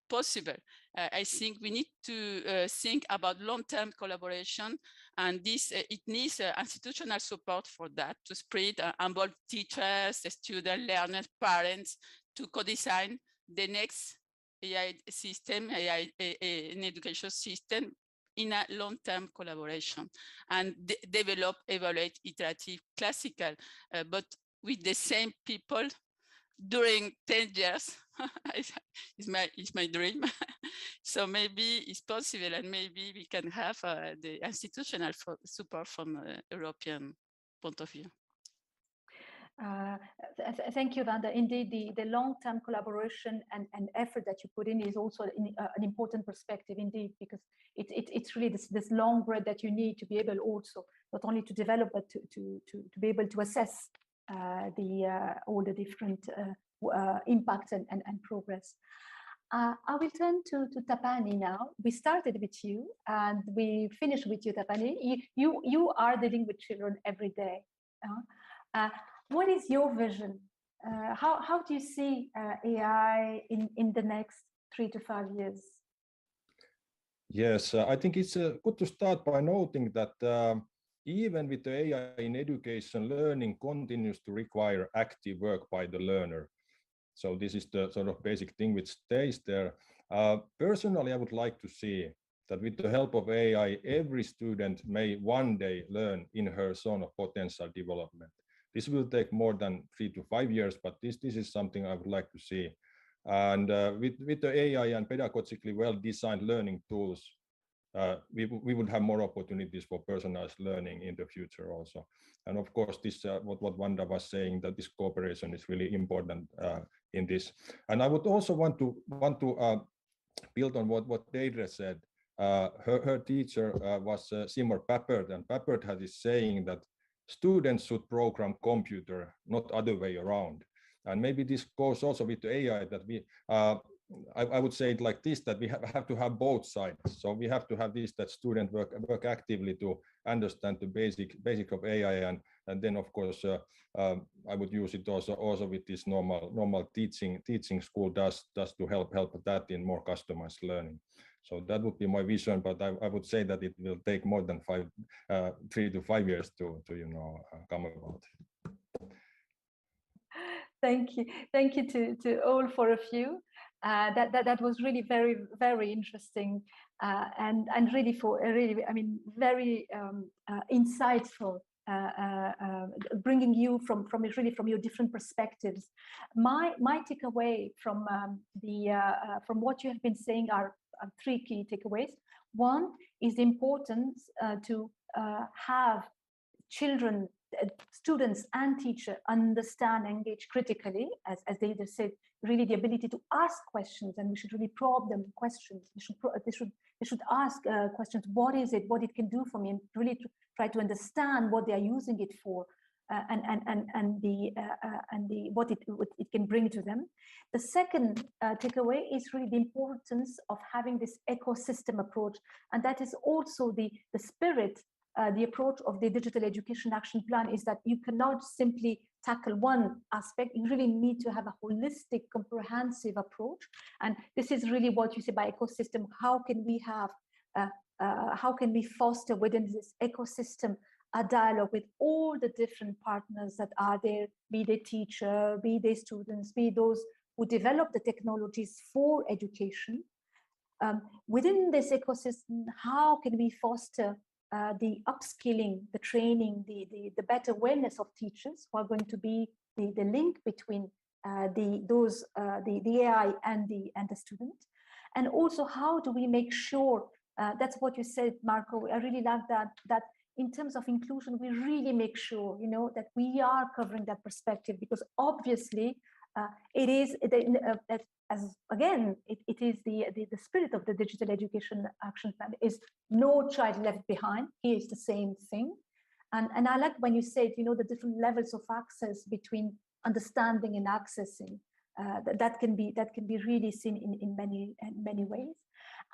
possible. I think we need to think about long-term collaboration, and this it needs institutional support for that, to spread involve teachers, students, learners, parents, to co-design the next AI system, an education system in a long-term collaboration, and develop, evaluate, iterative, classical, but with the same people during 10 years. It's my dream. So maybe it's possible, and maybe we can have the institutional support from European point of view. Thank you, Wanda. Indeed, the long-term collaboration and effort that you put in is also an important perspective, indeed, because it's really this long breath that you need to be able also not only to develop, but to be able to assess all the different impacts and progress. I will turn to Tapani now. We started with you and we finished with you, Tapani. You are dealing with children every day. What is your vision? How do you see AI in the next 3 to 5 years? Yes, I think it's good to start by noting that even with the AI in education, learning continues to require active work by the learner. So this is the sort of basic thing which stays there. Personally, I would like to see that with the help of AI, every student may one day learn in her zone of potential development. This will take more than 3 to 5 years, but this is something I would like to see. And with the AI and pedagogically well-designed learning tools, we would have more opportunities for personalized learning in the future also. And of course, this what Wanda was saying, that this cooperation is really important in this. And I would also want to build on what Deidre said. Her teacher was Seymour Papert, and Papert had this saying that students should program computer, not other way around. And maybe this goes also with the AI, that we, I would say it like this, that we have to have both sides. So we have to have this, that students work actively to understand the basic of AI, and then of course I would use it also with this normal teaching school does to help that in more customized learning. So that would be my vision, but I would say that it will take more than 3 to 5 years to come about. Thank you to all for a few. That was really very, very interesting, and really I mean, very insightful, bringing you from your different perspectives. My takeaway from what you have been saying are 3 key takeaways. One is the importance to have children, students and teachers understand, engage critically, as they just said, really the ability to ask questions, and we should really probe them questions. They should ask questions. What is it? What it can do for me, and really try to understand what they are using it for, what it can bring to them. The second takeaway is really the importance of having this ecosystem approach, and that is also the spirit. The approach of the Digital Education Action Plan is that you cannot simply tackle one aspect. You really need to have a holistic, comprehensive approach. And this is really what you say by ecosystem. How can we have, how can we foster within this ecosystem a dialogue with all the different partners that are there, be they teacher, be they students, be those who develop the technologies for education. Within this ecosystem, how can we foster the upskilling, the training, the better awareness of teachers who are going to be the link between the AI and the student, and also how do we make sure that's what you said, Marco. I really like that in terms of inclusion, we really make sure that we are covering that perspective, because obviously it is it is the spirit of the Digital Education Action Plan is no child left behind. Here is the same thing, and I like when you said the different levels of access between understanding and accessing. That can be really seen in many ways.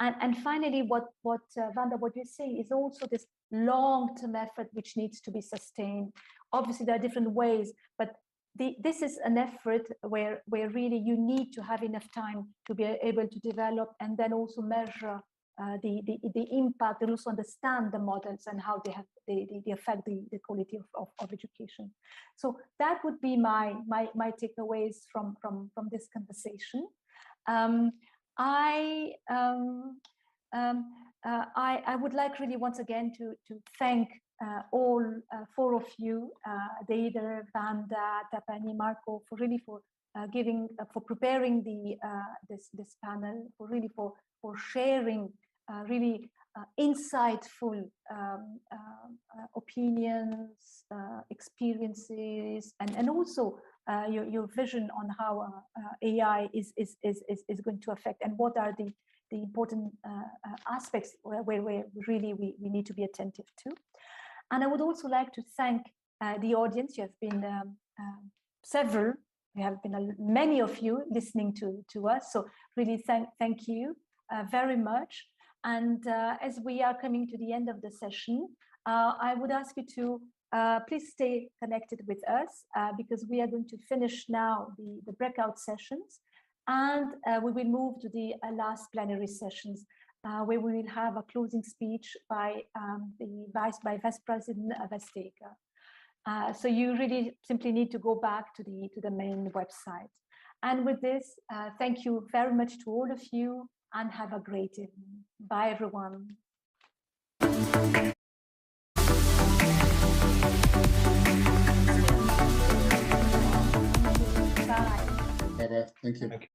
And finally, what Wanda, what you say is also this long-term effort which needs to be sustained. Obviously, there are different ways, but this is an effort where really you need to have enough time to be able to develop and then also measure the impact, and also understand the models and how they affect the quality of education. So that would be my takeaways from this conversation. I would like really once again to thank all four of you, Deidre, Wanda, Tapani, Marco, for preparing this panel, for sharing really insightful opinions, experiences, and also your vision on how AI is going to affect, and what are the important aspects where we need to be attentive to. And I would also like to thank the audience. You have been several. There have been many of you listening to us. So really thank you very much. And as we are coming to the end of the session, I would ask you to please stay connected with us because we are going to finish now the breakout sessions, and we will move to the last plenary sessions where we will have a closing speech by Vice President Vestager. So you really simply need to go back to the main website. And with this, thank you very much to all of you, and have a great evening. Bye, everyone. Bye. Bye-bye. Thank you.